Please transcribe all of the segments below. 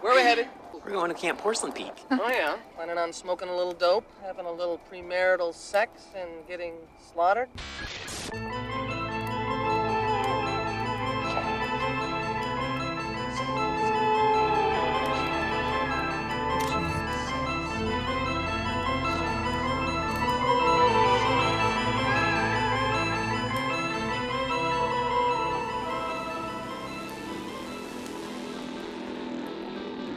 Where are we headed? We're going to Camp Porcelain Peak. Oh, yeah? Planning on smoking a little dope, having a little premarital sex, and getting slaughtered?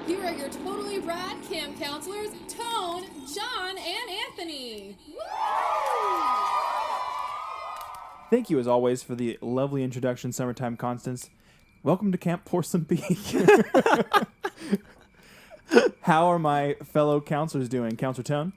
Here are your totally rad camp counselors, Tone, John, and Anthony. Woo! Thank you, as always, for the lovely introduction, Summertime Constance. Welcome to Camp Porcelain Peak. How are my fellow counselors doing? Counselor Tone?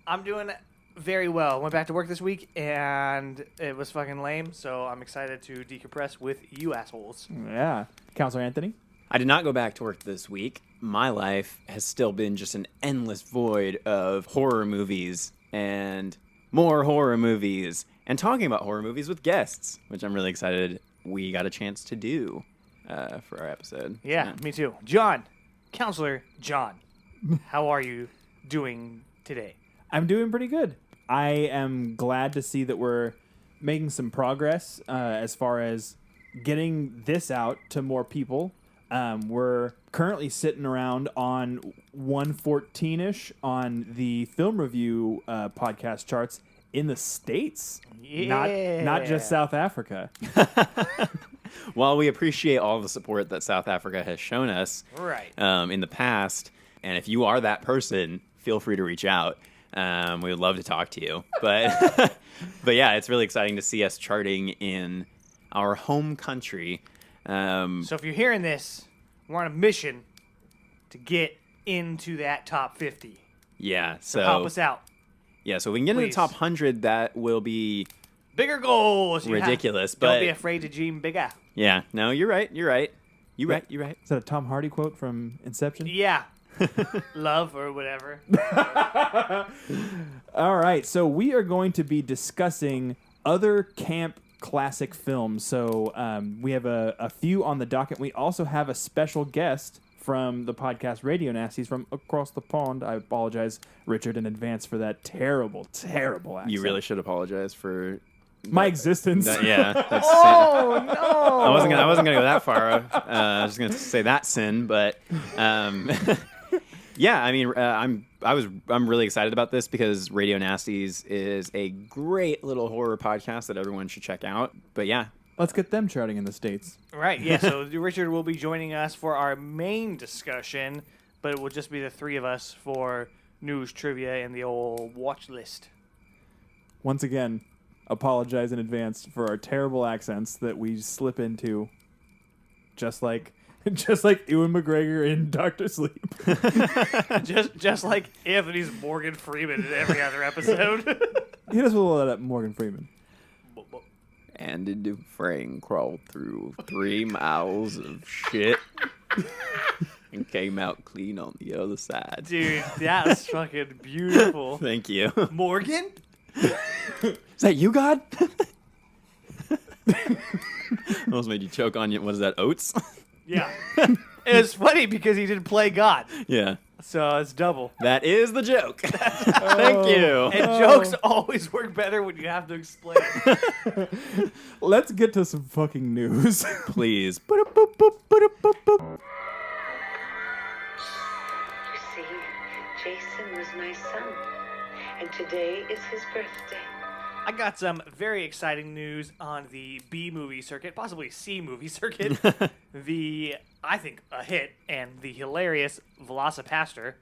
I'm doing very well. Went back to work this week, and it was fucking lame, so I'm excited to decompress with you assholes. Yeah. Counselor Anthony? I did not go back to work this week. My life has still been just an endless void of horror movies and more horror movies and talking about horror movies with guests, which I'm really excited we got a chance to do for our episode. Yeah, me too. John, Counselor John, how are you doing today? I'm doing pretty good. I am glad to see that we're making some progress as far as getting this out to more people. We're currently sitting around on 114-ish on the film review podcast charts in the States. Yeah. Not just South Africa. While we appreciate all the support that South Africa has shown us Right. In the past, and if you are that person, feel free to reach out. We would love to talk to you. But, but yeah, it's really exciting to see us charting in our home country. So if you're hearing this, we're on a mission to get into that top 50. Yeah, So help us out. Yeah, so if we can get in the Please. top 100, that will be Bigger goals. ridiculous. Don't But be afraid to dream bigger. yeah, no, you're right. You're right. You're right. Is that a Tom Hardy quote from Inception? Yeah. Love or whatever. All right, so we are going to be discussing other camp classic films. So we have a few on the docket. We also have a special guest from the podcast Radio Nasties from across the pond. I apologize, Richard, in advance for that terrible, terrible accent. You really should apologize for my existence. yeah. That's Oh, no. I wasn't gonna go that far. I was just gonna say that sin, but yeah. I mean, I'm really excited about this because Radio Nasties is a great little horror podcast that everyone should check out. But yeah, Let's get them charting in the States. Right, yeah, so Richard will be joining us for our main discussion, but it will just be the three of us for news, trivia, and the old watch list. Once again, apologize in advance for our terrible accents that we slip into, just like Ewan McGregor in Dr. Sleep. just like Anthony's Morgan Freeman in every other episode. He does a little of that Morgan Freeman. Andy Dufresne crawled through 3 miles of shit and came out clean on the other side. Dude, that's fucking beautiful. Thank you. Morgan? Is that you, God? Almost made you choke on what is that, oats? Yeah. It's funny because he didn't play God, Yeah. so it's double. That is the joke. Thank you. And jokes always work better when you have to explain it. Let's get to some fucking news. Please. You see, Jason was my son, and today is his birthday. I got some very exciting news on the B-movie circuit, possibly C-movie circuit. I think, a hit, and the hilarious Velocipaster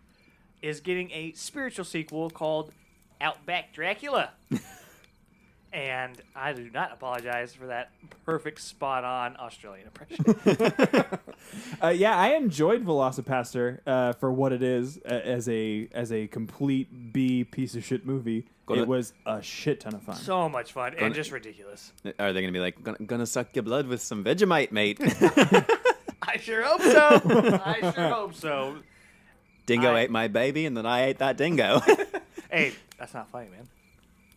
is getting a spiritual sequel called Outback Dracula. And I do not apologize for that perfect, spot-on Australian impression. Yeah, I enjoyed Velocipaster for what it is as a complete B piece of shit movie. It was a shit ton of fun. So much fun, and just ridiculous. Are they going to be like, gonna suck your blood with some Vegemite, mate? I sure hope so. I sure hope so. Dingo ate my baby, and then I ate that dingo. Hey, that's not funny, man.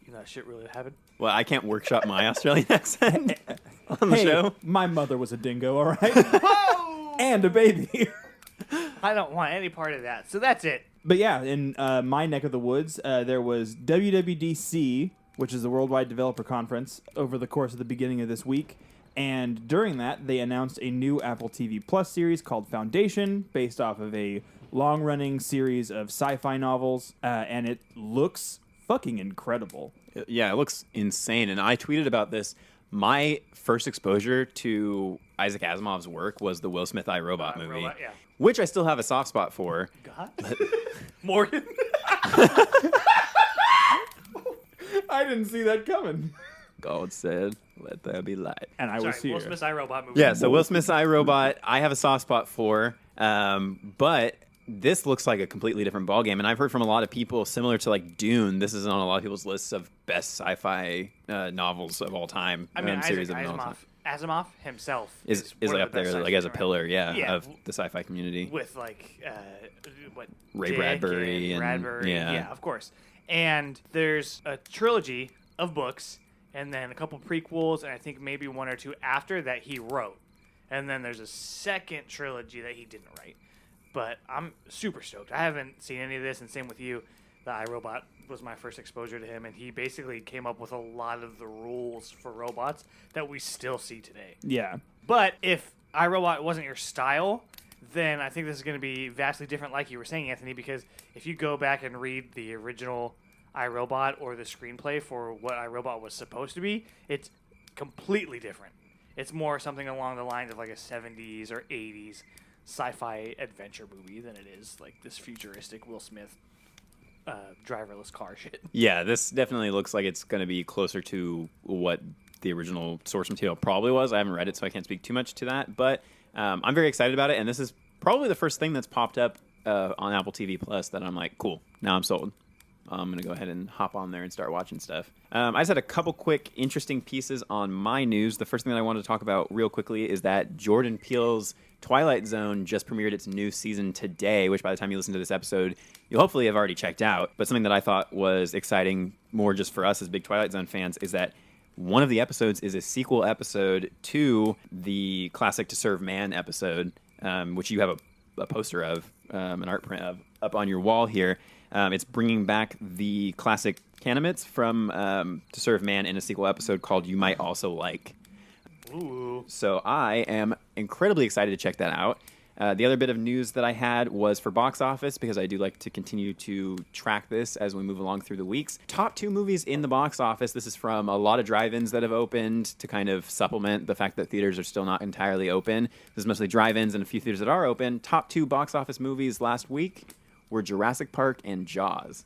You know that shit really happened? Well, I can't workshop my Australian accent on the Hey, show. my mother was a dingo, all right? Whoa! And a baby. I don't want any part of that. So that's it. But yeah, in my neck of the woods, there was WWDC, which is the Worldwide Developer Conference, over the course of the beginning of this week. And during that, they announced a new Apple TV Plus series called Foundation, based off of a long-running series of sci-fi novels, and it looks fucking incredible. Yeah, it looks insane. And I tweeted about this. My first exposure to Isaac Asimov's work was the Will Smith iRobot movie, Robot, yeah. which I still have a soft spot for. God. Morgan. I didn't see that coming. God said, "Let there be light." And I was Sorry, here. Will Smith's iRobot movie. Yeah, so Will Smith's iRobot, I have a soft spot for, but this looks like a completely different ballgame. And I've heard from a lot of people, similar to like Dune, this is on a lot of people's lists of best sci-fi novels of all time. I mean, series Isaac of all time. Asimov himself Is one of up the best there like sci-fi as a pillar, writers. of the sci-fi community. With like what Ray Dick Bradbury and- Bradbury, yeah. of course. And there's a trilogy of books, and then a couple prequels, and I think maybe one or two after that he wrote. And then there's a second trilogy that he didn't write. But I'm super stoked. I haven't seen any of this, and same with you. The iRobot was my first exposure to him, and he basically came up with a lot of the rules for robots that we still see today. Yeah. But if iRobot wasn't your style, then I think this is going to be vastly different, like you were saying, Anthony, because if you go back and read the original iRobot or the screenplay for what iRobot was supposed to be, it's completely different. It's more something along the lines of like a 70s or 80s sci-fi adventure movie than it is like this futuristic Will Smith driverless car shit. Yeah, this definitely looks like it's going to be closer to what the original source material probably was. I haven't read it, so I can't speak too much to that. But I'm very excited about it, and this is probably the first thing that's popped up on Apple TV Plus that I'm like, cool, now I'm sold. I'm going to go ahead and hop on there and start watching stuff. I just had a couple quick interesting pieces on my news. The first thing that I wanted to talk about real quickly is that Jordan Peele's Twilight Zone just premiered its new season today, which by the time you listen to this episode, you'll hopefully have already checked out. But something that I thought was exciting, more just for us as big Twilight Zone fans, is that one of the episodes is a sequel episode to the classic To Serve Man episode, which you have a poster of, an art print of, up on your wall here. It's bringing back the classic Canamitz from To Serve Man in a sequel episode called You Might Also Like. Ooh. So I am incredibly excited to check that out. The other bit of news that I had was for box office, because I do like to continue to track this as we move along through the weeks. Top 2 movies in the box office. This is from a lot of drive-ins that have opened to kind of supplement the fact that theaters are still not entirely open. This is mostly drive-ins and a few theaters that are open. Top 2 box office movies last week were Jurassic Park and Jaws.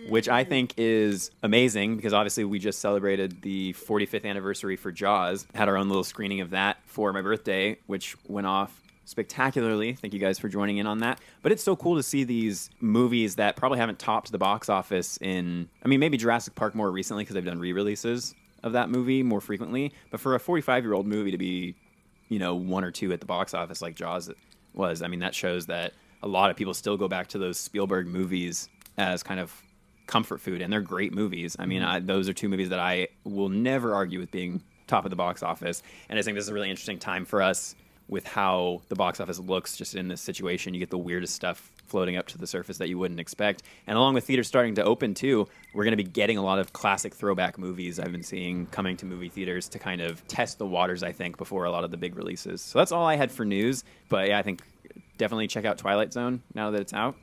Which I think is amazing, because obviously we just celebrated the 45th anniversary for Jaws. Had our own little screening of that for my birthday, which went off spectacularly. Thank you guys for joining in on that. But it's so cool to see these movies that probably haven't topped the box office in... I mean, maybe Jurassic Park more recently, because they've done re-releases of that movie more frequently. But for a 45-year-old movie to be, 1 or 2 at the box office like Jaws was, I mean, that shows that a lot of people still go back to those Spielberg movies as kind of comfort food, and they're great movies. I mean, those are 2 movies that I will never argue with being top of the box office, and I think this is a really interesting time for us with how the box office looks just in this situation. You get the weirdest stuff floating up to the surface that you wouldn't expect, and along with theaters starting to open too, we're going to be getting a lot of classic throwback movies I've been seeing coming to movie theaters to kind of test the waters, I think, before a lot of the big releases. So that's all I had for news, but yeah, I think definitely check out Twilight Zone now that it's out.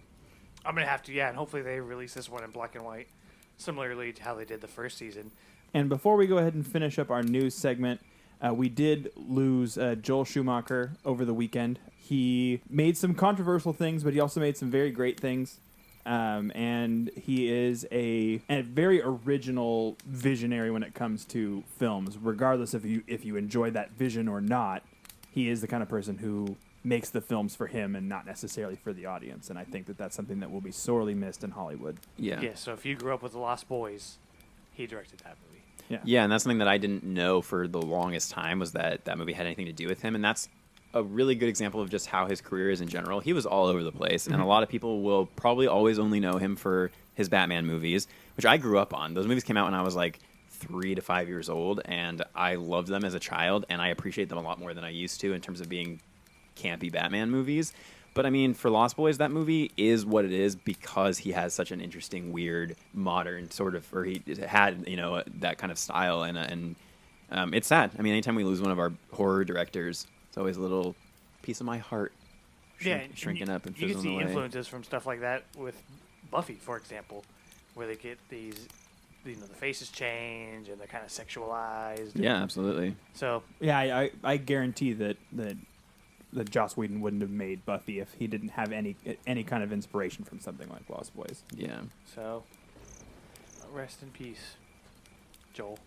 I'm going to have to, and hopefully they release this one in black and white, similarly to how they did the first season. And before we go ahead and finish up our news segment, we did lose Joel Schumacher over the weekend. He made some controversial things, but he also made some very great things. And he is a very original visionary when it comes to films. Regardless of if you enjoy that vision or not, he is the kind of person who makes the films for him and not necessarily for the audience. And I think that that's something that will be sorely missed in Hollywood. Yeah. Yeah, so if you grew up with The Lost Boys, he directed that movie. Yeah, and that's something that I didn't know for the longest time, was that movie had anything to do with him. And that's a really good example of just how his career is in general. He was all over the place, and a lot of people will probably always only know him for his Batman movies, which I grew up on. Those movies came out when I was like 3 to 5 years old, and I loved them as a child, and I appreciate them a lot more than I used to in terms of being campy Batman movies. But I mean, for Lost Boys, that movie is what it is because he has such an interesting, weird, modern sort of, or he had, that kind of style, and it's sad. I mean, anytime we lose one of our horror directors, it's always a little piece of my heart shrinking up and you can fizzling see away. influences from stuff like that with Buffy, for example, where they get these, the faces change and they're kind of sexualized. Yeah, absolutely. So Yeah, I guarantee that Joss Whedon wouldn't have made Buffy if he didn't have any kind of inspiration from something like Lost Boys. Yeah. So, rest in peace, Joel.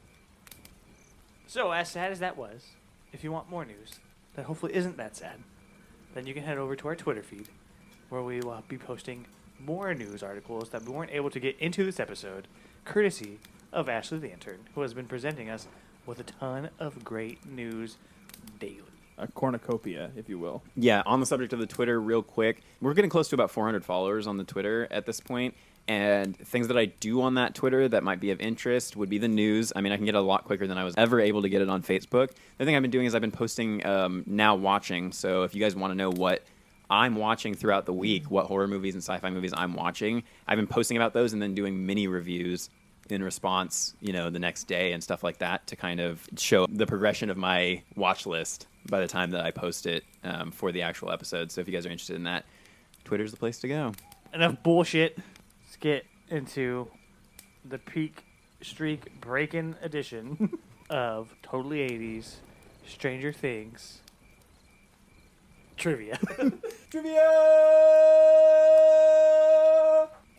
So, as sad as that was, if you want more news that hopefully isn't that sad, then you can head over to our Twitter feed, where we will be posting more news articles that we weren't able to get into this episode, courtesy of Ashley the Intern, who has been presenting us with a ton of great news daily. A cornucopia, if you will. Yeah, on the subject of the Twitter, real quick, we're getting close to about 400 followers on the Twitter at this point, and things that I do on that Twitter that might be of interest would be the news. I mean, I can get it a lot quicker than I was ever able to get it on Facebook. The thing I've been doing is I've been posting now watching, so if you guys want to know what I'm watching throughout the week, what horror movies and sci-fi movies I'm watching, I've been posting about those and then doing mini reviews in response, the next day and stuff like that to kind of show the progression of my watch list by the time that I post it for the actual episode. So if you guys are interested in that, Twitter's the place to go. Enough bullshit. Let's get into the peak streak breaking edition of Totally 80s Stranger Things trivia. Trivia!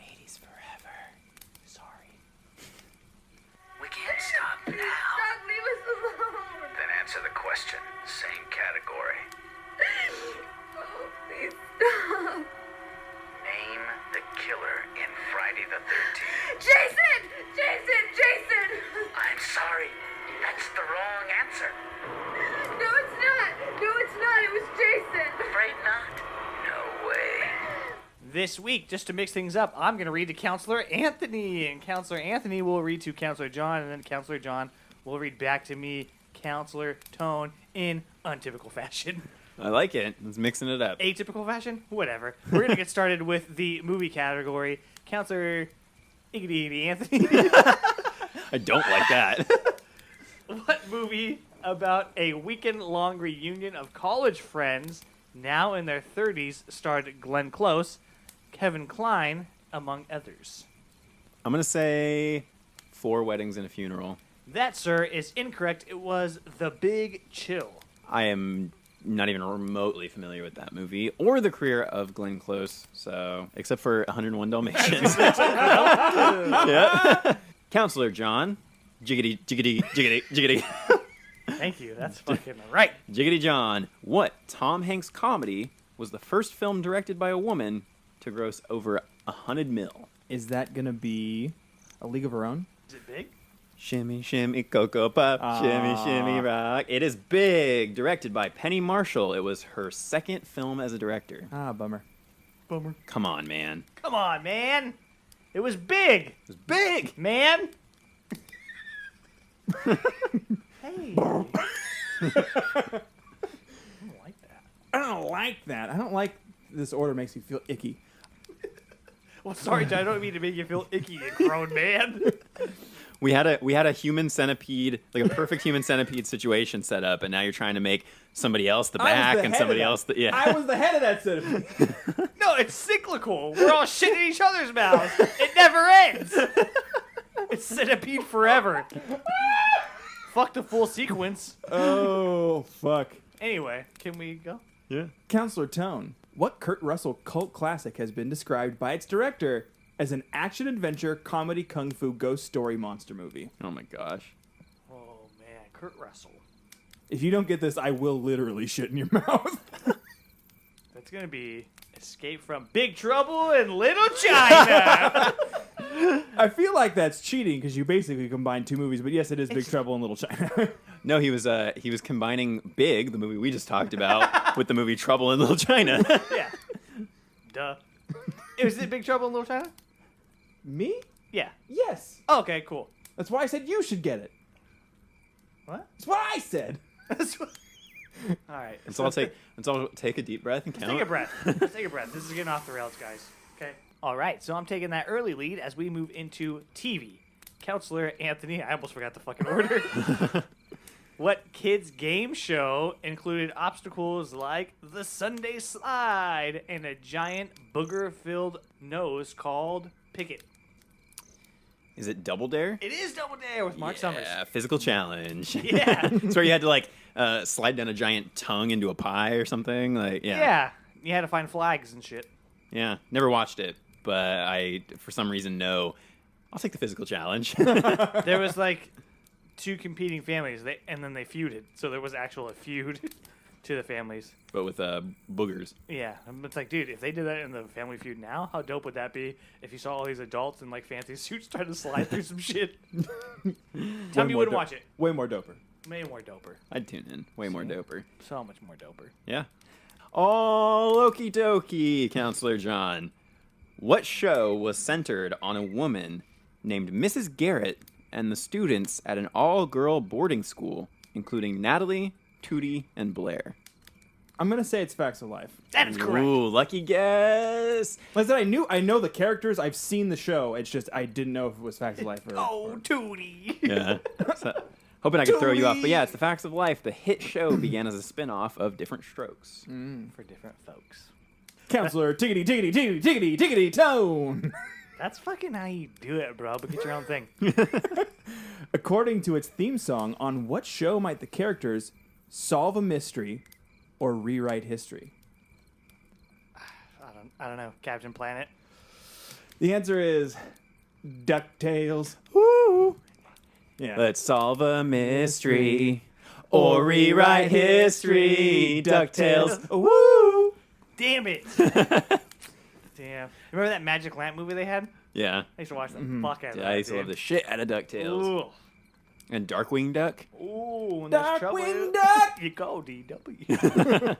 80s forever. Sorry. We can't stop now. Stop, leave us alone. Then answer the question. Same category. Oh, please stop. Name the killer in Friday the 13th. Jason! Jason! Jason! I'm sorry. That's the wrong answer. No, it's not. No, it's not. It was Jason. Afraid not? No way. This week, just to mix things up, I'm going to read to Counselor Anthony, and Counselor Anthony will read to Counselor John, and then Counselor John will read back to me, Counselor Tone, in untypical fashion. I like it. Let's mixing it up. Atypical fashion? Whatever. We're going to get started with the movie category. Counselor Iggity Anthony. I don't like that. What movie about a weekend-long reunion of college friends, now in their 30s, starred Glenn Close, Kevin Kline, among others? I'm going to say 4 Weddings and a Funeral. That, sir, is incorrect. It was The Big Chill. I am not even remotely familiar with that movie or the career of Glenn Close, so except for 101 Dalmatians. Yeah. Counselor John, jiggity, jiggity, jiggity, jiggity. Thank you. That's fucking right. Jiggity John, what Tom Hanks comedy was the first film directed by a woman to gross over 100 mil? Is that going to be A League of Her Own? Is it big? Shimmy, shimmy, Cocoa Pop, shimmy, shimmy, rock. It is big, directed by Penny Marshall. It was her second film as a director. Ah, bummer. Bummer. Come on, man. Come on, man. It was big. It was big. Man. Hey. I don't like that. I don't like that. I don't like this order. Makes me feel icky. Well, sorry, I don't mean to make you feel icky, you grown man. We had a human centipede, like a perfect human centipede situation set up, and now you're trying to make somebody else the back and somebody else the I was the head of that centipede. No, it's cyclical. We're all shitting each other's mouths. It never ends. It's centipede forever. Fuck the full sequence. Oh, fuck. Anyway, can we go? Yeah. Counselor Tone, what Kurt Russell cult classic has been described by its director as an action-adventure, comedy, kung fu, ghost story monster movie? Oh my gosh. Oh, man. Kurt Russell. If you don't get this, I will literally shit in your mouth. That's going to be Escape from Big Trouble in Little China. I feel like that's cheating because you basically combine 2 movies, but yes, it is Big Trouble in Little China. No, he was combining Big, the movie we just talked about, with the movie Trouble in Little China. Yeah. Duh. Is it Big Trouble in Little China? Me? Yeah. Yes. Okay, cool. That's why I said you should get it. What? That's what I said. That's what- All right. Let's all take a deep breath and count. Take a breath. Let's take a breath. This is getting off the rails, guys. Okay. All right. So I'm taking that early lead as we move into TV. Counselor Anthony, I almost forgot the fucking order. What kids' game show included obstacles like the Sunday slide and a giant booger-filled nose called Picket? Is it Double Dare? It is Double Dare with Mark Summers. Yeah, physical challenge. Yeah. It's where you had to slide down a giant tongue into a pie or something. Yeah. You had to find flags and shit. Yeah. Never watched it, but I, for some reason, know. I'll take the physical challenge. There was two competing families, and then they feuded. So there was a feud to the families. But with boogers. Yeah, it's like, dude, if they did that in the Family Feud now, how dope would that be? If you saw all these adults in fancy suits trying to slide through some shit. Tell me you wouldn't watch it. Way more doper. Way more doper. I'd tune in. Way more doper. So much more doper. Yeah. Oh, okie dokie, Counselor John. What show was centered on a woman named Mrs. Garrett and the students at an all-girl boarding school, including Natalie, Tootie, and Blair? I'm gonna say it's Facts of Life. That is correct. Ooh, lucky guess. Like I said, I know the characters. I've seen the show. It's just I didn't know if it was Facts of Life or. Oh, Tootie. Yeah. So, hoping I could throw you off, but yeah, it's the Facts of Life. The hit show began as a spin-off of Different Strokes. For different folks. Counselor Tiggity Tiggity Tiggity Tiggity Tiggity Tone. That's fucking how you do it, bro. But get your own thing. According to its theme song, on what show might the characters solve a mystery or rewrite history? I don't know. Captain Planet. The answer is DuckTales. Woo! Yeah. Let's solve a mystery or rewrite history. DuckTales. Woo! Damn it. Damn. Remember that Magic Lamp movie they had? Yeah. I used to watch the fuck out of that. I used to love the shit out of DuckTales. Ooh. And Darkwing Duck. Ooh, when there's trouble, Darkwing Duck! you go, DW.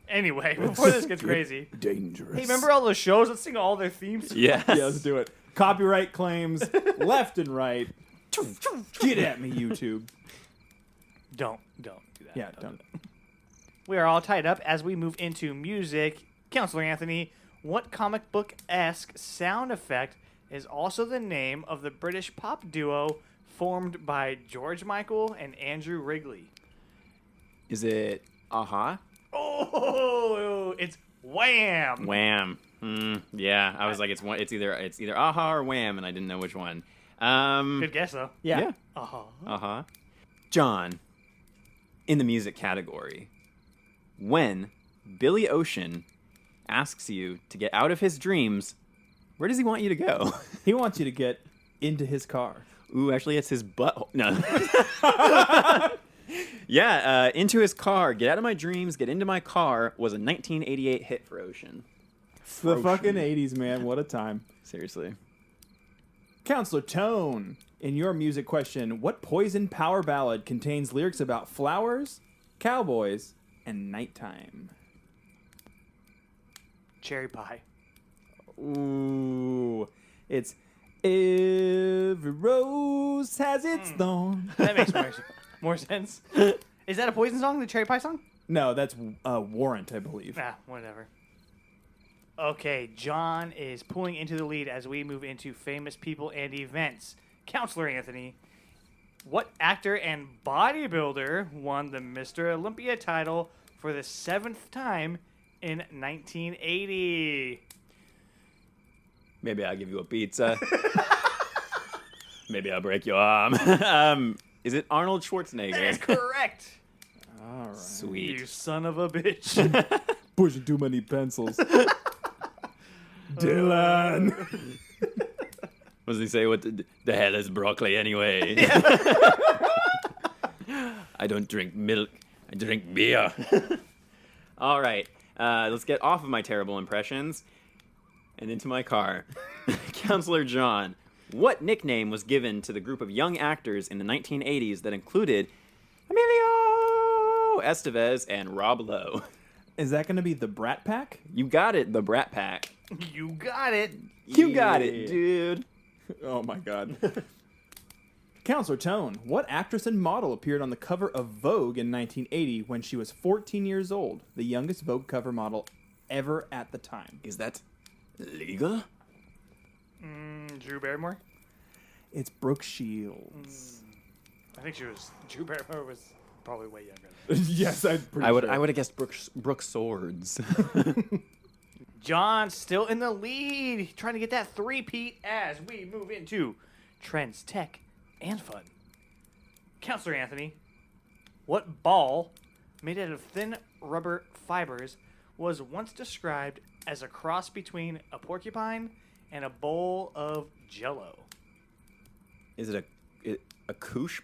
Anyway, before this gets crazy. Dangerous. Hey, remember all those shows? Let's sing all their themes. Yes. Yeah, let's do it. Copyright claims left and right. Get at me, YouTube. Don't do that. Yeah, don't. We are all tied up as we move into music. Counselor Anthony, what comic book-esque sound effect is also the name of the British pop duo formed by George Michael and Andrew Wrigley? Is it Aha? Oh, it's Wham! Wham. Yeah, I was like, it's either Aha or Wham, and I didn't know which one. Good guess, though. Yeah. Uh-huh. Uh-huh. John, in the music category, when Billy Ocean asks you to get out of his dreams, where does he want you to go? He wants you to get into his car. Ooh, actually, it's his butt. No. Yeah, Into His Car, Get Out of My Dreams, Get Into My Car was a 1988 hit for Ocean. The fucking 80s, man. What a time. Seriously. Counselor Tone, in your music question, what Poison power ballad contains lyrics about flowers, cowboys, and nighttime? Cherry Pie. Ooh. It's every rose has its thorn. That makes more sense. Is that a Poison song, the Cherry Pie song? No, that's Warrant, I believe. Ah, whatever. Okay, John is pulling into the lead as we move into famous people and events. Counselor Anthony, what actor and bodybuilder won the Mr. Olympia title for the 7th time in 1980? Maybe I'll give you a pizza. Maybe I'll break your arm. Is it Arnold Schwarzenegger? That is correct. All right. Sweet. You son of a bitch. Pushing too many pencils. Dylan. What does he say? What the hell is broccoli anyway? I don't drink milk. I drink beer. All right. Let's get off of my terrible impressions and into my car. Counselor John, what nickname was given to the group of young actors in the 1980s that included Emilio Estevez and Rob Lowe? Is that going to be the Brat Pack? You got it, the Brat Pack. You got it. You got it, dude. Oh, my God. Counselor Tone, what actress and model appeared on the cover of Vogue in 1980 when she was 14 years old, the youngest Vogue cover model ever at the time? Is that legal? Drew Barrymore? It's Brooke Shields. I think Drew Barrymore was probably way younger. Yes, I'm pretty I would sure. have guessed Brooke Swords. John's still in the lead, trying to get that three-peat as we move into trends, tech, and fun. Counselor Anthony, what ball made out of thin rubber fibers was once described as a cross between a porcupine and a bowl of Jell-O? Is it a koosh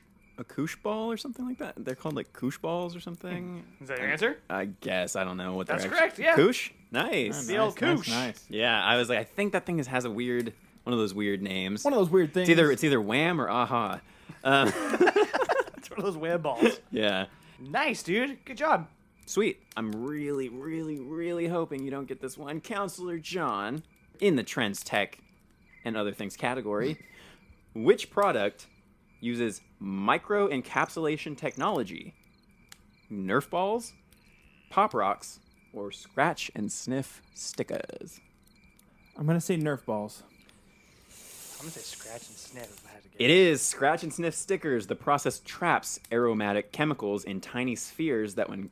ball or something like that? They're called like koosh balls or something. Is that your answer? I guess I don't know what That's they're correct, yeah. Koosh, nice. The old koosh. Nice. Yeah, I was like, I think that thing has a weird one of those weird names. One of those weird things. It's either Wham or Aha. It's one of those web balls. Yeah. Nice, dude. Good job. Sweet. I'm really, really, really hoping you don't get this one. Counselor John, in the Trends, Tech, and Other Things category, which product uses micro-encapsulation technology? Nerf balls, Pop Rocks, or Scratch and Sniff stickers? I'm going to say Nerf balls. I'm going to say scratch and sniff if I had to guess. It is Scratch and Sniff stickers. The process traps aromatic chemicals in tiny spheres that when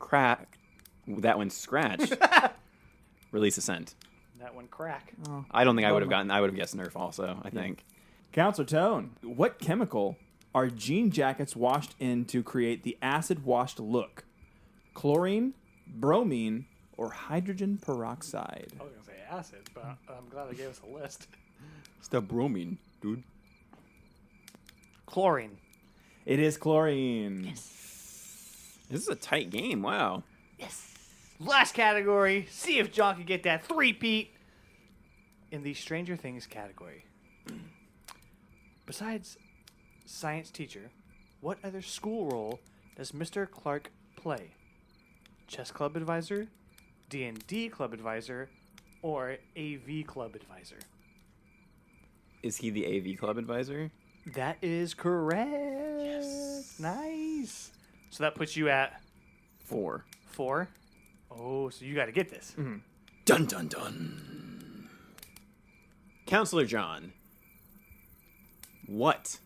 scratched, release a scent. That one crack. I don't think I would have guessed Nerf also, I think. Counselor Tone, what chemical are jean jackets washed in to create the acid-washed look? Chlorine, bromine, or hydrogen peroxide? I was going to say acid, but I'm glad they gave us a list. It's the bromine, dude. Chlorine. It is chlorine. This is a tight game. Wow. Last category. See if John can get that three-peat in the Stranger Things category. Besides science teacher, what other school role does Mr. Clark play? Chess club advisor, D&D club advisor, or AV club advisor? Is he the AV club advisor? That is correct. Yes. Nice. So that puts you at 4. 4. Oh, so you got to get this. Mm-hmm. Dun dun dun. Counselor John, what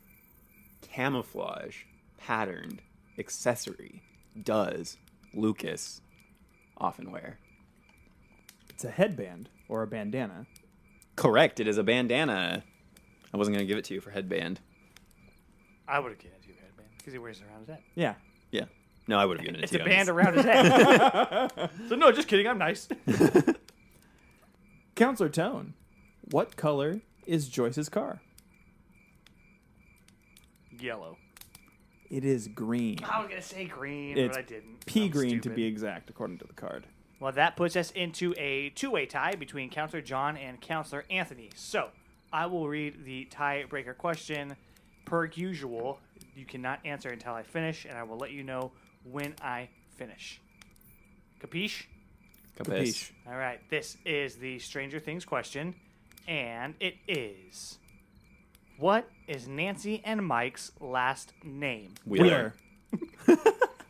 camouflage patterned accessory does Lucas often wear? It's a headband or a bandana. Correct. It is a bandana. I wasn't going to give it to you for headband. I would have given it to you, headband, because he wears it around his head. Yeah. Yeah. No, I would have given it It's to you. a band around his head. So no, just kidding. I'm nice. Counselor Tone, what color is Joyce's car? Yellow. It is green. I was going to say green, It's but I didn't. pea I'm green to stupid. be exact, according to the card. Well, that puts us into a two-way tie between Counselor John and Counselor Anthony. So, I will read the tiebreaker question. Per usual, you cannot answer until I finish, and I will let you know when I finish. Capiche? Capiche. All right, this is the Stranger Things question, and it is... What is Nancy and Mike's last name? Wheeler.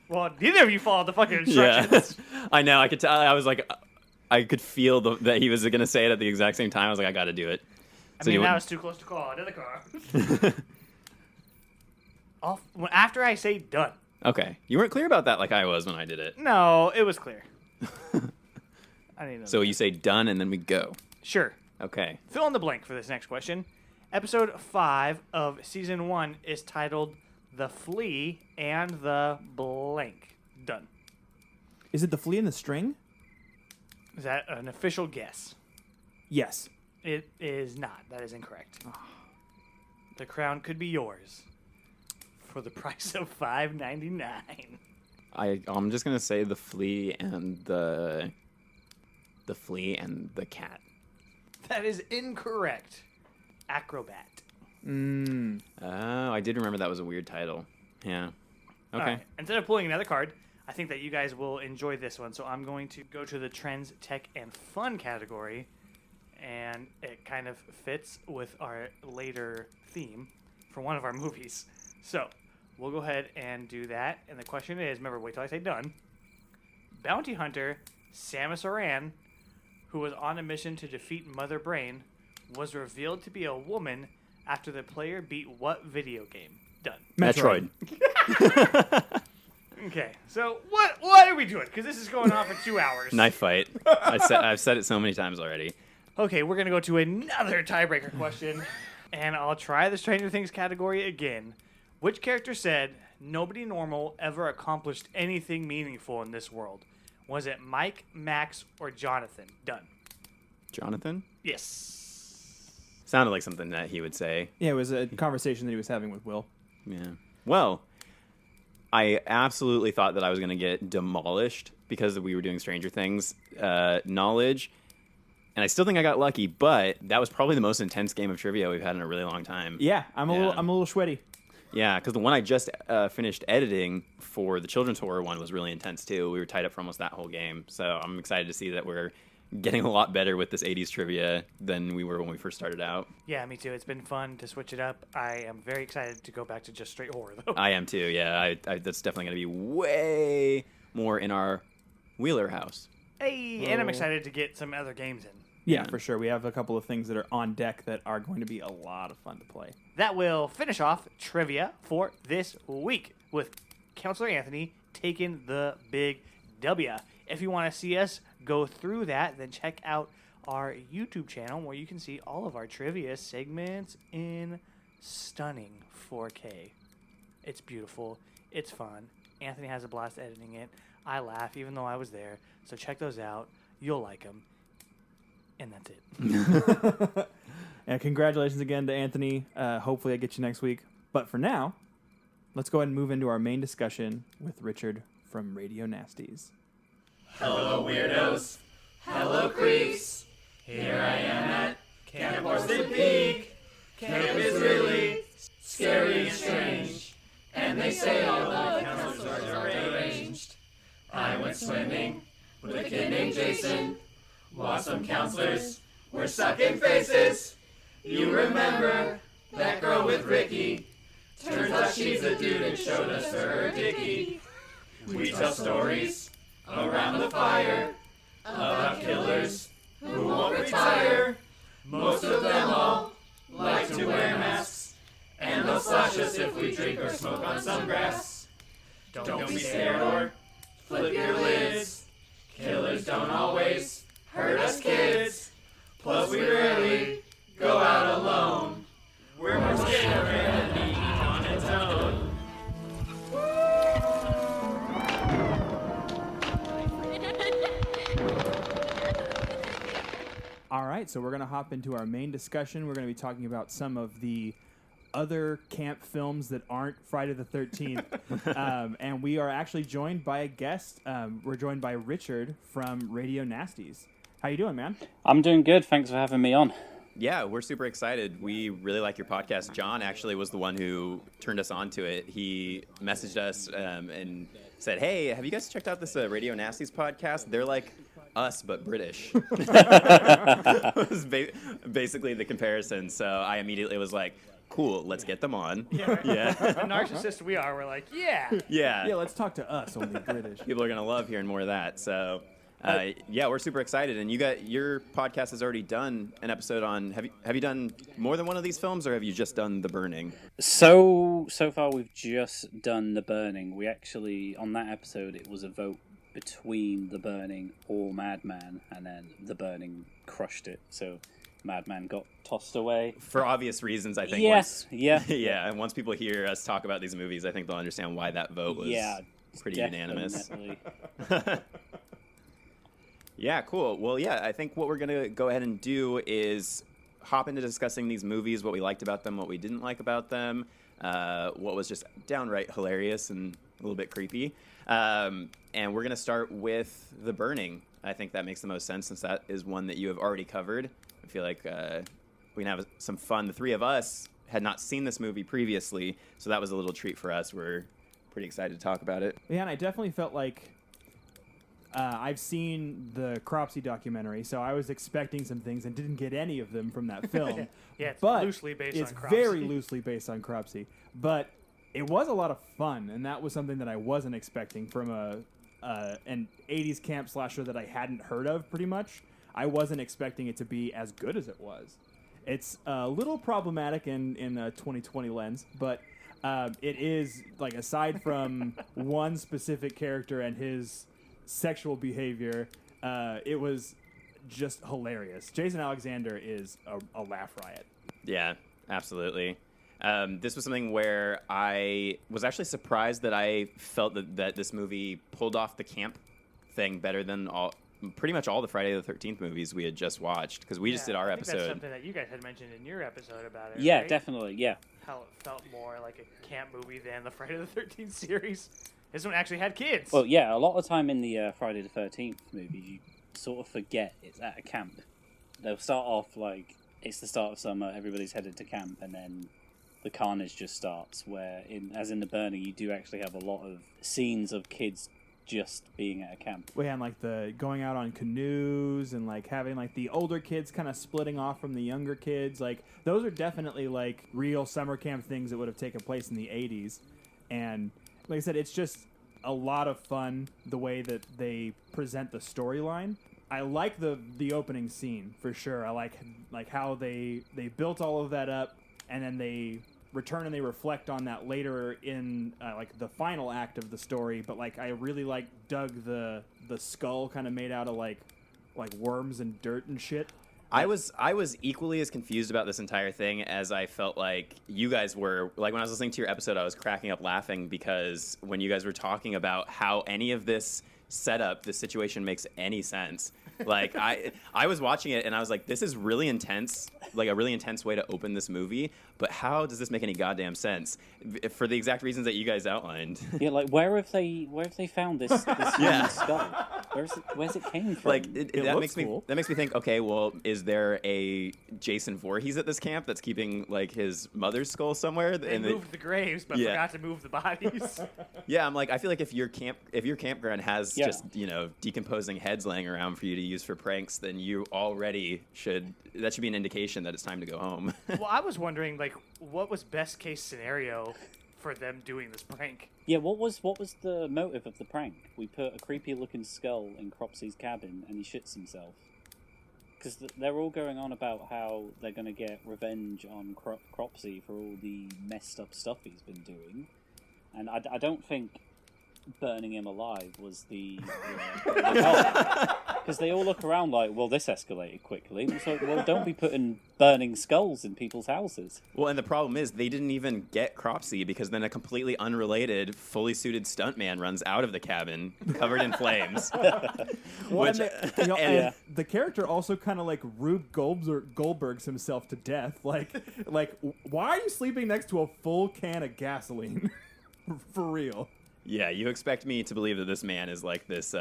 Well, neither of you followed the fucking Yeah. instructions. I know. I could tell. I was like, I could feel that he was going to say it at the exact same time. I was like, I got to do it. I mean, that was too close to call another car. After I say done. Okay. You weren't clear about that like I was when I did it. No, it was clear. I didn't know. So you say done and then we go. Sure. Okay. Fill in the blank for this next question. Episode 5 of Season 1 is titled The Flea and the Blank. Done. Is it the flea and the string? Is that an official guess? Yes. It is not. That is incorrect. The crown could be yours for the price of $5.99. I'm just gonna say the flea and the cat. That is incorrect. Acrobat. Oh, I did remember that was a weird title. Yeah. Okay. All right. Instead of pulling another card, I think that you guys will enjoy this one. So I'm going to go to the Trends, Tech, and Fun category. And it kind of fits with our later theme for one of our movies. So, we'll go ahead and do that. And the question is, remember, wait till I say done. Bounty hunter Samus Aran, who was on a mission to defeat Mother Brain, was revealed to be a woman after the player beat what video game? Done. Metroid. Okay, so what are we doing? Because this is going on for 2 hours. Knife fight. I've said it so many times already. Okay, we're going to go to another tiebreaker question. And I'll try the Stranger Things category again. Which character said, nobody normal ever accomplished anything meaningful in this world? Was it Mike, Max, or Jonathan? Done. Jonathan? Yes. Sounded like something that he would say. Yeah, it was a conversation that he was having with Will. Yeah. Well, I absolutely thought that I was going to get demolished because we were doing Stranger Things knowledge. And I still think I got lucky, but that was probably the most intense game of trivia we've had in a really long time. Yeah, I'm a little sweaty. Yeah, because the one I just finished editing for the children's horror one was really intense too. We were tied up for almost that whole game. So I'm excited to see that we're getting a lot better with this 80s trivia than we were when we first started out. Yeah, me too. It's been fun to switch it up. I am very excited to go back to just straight horror, though. I am too, yeah. That's definitely going to be way more in our Wheeler house. Hey, and I'm excited to get some other games in. Yeah, for sure. We have a couple of things that are on deck that are going to be a lot of fun to play. That will finish off trivia for this week with Counselor Anthony taking the big W. If you want to see us go through that, then check out our YouTube channel where you can see all of our trivia segments in stunning 4K. It's beautiful. It's fun. Anthony has a blast editing it. I laugh even though I was there. So check those out. You'll like them. And that's it. And congratulations again to Anthony. Hopefully I get you next week. But for now, let's go ahead and move into our main discussion with Richard from Radio Nasties. Hello, weirdos. Hello, creeps. Here I am at Camp Porcelain Peak. Camp is really scary and strange. And they say all the counselors are deranged. I went swimming with a kid named Jason. While some counselors were sucking faces. You remember that girl with Ricky? Turns out she's a dude and showed us her dickie. We tell stories around the fire about killers who won't retire. Most of them all like to wear masks, and they'll slash us if we drink or smoke on some grass. Don't be scared or flip your lids. Killers don't always hurt us kids. Plus we rarely go out alone. We're more scarier than the eat on its own. All right, so we're going to hop into our main discussion. We're going to be talking about some of the other camp films that aren't Friday the 13th. And we are actually joined by a guest. We're joined by Richard from Radio Nasties. How you doing, man? I'm doing good. Thanks for having me on. Yeah, we're super excited. We really like your podcast. John actually was the one who turned us on to it. He messaged us and said, hey, have you guys checked out this Radio Nasties podcast? They're like us, but British. It was basically the comparison. So I immediately was like, cool, let's get them on. Yeah. The narcissist we are, we're like, yeah. Yeah, let's talk to us, only British. People are going to love hearing more of that. So... yeah, we're super excited, and your podcast has already done an episode on. Have you done more than one of these films, or have you just done The Burning? So far we've just done The Burning. We actually on that episode it was a vote between The Burning or Madman, and then The Burning crushed it. So Madman got tossed away For obvious reasons, I think. Yes, yeah. And once people hear us talk about these movies, I think they'll understand why that vote was pretty unanimous. Yeah, cool. Well, yeah, I think what we're going to go ahead and do is hop into discussing these movies, what we liked about them, what we didn't like about them, what was just downright hilarious and a little bit creepy. And we're going to start with The Burning. I think that makes the most sense since that is one that you have already covered. I feel like we can have some fun. The three of us had not seen this movie previously, so that was a little treat for us. We're pretty excited to talk about it. Yeah, and I definitely felt like I've seen the Cropsey documentary, so I was expecting some things and didn't get any of them from that film. Yeah, it's but loosely based on It's Cropsey. very loosely based on Cropsey. But it was a lot of fun, and that was something that I wasn't expecting from an 80s camp slasher that I hadn't heard of, pretty much. I wasn't expecting it to be as good as it was. It's a little problematic in a 2020 lens, but it is, like, aside from one specific character and his sexual behavior, it was just hilarious. Jason Alexander is a laugh riot. Yeah, absolutely. This was something where I was actually surprised that I felt that this movie pulled off the camp thing better than pretty much all the Friday the 13th movies we had just watched, because we just did our episode. That's something that you guys had mentioned in your episode about it. Yeah, right? definitely. Yeah. How it felt more like a camp movie than the Friday the 13th series. This one actually had kids. Well, yeah, a lot of time in the Friday the 13th movies, you sort of forget it's at a camp. They'll start off like it's the start of summer, everybody's headed to camp, and then the carnage just starts. Where, as in The Burning, you do actually have a lot of scenes of kids just being at a camp. We had like the going out on canoes and like having like the older kids kind of splitting off from the younger kids. Like those are definitely like real summer camp things that would have taken place in the 80s. And like I said, it's just a lot of fun the way that they present the storyline. I like the opening scene for sure. I like how they built all of that up, and then they return and they reflect on that later in like the final act of the story. But like I really dug the skull kind of made out of like worms and dirt and shit. I was equally as confused about this entire thing as I felt like you guys were. Like when I was listening to your episode, I was cracking up laughing because when you guys were talking about how any of this setup, this situation makes any sense. Like I was watching it and I was like, this is really intense, like a really intense way to open this movie. But how does this make any goddamn sense? For the exact reasons that you guys outlined. Yeah, like where have they found this human skull? Where's it came from? Like that makes cool. That makes me think. Okay, well, is there a Jason Voorhees at this camp that's keeping like his mother's skull somewhere? They moved the graves, but forgot to move the bodies. Yeah, I'm like, I feel like if your campground has just decomposing heads laying around for you to use for pranks, then you already should. That should be an indication that it's time to go home. Well, I was wondering, like, what was best case scenario for them doing this prank? Yeah, what was the motive of the prank? We put a creepy looking skull in Cropsy's cabin, and he shits himself. Because they're all going on about how they're going to get revenge on Cropsy for all the messed up stuff he's been doing, and I don't think burning him alive was the because they all look around like, well, this escalated quickly. And it's like, well, don't be putting burning skulls in people's houses. Well, and the problem is they didn't even get Cropsy because then a completely unroled, fully suited stuntman runs out of the cabin covered in flames. Well, and the character also kind of like Rube Goldbergs himself to death. Like, why are you sleeping next to a full can of gasoline? For real. Yeah, you expect me to believe that this man is like this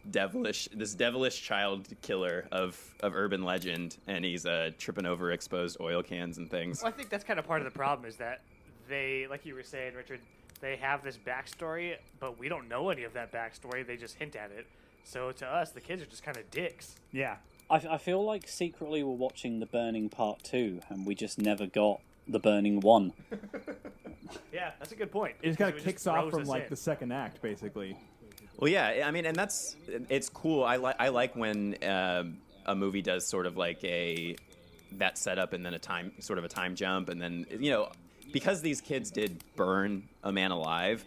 devilish child killer of urban legend, and he's tripping over exposed oil cans and things. Well, I think that's kind of part of the problem is that they, like you were saying, Richard, they have this backstory, but we don't know any of that backstory. They just hint at it. So to us, the kids are just kind of dicks. Yeah. I feel like secretly we're watching The Burning Part 2, and we just never got The Burning 1. Yeah, that's a good point. It just kind of kicks off from like the second act, basically. Well, yeah, I mean, and it's cool. I like when a movie does sort of like that setup and then a time jump, and then because these kids did burn a man alive,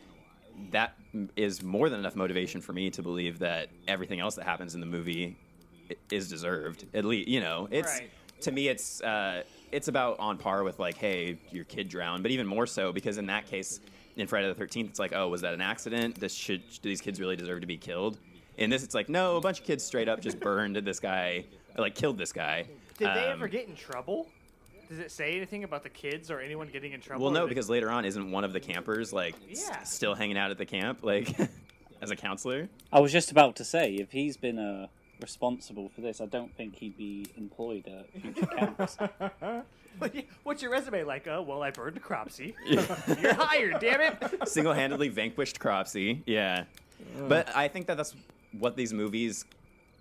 that is more than enough motivation for me to believe that everything else that happens in the movie is deserved. At least it's right. To me, it's about on par with like, hey, your kid drowned, but even more so because in that case, in Friday the 13th, it's like, oh, was that an accident? Do these kids really deserve to be killed? In this, it's like, no, a bunch of kids straight up just burned this guy, like killed this guy. Did they ever get in trouble? Does it say anything about the kids or anyone getting in trouble? Well, no, because later on, isn't one of the campers like still hanging out at the camp, like as a counselor? I was just about to say, if he's been responsible for this, I don't think he'd be employed at future camps. What's your resume like? Oh, well, I burned a Cropsy. You're hired, damn it. Single-handedly vanquished Cropsy. Yeah. But I think that's what these movies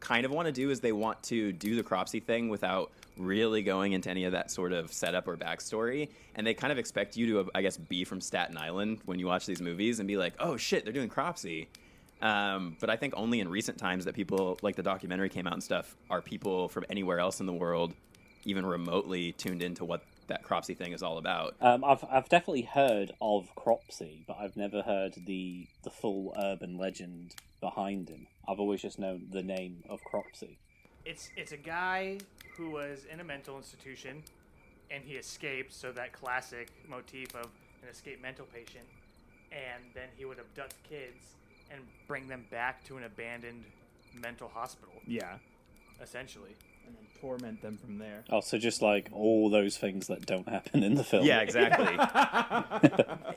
kind of want to do is they want to do the Cropsey thing without really going into any of that sort of setup or backstory. And they kind of expect you to, I guess, be from Staten Island when you watch these movies and be like, oh shit, they're doing Cropsey. But I think only in recent times that people, like the documentary came out and stuff, are people from anywhere else in the world even remotely tuned into what that Cropsey thing is all about. I've definitely heard of Cropsey, but I've never heard the full urban legend behind him. I've always just known the name of Cropsey. It's a guy who was in a mental institution, and he escaped, so that classic motif of an escaped mental patient, and then he would abduct kids and bring them back to an abandoned mental hospital. Yeah. Essentially. And then torment them from there. Oh, so just like all those things that don't happen in the film. Yeah, exactly.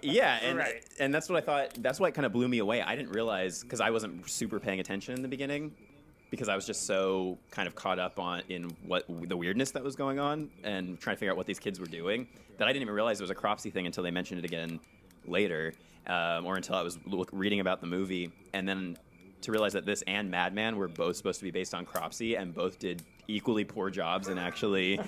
Yeah, Right. and that's what I thought. That's why it kind of blew me away. I didn't realize, because I wasn't super paying attention in the beginning, because I was just so kind of caught up in what the weirdness that was going on and trying to figure out what these kids were doing, that I didn't even realize it was a Cropsey thing until they mentioned it again later, or until I was reading about the movie, and then to realize that this and Madman were both supposed to be based on Cropsey and both did equally poor jobs in actually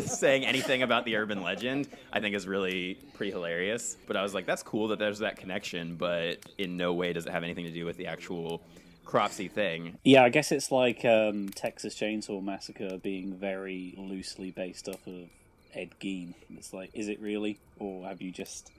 saying anything about the urban legend, I think is really pretty hilarious. But I was like, that's cool that there's that connection, but in no way does it have anything to do with the actual Cropsey thing. Yeah, I guess it's like Texas Chainsaw Massacre being very loosely based off of Ed Gein. It's like, is it really? Or have you just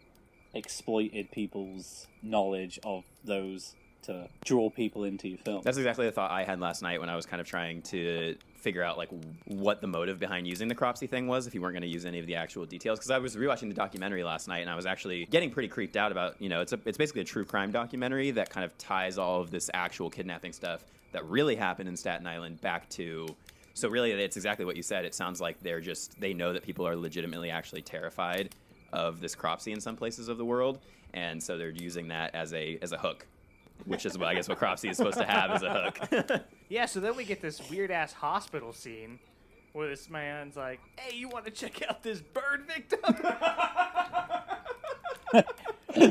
exploited people's knowledge of those to draw people into your film? That's exactly the thought I had last night when I was kind of trying to figure out like what the motive behind using the Cropsey thing was, if you weren't going to use any of the actual details. Because I was rewatching the documentary last night and I was actually getting pretty creeped out about, it's basically a true crime documentary that kind of ties all of this actual kidnapping stuff that really happened in Staten Island back to. So really, it's exactly what you said. It sounds like they know that people are legitimately actually terrified of this Cropsey in some places of the world, and so they're using that as a hook. Which is, I guess, what Cropsey is supposed to have as a hook. Yeah, so then we get this weird-ass hospital scene where this man's like, hey, you want to check out this burn victim?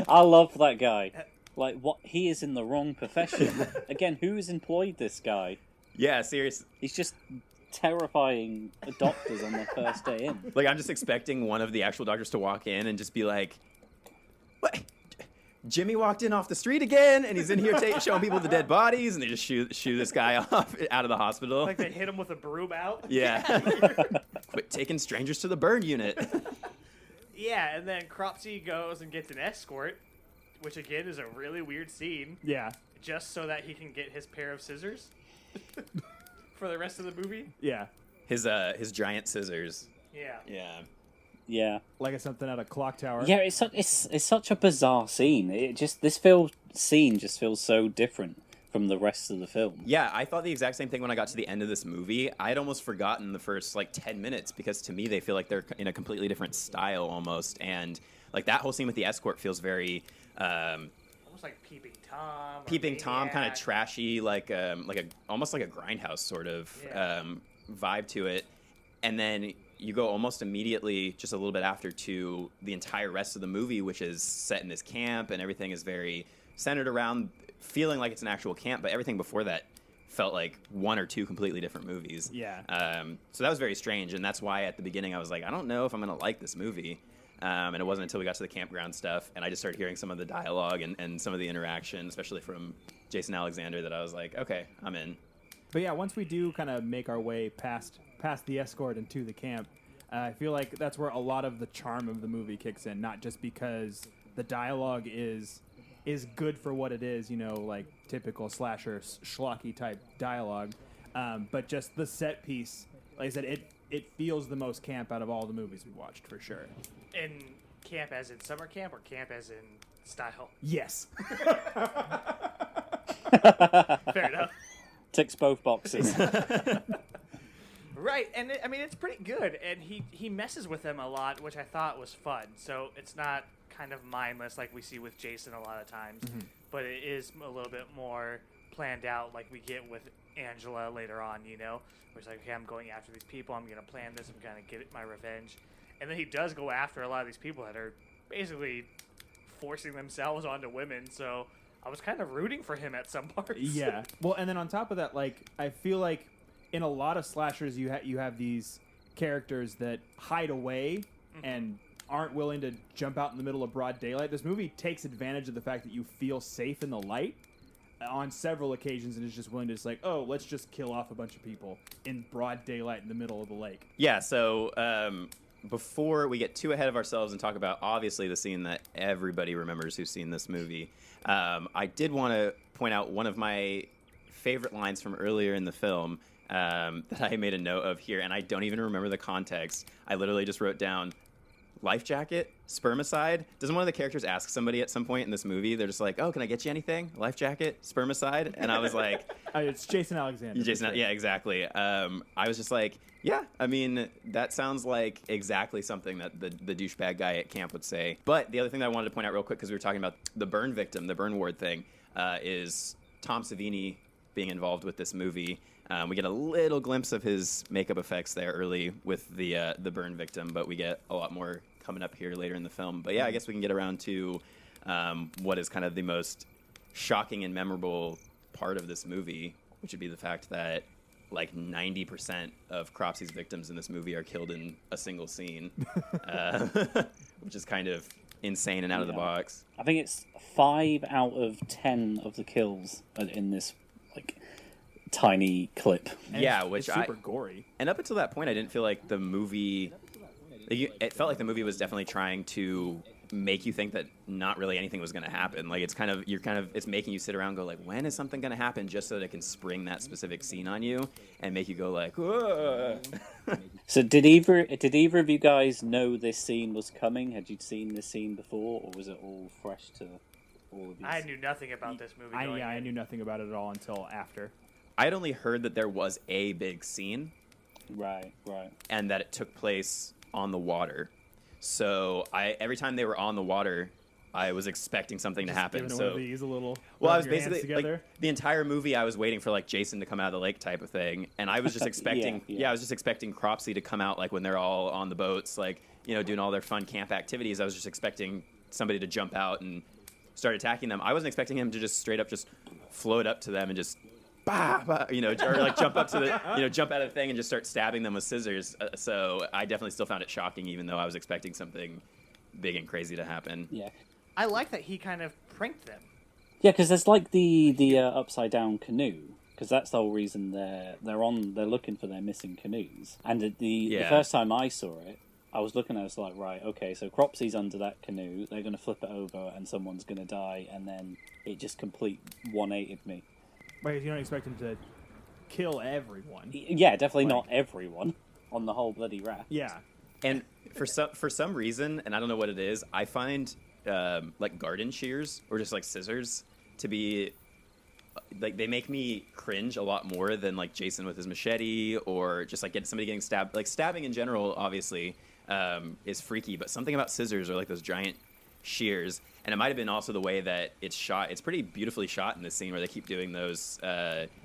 I love that guy. Like, what? He is in the wrong profession. Again, who has employed this guy? Yeah, seriously. He's just terrifying doctors on their first day in. Like, I'm just expecting one of the actual doctors to walk in and just be like, what? Jimmy walked in off the street again, and he's in here showing people the dead bodies, and they just shoo this guy off out of the hospital. Like they hit him with a broom out? Yeah. Quit taking strangers to the burn unit. Yeah, and then Cropsey goes and gets an escort, which again is a really weird scene. Yeah. Just so that he can get his pair of scissors for the rest of the movie. Yeah. His giant scissors. Yeah. Yeah. Yeah, like it's something out of Clock Tower. Yeah, it's such a bizarre scene. This scene just feels so different from the rest of the film. Yeah, I thought the exact same thing when I got to the end of this movie. I had almost forgotten the first 10 minutes because to me they feel like they're in a completely different style almost, and like that whole scene with the escort feels very almost like Peeping Tom, kind of trashy, almost like a Grindhouse sort of vibe to it, and then you go almost immediately, just a little bit after, to the entire rest of the movie, which is set in this camp, and everything is very centered around feeling like it's an actual camp, but everything before that felt like one or two completely different movies. Yeah. So that was very strange, and that's why at the beginning I was like, I don't know if I'm going to like this movie. And it wasn't until we got to the campground stuff, and I just started hearing some of the dialogue and some of the interaction, especially from Jason Alexander, that I was like, okay, I'm in. But yeah, once we do kind of make our way past the escort and to the camp, I feel like that's where a lot of the charm of the movie kicks in. Not just because the dialogue is good for what it is, like typical slasher schlocky type dialogue, but just the set piece. Like I said, it feels the most camp out of all the movies we watched for sure. In camp as in summer camp or camp as in style? Yes. Fair enough. Ticks both boxes. Right, and it's pretty good, and he messes with them a lot, which I thought was fun. So it's not kind of mindless like we see with Jason a lot of times, but it is a little bit more planned out, like we get with Angela later on, where it's like, okay, I'm going after these people, I'm going to plan this, I'm going to get my revenge. And then he does go after a lot of these people that are basically forcing themselves onto women, so I was kind of rooting for him at some parts. Yeah. Well, and then on top of that, like, I feel like in a lot of slashers, you have these characters that hide away and aren't willing to jump out in the middle of broad daylight. This movie takes advantage of the fact that you feel safe in the light on several occasions and is just willing to just like, oh, let's just kill off a bunch of people in broad daylight in the middle of the lake. Yeah, so before we get too ahead of ourselves and talk about obviously the scene that everybody remembers who's seen this movie, I did want to point out one of my favorite lines from earlier in the film that I made a note of here, and I don't even remember the context. I literally just wrote down, life jacket, spermicide. Doesn't one of the characters ask somebody at some point in this movie? They're just like, oh, can I get you anything? Life jacket, spermicide? And I was like... It's Jason Alexander. Yeah, exactly. I was just like, yeah, I mean, that sounds like exactly something that the douchebag guy at camp would say. But the other thing that I wanted to point out real quick, because we were talking about the burn victim, the burn ward thing, is Tom Savini being involved with this movie. We get a little glimpse of his makeup effects there early with the burn victim, but we get a lot more coming up here later in the film. But yeah, I guess we can get around to what is kind of the most shocking and memorable part of this movie, which would be the fact that like 90% of Cropsy's victims in this movie are killed in a single scene, which is kind of insane and out of the box. I think it's 5 out of 10 of the kills in this like tiny clip. And which it's super gory. And up until that point, I didn't feel like the movie. It felt like the movie was definitely trying to make you think that not really anything was going to happen. Like it's making you sit around and go like, when is something going to happen, just so that it can spring that specific scene on you and make you go like, whoa. So did either of you guys know this scene was coming? Had you seen this scene before, or was it all fresh to all of you? I knew nothing about this movie. I knew nothing about it at all until after. I had only heard that there was a big scene. Right. And that it took place on the water. So every time they were on the water, I was expecting something to happen. So one of these a little. Well, I was basically like, the entire movie I was waiting for like Jason to come out of the lake type of thing, and I was just expecting I was just expecting Cropsy to come out like when they're all on the boats, like, you know, doing all their fun camp activities. I was just expecting somebody to jump out and start attacking them. I wasn't expecting him to just straight up just float up to them and just you know, or like jump up to the, you know, jump out of the thing and just start stabbing them with scissors. So I definitely still found it shocking, even though I was expecting something big and crazy to happen. Yeah. I like that he kind of pranked them. Yeah, because there's like the upside down canoe, because that's the whole reason they're looking for their missing canoes. And the first time I saw it, I was looking at it, I was like, right, okay, so Cropsy's under that canoe, they're going to flip it over and someone's going to die, and then it just complete 180'd me. Wait, you don't expect him to kill everyone? Yeah, definitely not everyone on the whole bloody raft. Yeah. And for some reason, and I don't know what it is, I find like garden shears or just like scissors to be like, they make me cringe a lot more than like Jason with his machete, or just like somebody getting stabbed. Like stabbing in general, obviously, is freaky, but something about scissors or like those giant shears. And it might have been also the way that it's shot. It's pretty beautifully shot in this scene where they keep doing those,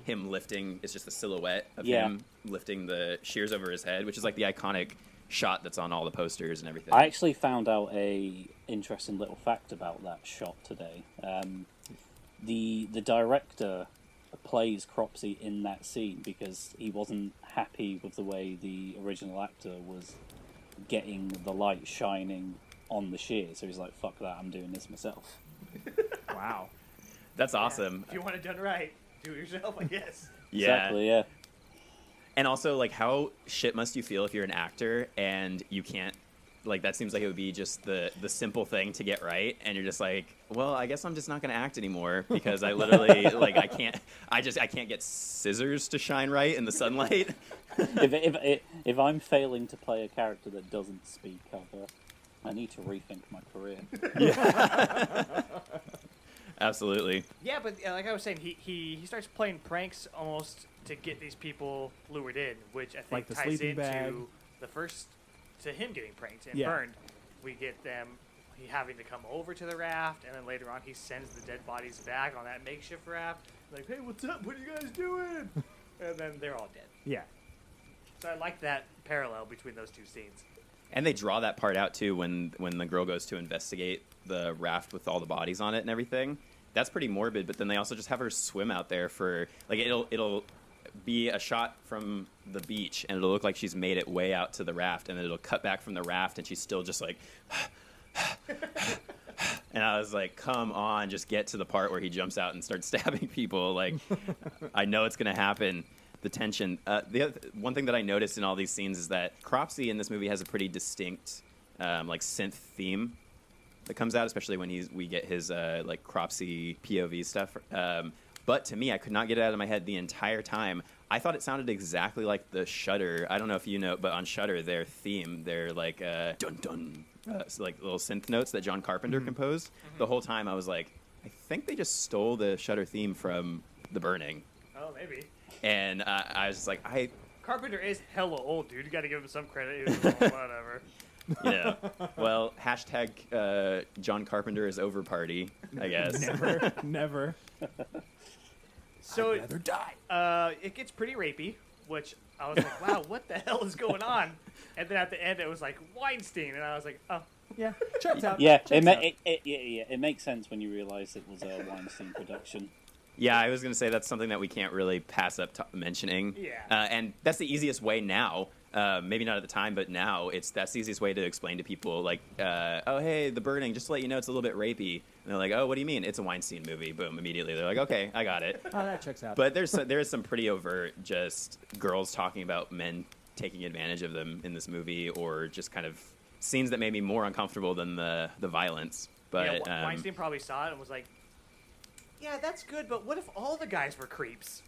him lifting, it's just a silhouette of him lifting the shears over his head, which is like the iconic shot that's on all the posters and everything. I actually found out a interesting little fact about that shot today. The director plays Cropsy in that scene because he wasn't happy with the way the original actor was getting the light shining on the shear, so he's like, fuck that, I'm doing this myself. Wow. That's awesome. If you want it done right, do it yourself, I guess. Yeah. Exactly, yeah. And also, like, how shit must you feel if you're an actor and you can't, like, that seems like it would be just the simple thing to get right, and you're just like, well, I guess I'm just not going to act anymore because I literally, like, I can't get scissors to shine right in the sunlight. if I'm failing to play a character that doesn't speak, I need to rethink my career. Yeah. Absolutely. Yeah, but like I was saying, he starts playing pranks almost to get these people lured in, which I think like the ties sleeping into bag. the first, to him getting pranked and Yeah. burned. We get them having to come over to the raft, and then later on he sends the dead bodies back on that makeshift raft. Like, hey, what's up? What are you guys doing? And then they're all dead. Yeah. So I like that parallel between those two scenes. And they draw that part out too when the girl goes to investigate the raft with all the bodies on it and everything. that's pretty morbid. But then they also just have her swim out there for like it'll be a shot from the beach and it'll look like she's made it way out to the raft, and then it'll cut back from the raft and she's still just like. And I was like, come on, just get to the part where he jumps out and starts stabbing people. Like, I know it's going to happen. The tension. One thing that I noticed in all these scenes is that Cropsy in this movie has a pretty distinct, like, synth theme that comes out, especially when we get his, like, Cropsy POV stuff. But to me, I could not get it out of my head the entire time. I thought it sounded exactly like the Shudder. I don't know if you know, but on Shudder, their theme, they're like, dun-dun. So like little synth notes that John Carpenter composed. Mm-hmm. The whole time I was like, I think they just stole the Shudder theme from The Burning. Oh, maybe. And I was just like, Carpenter is hella old, dude. You got to give him some credit. He was old, whatever. Yeah. Well, hashtag John Carpenter is over party, I guess. Never. So I'd rather die. It gets pretty rapey, which I was like, wow, what the hell is going on? And then at the end, it was like Weinstein, and I was like, oh. Yeah, checks out. Yeah, it makes sense when you realize it was a Weinstein production. Yeah, I was going to say that's something that we can't really pass up mentioning. Yeah. And that's the easiest way now. Maybe not at the time, but now that's the easiest way to explain to people, like, oh, hey, The Burning, just to let you know it's a little bit rapey. And they're like, oh, what do you mean? It's a Weinstein movie. Boom, immediately. They're like, okay, I got it. Oh, that checks out. But there is some pretty overt just girls talking about men taking advantage of them in this movie, or just kind of scenes that made me more uncomfortable than the violence. But yeah, Weinstein probably saw it and was like, yeah, that's good, but what if all the guys were creeps?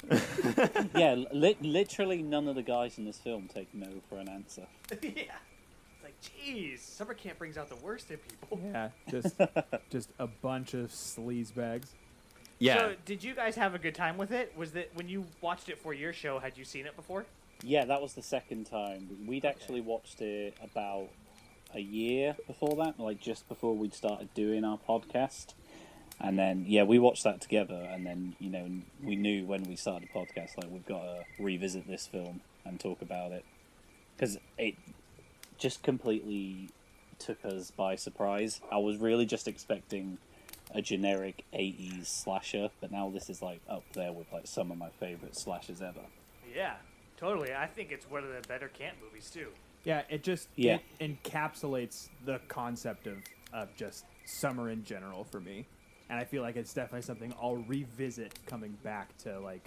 Yeah, literally none of the guys in this film take no for an answer. Yeah. It's like, geez, summer camp brings out the worst in people. Yeah, just a bunch of sleaze bags. yeah. So, did you guys have a good time with it? Was that when you watched it for your show, had you seen it before? Yeah, that was the second time. We'd actually watched it about a year before that, like just before we'd started doing our podcast. And then, yeah, we watched that together, and then, you know, we knew when we started the podcast, like, we've got to revisit this film and talk about it. Because it just completely took us by surprise. I was really just expecting a generic 80s slasher, but now this is, like, up there with, like, some of my favorite slashers ever. Yeah, totally. I think it's one of the better camp movies, too. Yeah, it just it encapsulates the concept of just summer in general for me. And I feel like it's definitely something I'll revisit coming back to like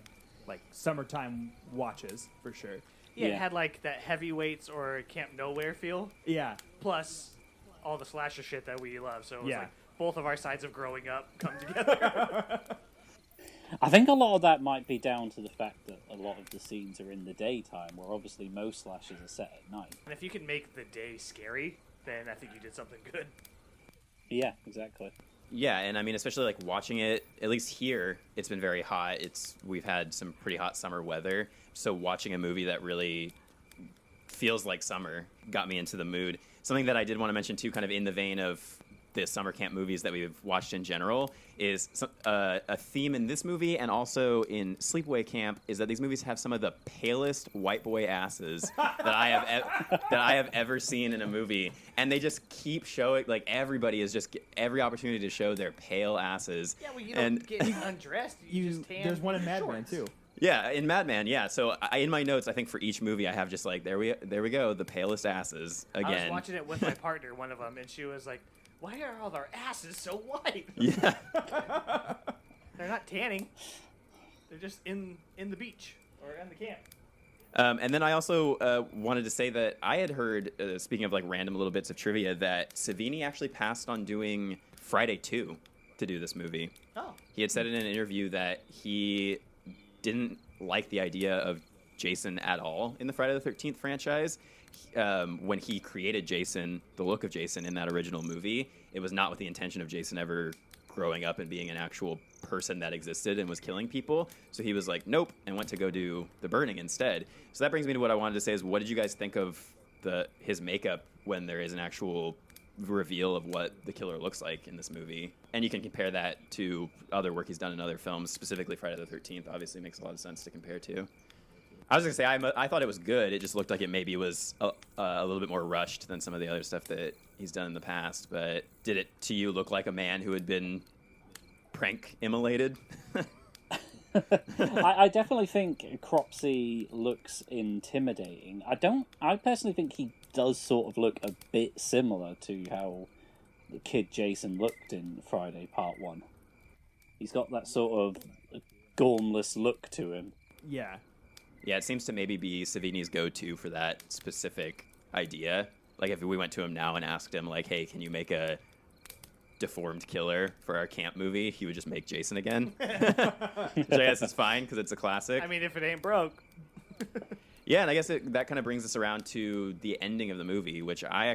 summertime watches for sure. Yeah, it had like that Heavyweights or Camp Nowhere feel. Yeah. Plus all the slasher shit that we love. So it was Yeah. like both of our sides of growing up come together. I think a lot of that might be down to the fact that a lot of the scenes are in the daytime, where obviously most slashers are set at night. And if you can make the day scary, then I think you did something good. Yeah, exactly. Yeah, and I mean, especially like watching it, at least here, it's been very hot. We've had some pretty hot summer weather, so watching a movie that really feels like summer got me into the mood. Something that I did want to mention too, kind of in the vein of the summer camp movies that we've watched in general, is a theme in this movie and also in Sleepaway Camp is that these movies have some of the palest white boy asses that I have ever seen in a movie, and they just keep showing, like, everybody is just every opportunity to show their pale asses. Yeah, well, you don't get undressed. You just tan there's one in Madman shorts. too. Yeah, in Madman, yeah. So in my notes, I think for each movie, I have just like there we go, the palest asses again. I was watching it with my partner, one of them, and she was like, "Why are all their asses so white?" Yeah. They're not tanning. They're just in the beach or in the camp. And then I also wanted to say that I had heard, speaking of like random little bits of trivia, that Savini actually passed on doing Friday 2 to do this movie. Oh. He had said in an interview that he didn't like the idea of Jason at all in the Friday the 13th franchise. When he created Jason, the look of Jason in that original movie, it was not with the intention of Jason ever growing up and being an actual person that existed and was killing people. So he was like, nope, and went to go do The Burning instead. So that brings me to what I wanted to say is, what did you guys think of his makeup when there is an actual reveal of what the killer looks like in this movie? And you can compare that to other work he's done in other films, specifically Friday the 13th. Obviously makes a lot of sense to compare to. I was going to say, I thought it was good. It just looked like it maybe was a little bit more rushed than some of the other stuff that he's done in the past. But did it, to you, look like a man who had been prank immolated. I definitely think Cropsey looks intimidating. I personally think he does sort of look a bit similar to how the kid Jason looked in Friday Part 1. He's got that sort of gormless look to him. Yeah. Yeah, it seems to maybe be Savini's go-to for that specific idea. Like, if we went to him now and asked him, like, hey, can you make a deformed killer for our camp movie, he would just make Jason again. Which I guess is fine, because it's a classic. I mean, if it ain't broke. Yeah, and I guess that kind of brings us around to the ending of the movie, which I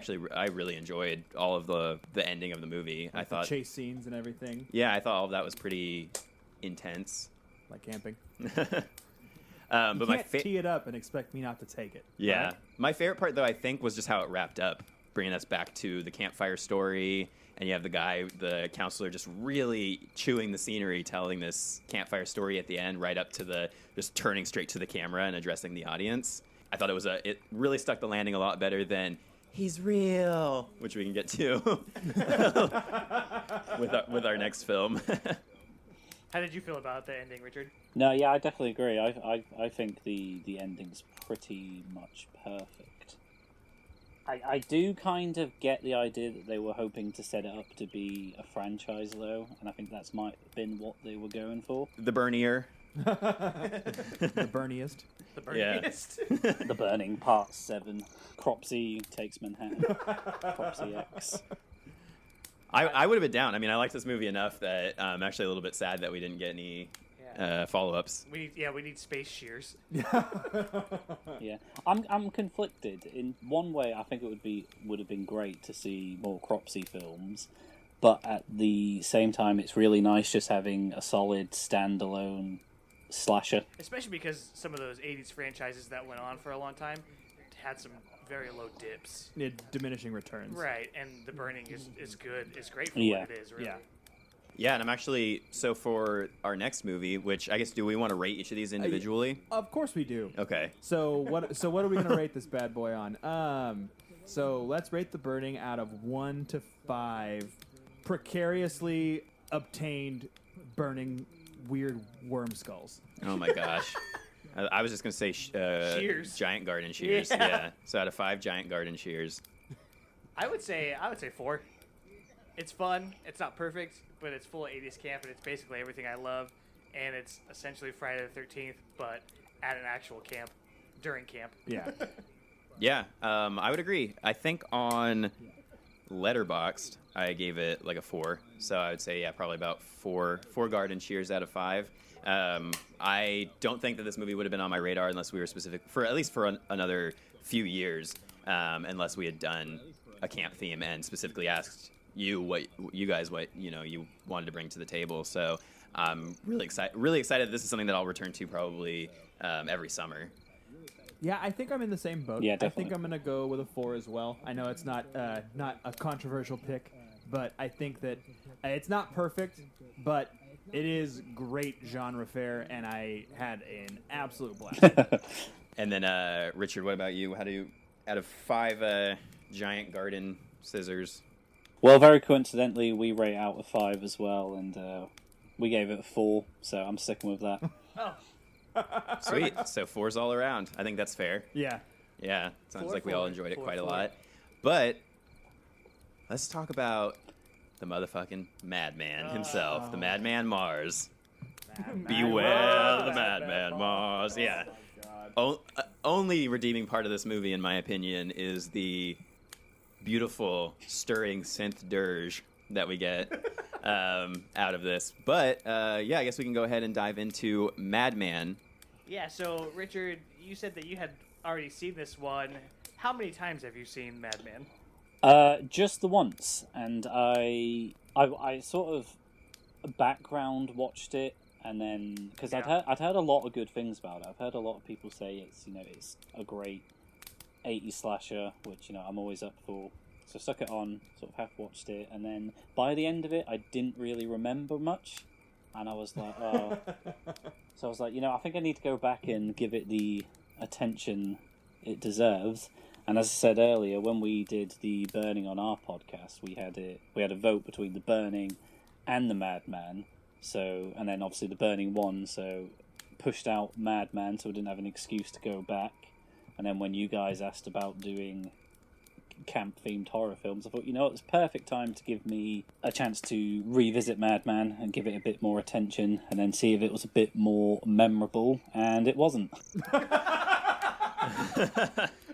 really enjoyed all of the ending of the movie. Like I thought the chase scenes and everything. Yeah, I thought all of that was pretty intense. Like camping. But you my can't tee it up and expect me not to take it. Yeah. Right? My favorite part, though, I think, was just how it wrapped up, bringing us back to the campfire story. And you have the counselor, just really chewing the scenery, telling this campfire story at the end, right up to just turning straight to the camera and addressing the audience. I thought it really stuck the landing a lot better than "he's real," which we can get to with our next film. How did you feel about the ending, Richard? No, yeah, I definitely agree. I think the ending's pretty much perfect. I do kind of get the idea that they were hoping to set it up to be a franchise, though, and I think that's might have been what they were going for. The Burnier. The Burniest. The Burniest. Yeah. The Burning, Part 7. Cropsey takes Manhattan. Cropsey X. I would have been down. I mean, I liked this movie enough that I'm actually a little bit sad that we didn't get any follow-ups. We need space shears. Yeah, I'm conflicted. In one way, I think it would have been great to see more Cropsey films, but at the same time, it's really nice just having a solid standalone slasher. Especially because some of those 80s franchises that went on for a long time had some very low dips. Diminishing returns. Right, and The Burning is good. It's great for Yeah. what it is, really. Yeah. Yeah, and I'm actually, so for our next movie, which I guess, do we want to rate each of these individually? Of course we do. Okay. So what are we gonna rate this bad boy on? So let's rate The Burning out of 1 to 5 precariously obtained burning weird worm skulls. Oh my gosh. I was just going to say shears. Giant garden shears. Yeah. So out of 5 giant garden shears. I would say 4. It's fun. It's not perfect, but it's full of 80s camp, and it's basically everything I love. And it's essentially Friday the 13th, but at an actual camp, during camp. Yeah. Yeah, I would agree. I think on Letterboxd, I gave it like a 4. So I would say, yeah, probably about 4 garden shears out of 5. I don't think that this movie would have been on my radar unless we were specific for at least for another few years, unless we had done a camp theme and specifically asked you what you wanted to bring to the table. So I'm really excited. This is something that I'll return to probably every summer. Yeah, I think I'm in the same boat. Yeah, I definitely. think I'm gonna go with a 4 as well. I know it's not a controversial pick, but I think that it's not perfect, but it is great genre fare, and I had an absolute blast. And then, Richard, what about you? How do you, out of 5 giant garden scissors? Well, very coincidentally, we rate out of 5 as well, and we gave it a 4, so I'm sticking with that. Oh. Sweet. So 4's all around. I think that's fair. Yeah. Yeah. Sounds 4, like we all 4, enjoyed it 4, quite 4. a lot. But let's talk about the motherfucking Madman himself, the Madman Mars. Beware the Madman Mars. Yeah. Only redeeming part of this movie, in my opinion, is the beautiful, stirring synth dirge that we get out of this. But, yeah, I guess we can go ahead and dive into Madman. Yeah, so, Richard, you said that you had already seen this one. How many times have you seen Madman? Just the once, and I sort of background watched it, and then because I'd heard a lot of good things about it. I've heard a lot of people say it's a great 80s slasher, which I'm always up for. So I stuck it on, sort of half watched it, and then by the end of it, I didn't really remember much, and I was like, oh. So I was like, I think I need to go back and give it the attention it deserves. And as I said earlier, when we did the Burning on our podcast, we had a vote between the Burning and the Madman, So, and then obviously The Burning won, so pushed out Madman, so we didn't have an excuse to go back. And then when you guys asked about doing camp-themed horror films, I thought, you know what, it's perfect time to give me a chance to revisit Madman and give it a bit more attention, and then see if it was a bit more memorable, and it wasn't.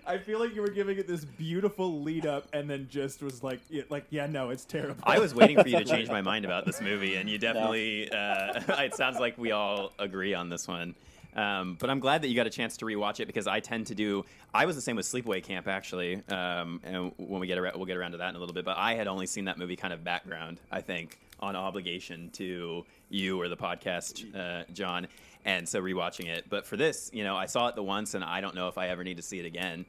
I feel like you were giving it this beautiful lead up, and then just was like, yeah, no, it's terrible. I was waiting for you to change my mind about this movie, and you definitely. It sounds like we all agree on this one. But I'm glad that you got a chance to rewatch it, because I tend to do. I was the same with Sleepaway Camp, actually, and when we we'll get around to that in a little bit. But I had only seen that movie kind of background, I think, on obligation to you or the podcast, John. And so rewatching it. But for this, I saw it the once, and I don't know if I ever need to see it again.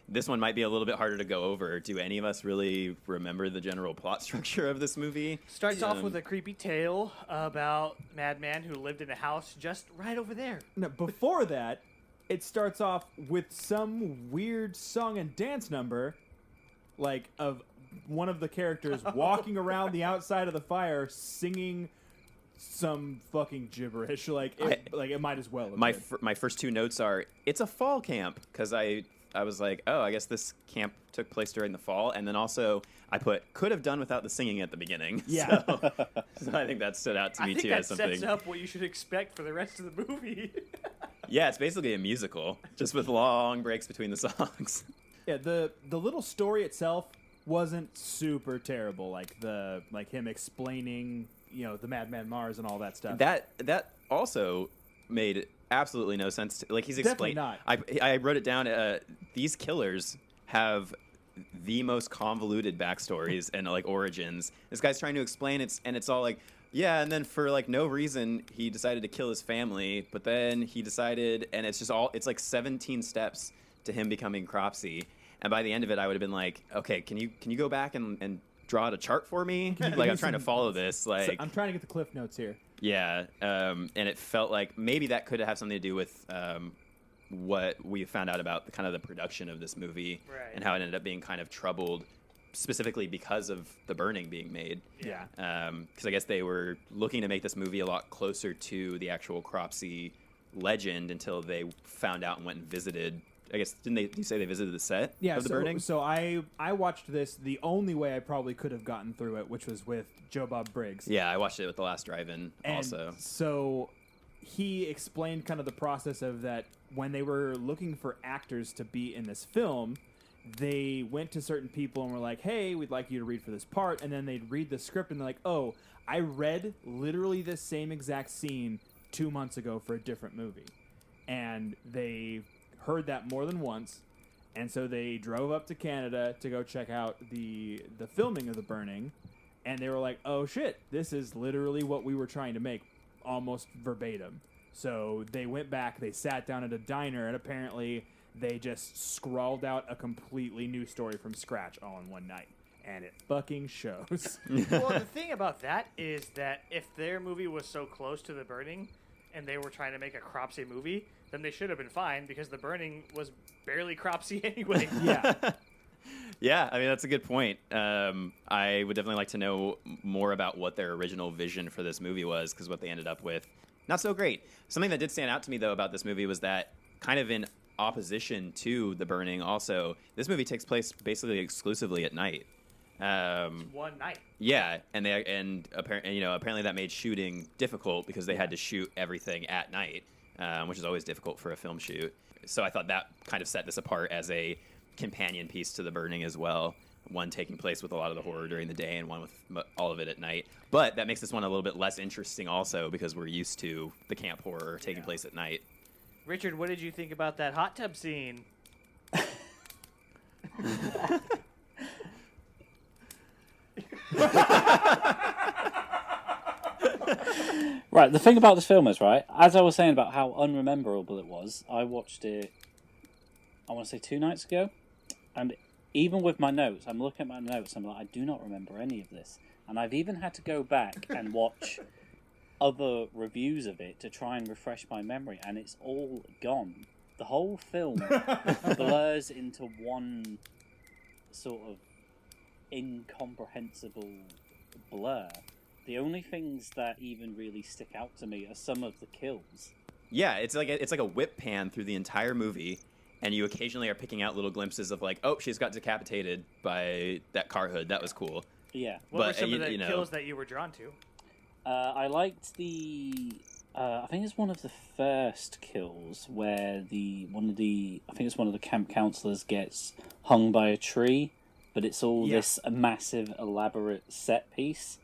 This one might be a little bit harder to go over. Do any of us really remember the general plot structure of this movie? Starts off with a creepy tale about Madman who lived in a house just right over there. No, before that, it starts off with some weird song and dance number, like of one of the characters walking around the outside of the fire singing some fucking gibberish. It might as well have been. My first two notes are, it's a fall camp, because I was like, oh, I guess this camp took place during the fall. And then also I could have done without the singing at the beginning. Yeah. So I think that stood out to me I think too that as something. sets up what you should expect for the rest of the movie. Yeah, it's basically a musical, just with long breaks between the songs. Yeah, the little story itself wasn't super terrible. Like him explaining, the Madman Mars and all that stuff. That also made absolutely no sense. He's explained. Definitely not. I wrote it down. These killers have the most convoluted backstories and origins. This guy's trying to explain it, and it's all like, yeah, and then for no reason he decided to kill his family, but then he decided, and it's like 17 steps to him becoming Cropsy. And by the end of it, I would have been like, okay, can you go back and draw out a chart for me? I'm trying to follow this. I'm trying to get the cliff notes here. Yeah, and it felt like maybe that could have something to do with what we found out about the production of this movie, right, and how it ended up being kind of troubled, specifically because of The Burning being made. Yeah. Because I guess they were looking to make this movie a lot closer to the actual Cropsy legend until they found out and went and visited. I guess, did you say they visited the set of The Burning? So I watched this the only way I probably could have gotten through it, which was with Joe Bob Briggs. Yeah, I watched it with the last drive-in also. So he explained kind of the process of that when they were looking for actors to be in this film, they went to certain people and were like, hey, we'd like you to read for this part. And then they'd read the script and they're like, oh, I read literally the same exact scene 2 months ago for a different movie. And they heard that more than once, and so they drove up to Canada to go check out the filming of The Burning, and they were like, oh shit, this is literally what we were trying to make, almost verbatim. So they went back, they sat down at a diner, and apparently they just scrawled out a completely new story from scratch all in one night. And it fucking shows. Well, the thing about that is that if their movie was so close to The Burning and they were trying to make a Cropsy movie, then they should have been fine, because The Burning was barely Cropsy anyway. Yeah. Yeah, I mean, that's a good point. I would definitely like to know more about what their original vision for this movie was, because what they ended up with, not so great. Something that did stand out to me, though, about this movie was that, kind of in opposition to The Burning also, this movie takes place basically exclusively at night. One night. Yeah, and apparently that made shooting difficult, because they had to shoot everything at night, which is always difficult for a film shoot. So I thought that kind of set this apart as a companion piece to The Burning as well. One taking place with a lot of the horror during the day, and one with all of it at night. But that makes this one a little bit less interesting also, because we're used to the camp horror taking place at night. Richard, what did you think about that hot tub scene? Right, the thing about this film is, right, as I was saying about how unrememberable it was, I watched it, I want to say 2 nights ago, and even with my notes, I'm looking at my notes, I'm like, I do not remember any of this. And I've even had to go back and watch other reviews of it to try and refresh my memory, and it's all gone. The whole film blurs into one sort of incomprehensible blur. The only things that even really stick out to me are some of the kills. Yeah, it's like a whip pan through the entire movie, and you occasionally are picking out little glimpses of like, oh, she's got decapitated by that car hood. That was cool. Yeah. What were some of the kills that you were drawn to? I liked the. I think it's one of the first kills where I think it's one of the camp counselors gets hung by a tree, but it's all this massive, elaborate set piece.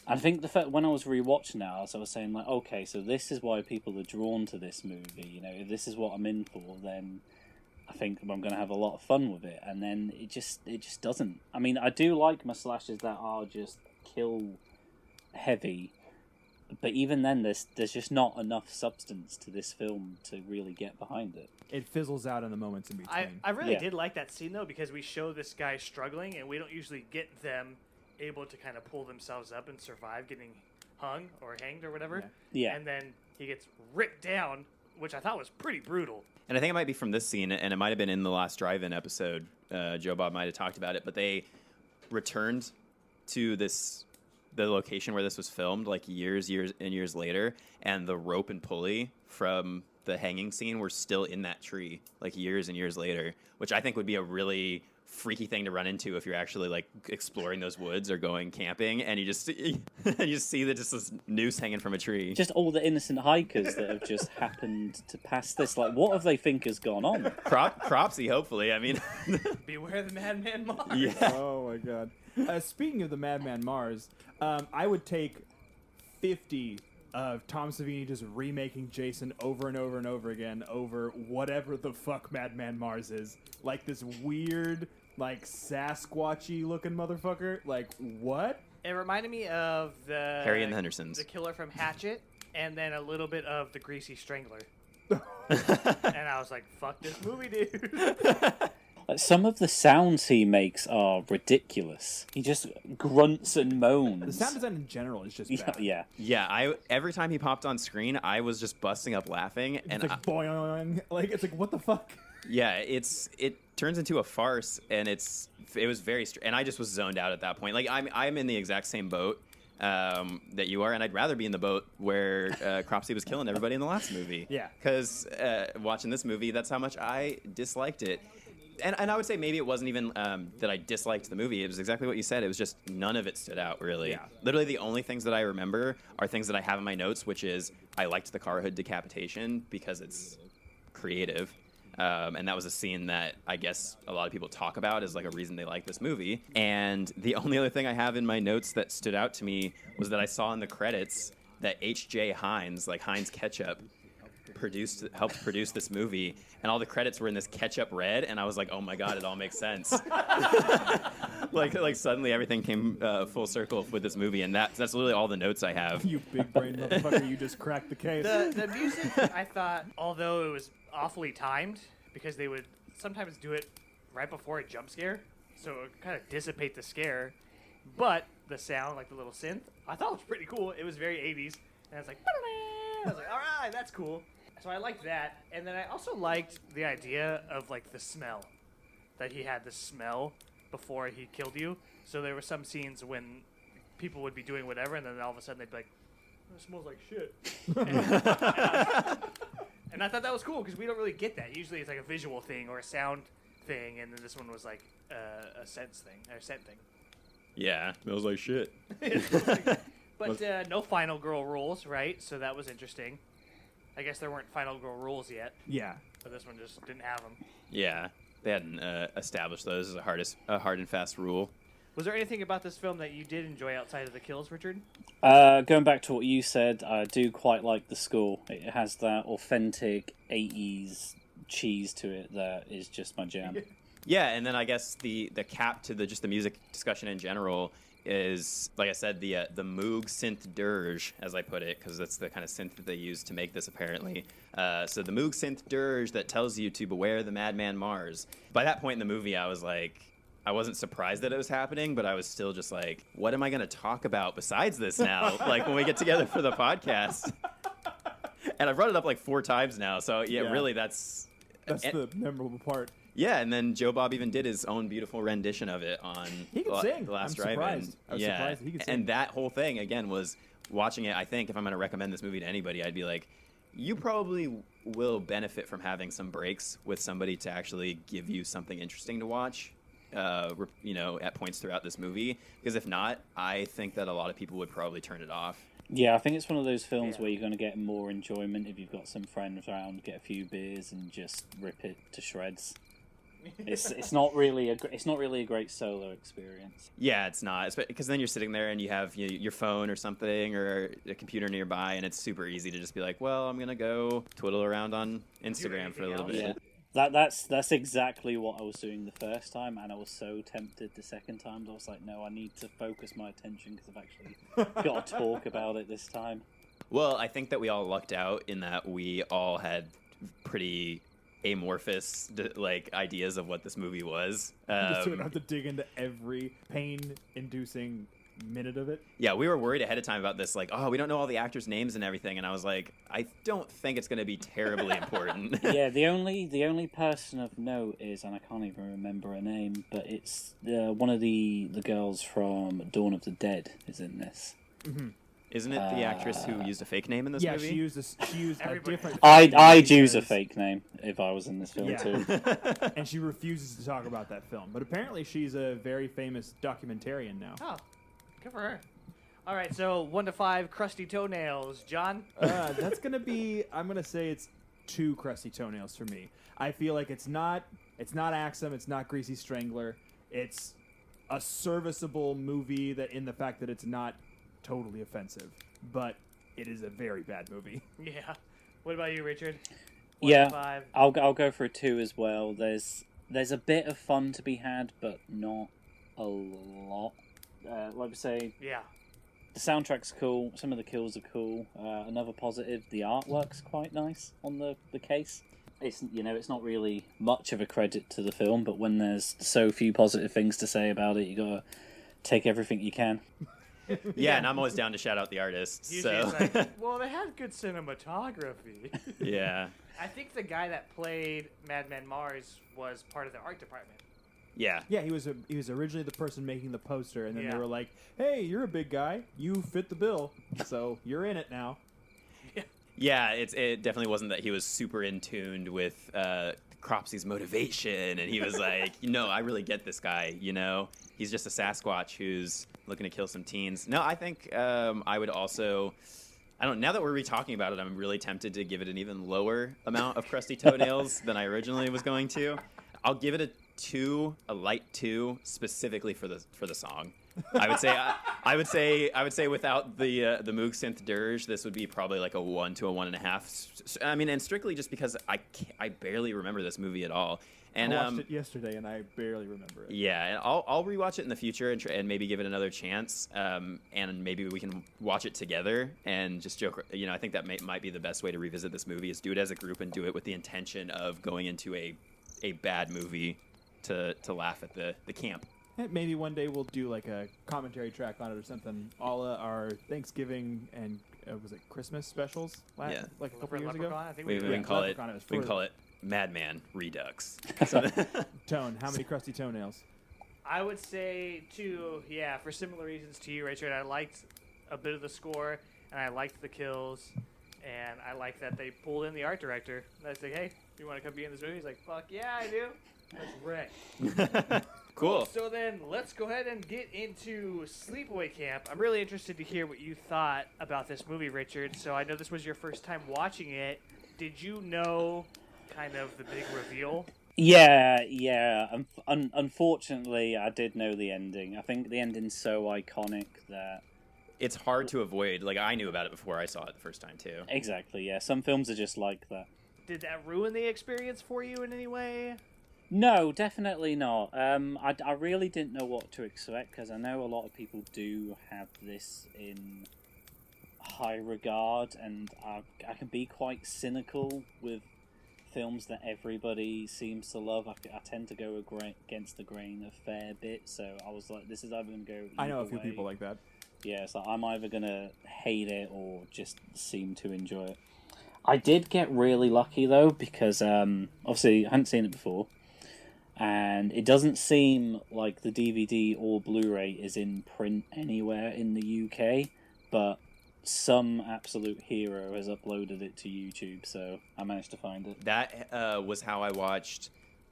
I think when I was rewatching it, I was saying like, okay, so this is why people are drawn to this movie. You know, if this is what I'm in for, then I think I'm going to have a lot of fun with it. And then it just doesn't. I mean, I do like my slashes that are just kill heavy, but even then, there's just not enough substance to this film to really get behind it. It fizzles out in the moments in between. I really did like that scene though, because we show this guy struggling, and we don't usually get them able to kind of pull themselves up and survive getting hung or hanged or whatever. Yeah. And then he gets ripped down, which I thought was pretty brutal. And I think it might be from this scene, and it might have been in the last drive-in episode. Joe Bob might have talked about it, but they returned to the location where this was filmed, like years later, and the rope and pulley from the hanging scene were still in that tree, like years and years later, which I think would be a really freaky thing to run into if you're actually like exploring those woods or going camping, and you just see this noose hanging from a tree. Just all the innocent hikers that have just happened to pass this. Like, what have they think has gone on? Cropsy, hopefully. I mean, beware the Madman Mars. Yeah. Oh my god. Speaking of the Madman Mars, I would take 50 of Tom Savini just remaking Jason over and over and over again over whatever the fuck Madman Mars is. Like this weird, like Sasquatchy looking motherfucker. Like what? It reminded me of the Harry and the Hendersons, the killer from Hatchet, and then a little bit of the Greasy Strangler. And I was like, "Fuck this movie, dude." Some of the sounds he makes are ridiculous. He just grunts and moans. The sound design in general is just bad. Yeah. Every time he popped on screen, I was just busting up laughing, It's and like boing, like it's like what the fuck. Yeah, it turns into a farce, and it was very and I just was zoned out at that point. Like I'm in the exact same boat that you are, and I'd rather be in the boat where Cropsy was killing everybody in the last movie. Yeah, because watching this movie, that's how much I disliked it. And I would say maybe it wasn't even that I disliked the movie. It was exactly what you said. It was just none of it stood out, really. Yeah. Literally the only things that I remember are things that I have in my notes, which is I liked the car hood decapitation because it's creative. And that was a scene that I guess a lot of people talk about as like a reason they like this movie. And the only other thing I have in my notes that stood out to me was that I saw in the credits that H.J. Heinz, like Heinz Ketchup, helped produce this movie, and all the credits were in this ketchup red, and I was like, oh my god, it all makes sense. like suddenly everything came full circle with this movie, and that's literally all the notes I have. You big brain motherfucker, you just cracked the case. The music, I thought, although it was awfully timed, because they would sometimes do it right before a jump scare, so it would kind of dissipate the scare, but the sound, like the little synth, I thought was pretty cool. It was very 80s, and I was like, I was like, all right, that's cool. So I liked that, and then I also liked the idea of like the smell, that he had the smell before he killed you. So there were some scenes when people would be doing whatever, and then all of a sudden they'd be like, "It smells like shit," and I thought that was cool because we don't really get that. Usually it's like a visual thing or a sound thing, and then this one was like a sense thing or scent thing. Yeah, smells like shit. But no final girl rules, right? So that was interesting. I guess there weren't final girl rules yet. Yeah. But this one just didn't have them. Yeah, they hadn't established those as a hard and fast rule. Was there anything about this film that you did enjoy outside of the kills, Richard? Going back to what you said, I do quite like the score. It has that authentic 80s cheese to it that is just my jam. Yeah, and then I guess the cap to the music discussion in general is, like I said, the Moog synth dirge, as I put it, because that's the kind of synth that they use to make this, apparently. So the Moog synth dirge that tells you to beware the Madman Mars. By that point in the movie, I was like, I wasn't surprised that it was happening, but I was still just like, what am I going to talk about besides this now? Like when we get together for the podcast. And I've brought it up like 4 times now, so yeah. Really that's the memorable part. Yeah, and then Joe Bob even did his own beautiful rendition of it on He could sing. the last I'm drive-in. surprised. I was Yeah, surprised that he could sing. and that whole thing again was watching it. I think if I'm going to recommend this movie to anybody, I'd be like, you probably will benefit from having some breaks with somebody to actually give you something interesting to watch. At points throughout this movie, because if not, I think that a lot of people would probably turn it off. Yeah, I think it's one of those films where you're going to get more enjoyment if you've got some friends around, get a few beers, and just rip it to shreds. It's not really a great solo experience. Yeah, it's not, because then you're sitting there and you have your phone or something or a computer nearby, and it's super easy to just be like, well, I'm gonna go twiddle around on Instagram for a little bit. Yeah. That's exactly what I was doing the first time, and I was so tempted the second time. I was like, no, I need to focus my attention because I've actually got to talk about it this time. Well, I think that we all lucked out in that we all had pretty amorphous ideas of what this movie was. Just don't have to dig into every pain-inducing minute of it. Yeah, we were worried ahead of time about this, we don't know all the actors' names and everything, and I was like, I don't think it's going to be terribly important. Yeah, the only person of note is, and I can't even remember her name, but it's one of the girls from Dawn of the Dead is in this. Mm-hmm. Isn't it the actress who used a fake name in this movie? Yeah, she used a different... I'd use a fake name if I was in this film too. And she refuses to talk about that film. But apparently she's a very famous documentarian now. Oh, good for her. All right, so 1 to 5 crusty toenails. John? That's going to be... I'm going to say it's 2 crusty toenails for me. I feel like it's not Axum, it's not Greasy Strangler. It's a serviceable movie that in the fact that it's not totally offensive, but it is a very bad movie. Yeah. What about you, Richard? 1 to 5. I'll go for a 2 as well. There's a bit of fun to be had, but not a lot. Like I say, the soundtrack's cool. Some of the kills are cool. Another positive, the artwork's quite nice on the case. It's not really much of a credit to the film, but when there's so few positive things to say about it, you gotta take everything you can. Yeah, and I'm always down to shout out the artists. Usually So. it's like, well, they had good cinematography. Yeah. I think the guy that played Madman Mars was part of the art department. Yeah. Yeah, he was originally the person making the poster, and then they were like, "Hey, you're a big guy. You fit the bill, so you're in it now." Yeah, it definitely wasn't that he was super in tuned with Cropsy's motivation, and he was like, I really get this guy, He's just a Sasquatch who's looking to kill some teens. No, I think I would also... now that we're talking about it, I'm really tempted to give it an even lower amount of crusty toenails than I originally was going to. I'll give it a 2, a light 2, specifically for the song. I would say without the Moog synth dirge, this would be probably like a 1 to a 1.5. I mean, and strictly just because I barely remember this movie at all. And I watched it yesterday, and I barely remember it. Yeah, and I'll rewatch it in the future and maybe give it another chance. And maybe we can watch it together and just joke. I think that might be the best way to revisit this movie is do it as a group and do it with the intention of going into a bad movie to laugh at the camp. Maybe one day we'll do like a commentary track on it or something, a la our Thanksgiving and was it Christmas specials? Like a couple years ago. I think we can call it Madman Redux. Tone, how many crusty toenails? I would say 2. Yeah, for similar reasons to you, Richard. I liked a bit of the score, and I liked the kills, and I liked that they pulled in the art director. And I was like, hey, you want to come be in this movie? He's like, fuck yeah, I do. That's Rick. Cool. So then let's go ahead and get into Sleepaway Camp. I'm really interested to hear what you thought about this movie, Richard. So I know this was your first time watching it. Did you know kind of the big reveal? Yeah. Unfortunately, I did know the ending. I think the ending's so iconic that... It's hard to avoid. Like, I knew about it before I saw it the first time, too. Exactly, yeah. Some films are just like that. Did that ruin the experience for you in any way? No, definitely not. I really didn't know what to expect because I know a lot of people do have this in high regard, and I can be quite cynical with films that everybody seems to love. I tend to go against the grain a fair bit, so I was like, this is either going to go either I know a few way. people like that. Yeah, so I'm either going to hate it or just seem to enjoy it. I did get really lucky, though, because obviously I hadn't seen it before. and it doesn't seem like the DVD or Blu-ray is in print anywhere in the UK, but some absolute hero has uploaded it to YouTube, so I managed to find it. That was how I watched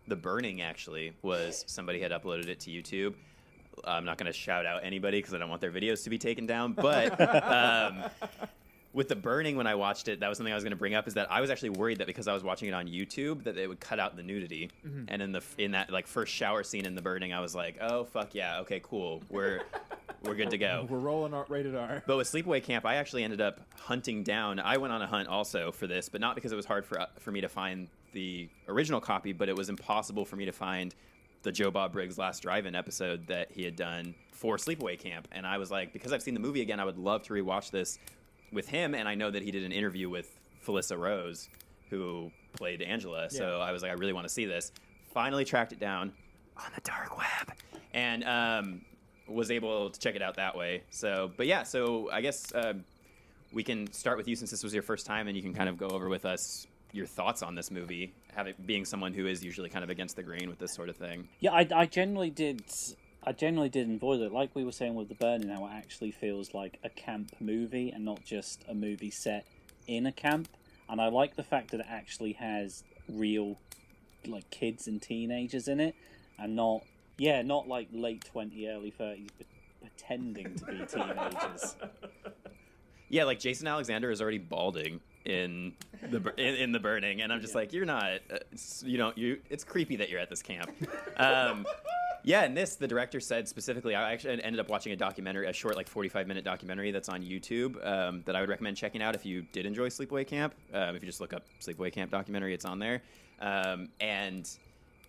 The Burning, actually, was somebody had uploaded it to YouTube. I'm not going to shout out anybody because I don't want their videos to be taken down, but with The Burning, when I watched it, that was something I was going to bring up, is that I was actually worried that because I was watching it on YouTube that they would cut out the nudity. Mm-hmm. And in that like first shower scene in The Burning, I was like, oh fuck yeah, okay, cool, we're good to go. We're rolling rated R. But with Sleepaway Camp, I actually ended up hunting down. I went on a hunt also for this, but not because it was hard for me to find the original copy, but it was impossible for me to find the Joe Bob Briggs Last Drive-In episode that he had done for Sleepaway Camp. And I was like, because I've seen the movie again, I would love to rewatch this with him, and I know that he did an interview with Felissa Rose, who played Angela, so I was like, I really want to see this. Finally tracked it down on the dark web, and was able to check it out that way. So, but yeah, so I guess we can start with you, since this was your first time, and you can kind of go over with us your thoughts on this movie, being someone who is usually kind of against the grain with this sort of thing. Yeah, I generally did enjoy it. Like we were saying with The Burning, how it actually feels like a camp movie and not just a movie set in a camp. And I like the fact that it actually has real, like, kids and teenagers in it, and not like late 20s, early 30s, but pretending to be teenagers. Yeah, like Jason Alexander is already balding in the Burning, and I'm just like, you're not. It's creepy that you're at this camp. Yeah, and the director said specifically, I actually ended up watching a short, like 45-minute documentary that's on YouTube that I would recommend checking out if you did enjoy Sleepaway Camp. If you just look up Sleepaway Camp documentary, it's on there. And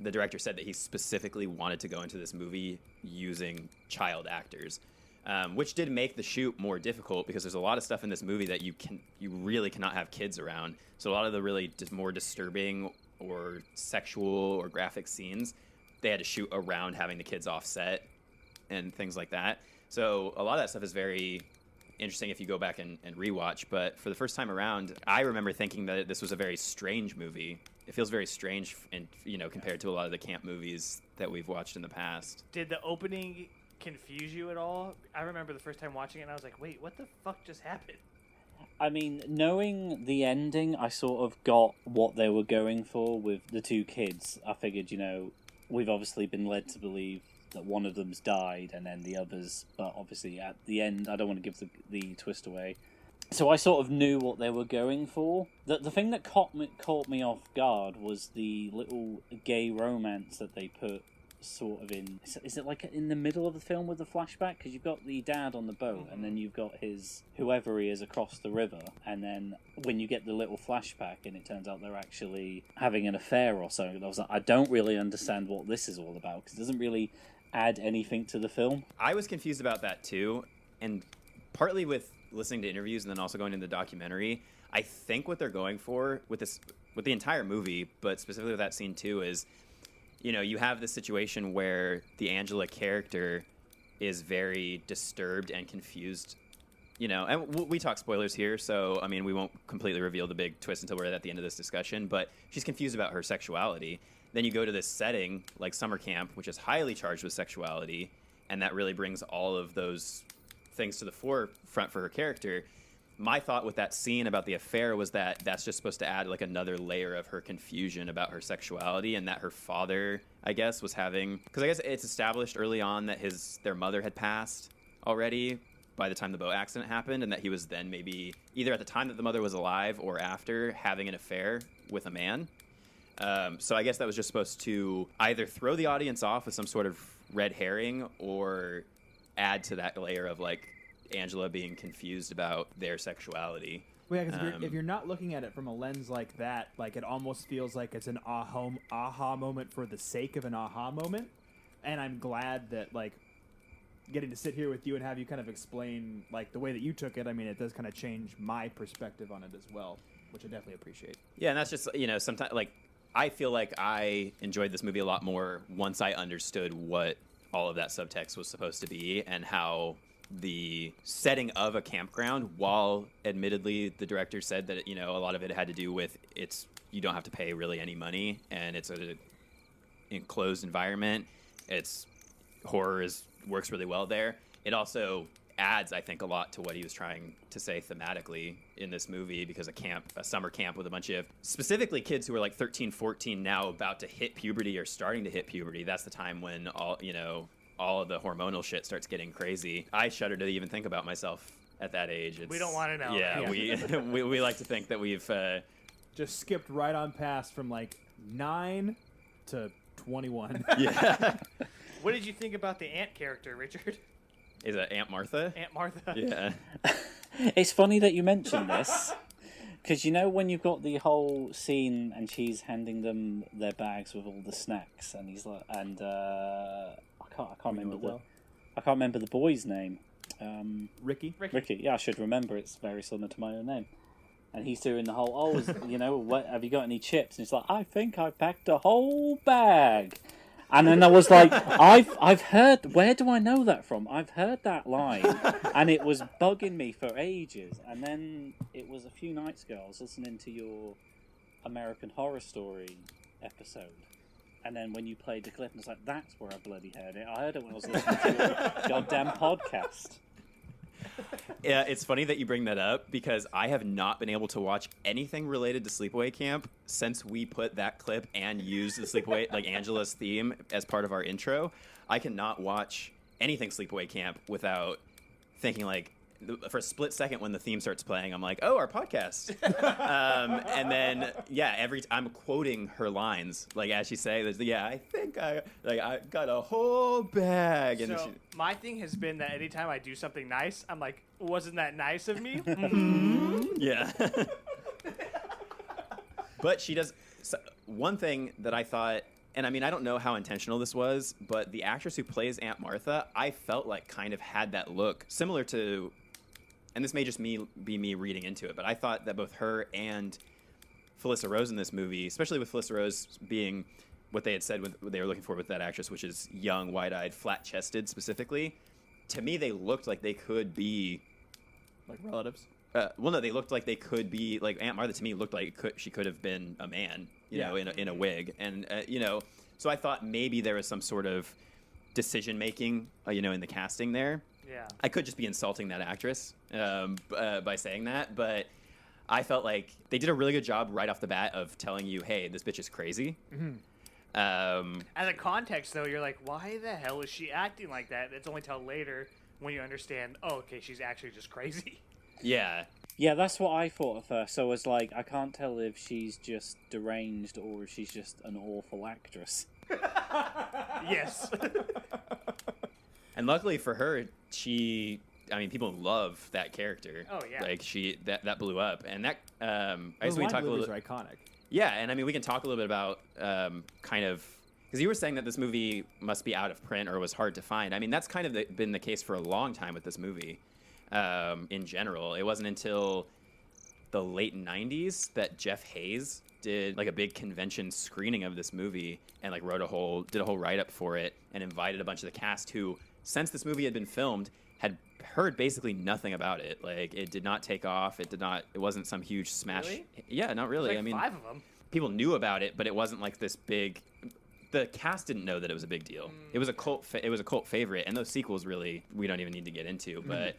the director said that he specifically wanted to go into this movie using child actors, which did make the shoot more difficult because there's a lot of stuff in this movie that you really cannot have kids around. So a lot of the really more disturbing or sexual or graphic scenes, they had to shoot around having the kids off set and things like that. So a lot of that stuff is very interesting if you go back and rewatch. But for the first time around, I remember thinking that this was a very strange movie. It feels very strange, compared to a lot of the camp movies that we've watched in the past. Did the opening confuse you at all? I remember the first time watching it and I was like, wait, what the fuck just happened? I mean, knowing the ending, I sort of got what they were going for with the two kids. I figured, we've obviously been led to believe that one of them's died and then the others, but obviously at the end, I don't want to give the twist away. So I sort of knew what they were going for. The thing that caught me off guard was the little gay romance that they put sort of in. Is it like in the middle of the film with the flashback? Because you've got the dad on the boat, and then you've got his whoever he is across the river, and then when you get the little flashback, and it turns out they're actually having an affair or something. I was like, I don't really understand what this is all about because it doesn't really add anything to the film. I was confused about that too, and partly with listening to interviews and then also going into the documentary, I think what they're going for with the entire movie, but specifically with that scene too, is you have this situation where the Angela character is very disturbed and confused, and we talk spoilers here, so, I mean, we won't completely reveal the big twist until we're at the end of this discussion, but she's confused about her sexuality. Then you go to this setting, like summer camp, which is highly charged with sexuality, and that really brings all of those things to the forefront for her character. My thought with that scene about the affair was that that's just supposed to add like another layer of her confusion about her sexuality, and that her father, I guess, was having, because I guess it's established early on that their mother had passed already by the time the boat accident happened, and that he was then maybe either at the time that the mother was alive or after having an affair with a man. So I guess that was just supposed to either throw the audience off with some sort of red herring or add to that layer of like Angela being confused about their sexuality. Well, yeah, because if you're not looking at it from a lens like that, like it almost feels like it's an aha moment for the sake of an aha moment. And I'm glad that like getting to sit here with you and have you kind of explain like the way that you took it. I mean, it does kind of change my perspective on it as well, which I definitely appreciate. Yeah, and that's just sometimes like I feel like I enjoyed this movie a lot more once I understood what all of that subtext was supposed to be and how the setting of a campground, while admittedly the director said that a lot of it had to do with you don't have to pay really any money, and it's enclosed environment. Horror works really well there. It also adds, I think, a lot to what he was trying to say thematically in this movie, because a summer camp with a bunch of specifically kids who are like 13, 14 now, about to hit puberty or starting to hit puberty. That's the time when all of the hormonal shit starts getting crazy. I shudder to even think about myself at that age. We don't want to know. Yeah, we like to think that we've just skipped right on past from like 9 to 21. Yeah. What did you think about the Aunt character, Richard? Is it Aunt Martha? Aunt Martha. Yeah. It's funny that you mentioned this, because when you've got the whole scene and she's handing them their bags with all the snacks, and he's like, and I can't remember the boy's name. Ricky. Yeah, I should remember. It's very similar to my own name. And he's doing the whole, what, have you got any chips? And he's like, I think I packed a whole bag. And then I was like, I've heard, where do I know that from? I've heard that line, and it was bugging me for ages. And then it was a few nights ago, I was listening to your American Horror Story episode. And then when you played the clip, I was like, that's where I bloody heard it. I heard it when I was listening to your goddamn podcast. Yeah, it's funny that you bring that up, because I have not been able to watch anything related to Sleepaway Camp since we put that clip and used the Sleepaway, like Angela's theme, as part of our intro. I cannot watch anything Sleepaway Camp without thinking, like, for a split second when the theme starts playing, I'm like, oh, our podcast. And then, yeah, I'm quoting her lines, like, as she says, yeah, I think I got a whole bag. And so my thing has been that anytime I do something nice, I'm like, wasn't that nice of me? Yeah. But she does one thing that I thought, and I mean, I don't know how intentional this was, but the actress who plays Aunt Martha, I felt like kind of had that look similar to, and this may just be me reading into it, but I thought that both her and Felissa Rose in this movie, especially with Felissa Rose being what they had said what they were looking for with that actress, which is young, wide-eyed, flat-chested specifically, to me they looked like they could be like relatives. Well, no, they looked like they could be, like, Aunt Martha to me looked like she could have been a man, you know, in a wig, and so I thought maybe there was some sort of decision making, in the casting there. Yeah. I could just be insulting that actress by saying that, but I felt like they did a really good job right off the bat of telling you, hey, this bitch is crazy. Mm-hmm. As a context, though, you're like, why the hell is she acting like that? It's only till later when you understand, oh, okay, she's actually just crazy. Yeah. Yeah, that's what I thought at first. So I was like, I can't tell if she's just deranged or if she's just an awful actress. Yes. And luckily for her, people love that character. Oh, yeah. Like, that blew up. And that, I guess we can talk a little bit. Are iconic. Yeah, and I mean, we can talk a little bit about kind of, because you were saying that this movie must be out of print or was hard to find. I mean, that's kind of been the case for a long time with this movie. In general, it wasn't until the late 90s that Jeff Hayes did like a big convention screening of this movie and like did a whole write-up for it and invited a bunch of the cast who, since this movie had been filmed, had heard basically nothing about it. Like, it did not take off. It wasn't some huge smash. Really? Yeah, not really. Like I mean, 5 of them. People knew about it, but it wasn't like this big. The cast didn't know that it was a big deal. It was a cult. It was a cult favorite, and those sequels really we don't even need to get into. But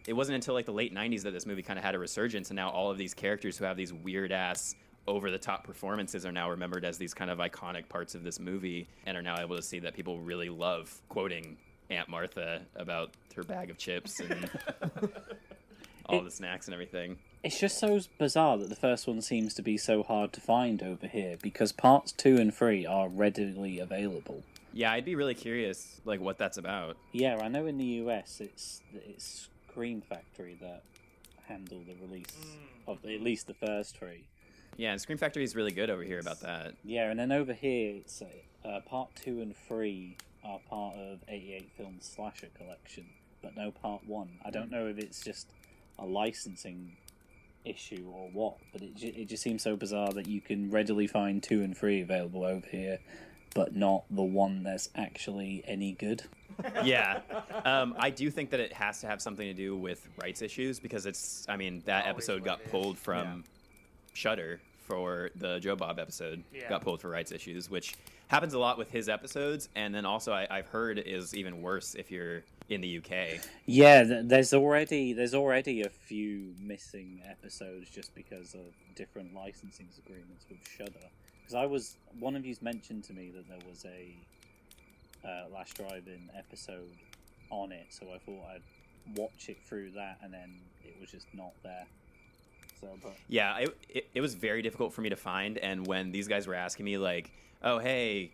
it wasn't until like the late '90s that this movie kind of had a resurgence, and now all of these characters who have these weird ass, over the top performances are now remembered as these kind of iconic parts of this movie, and are now able to see that people really love quoting Aunt Martha about her bag of chips and all the snacks and everything. It's just so bizarre that the first one seems to be so hard to find over here, because parts 2 and 3 are readily available. Yeah, I'd be really curious, like, what that's about. Yeah, I know in the US it's Scream Factory that handle the release of at least the first 3. Yeah, and Scream Factory is really good over here about that. Yeah, and then over here it's part 2 and 3 are part of 88 Films Slasher Collection, but no part 1. I don't know if it's just a licensing issue or what, but it just seems so bizarre that you can readily find 2 and 3 available over here, but not the one that's actually any good. Yeah. I do think that it has to have something to do with rights issues, because that episode got pulled from Shudder for the Joe Bob episode. Yeah. Got pulled for rights issues, which happens a lot with his episodes. And then also I've heard is even worse if you're in the UK. Yeah, there's already a few missing episodes just because of different licensing agreements with Shudder. Because one of you's mentioned to me that there was a Last Drive-In episode on it, so I thought I'd watch it through that, and then it was just not there. So, but Yeah, it was very difficult for me to find, and when these guys were asking me like, "Oh, hey,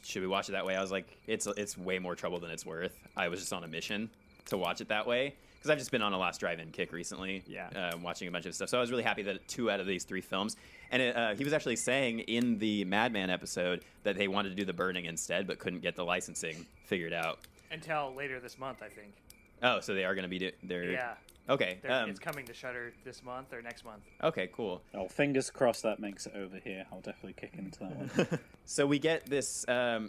should we watch it that way?" I was like, "It's way more trouble than it's worth." I was just on a mission to watch it that way because I've just been on a Last Drive-In kick recently, watching a bunch of stuff. So I was really happy that 2 out of these 3 films, and he was actually saying in the Madman episode that they wanted to do the burning instead, but couldn't get the licensing figured out Until later this month, I think. Oh, so they are going to be there. Yeah. Okay. It's coming to Shudder this month or next month. Okay, cool. oh, fingers crossed that makes it over here. I'll definitely kick into that one. So we get this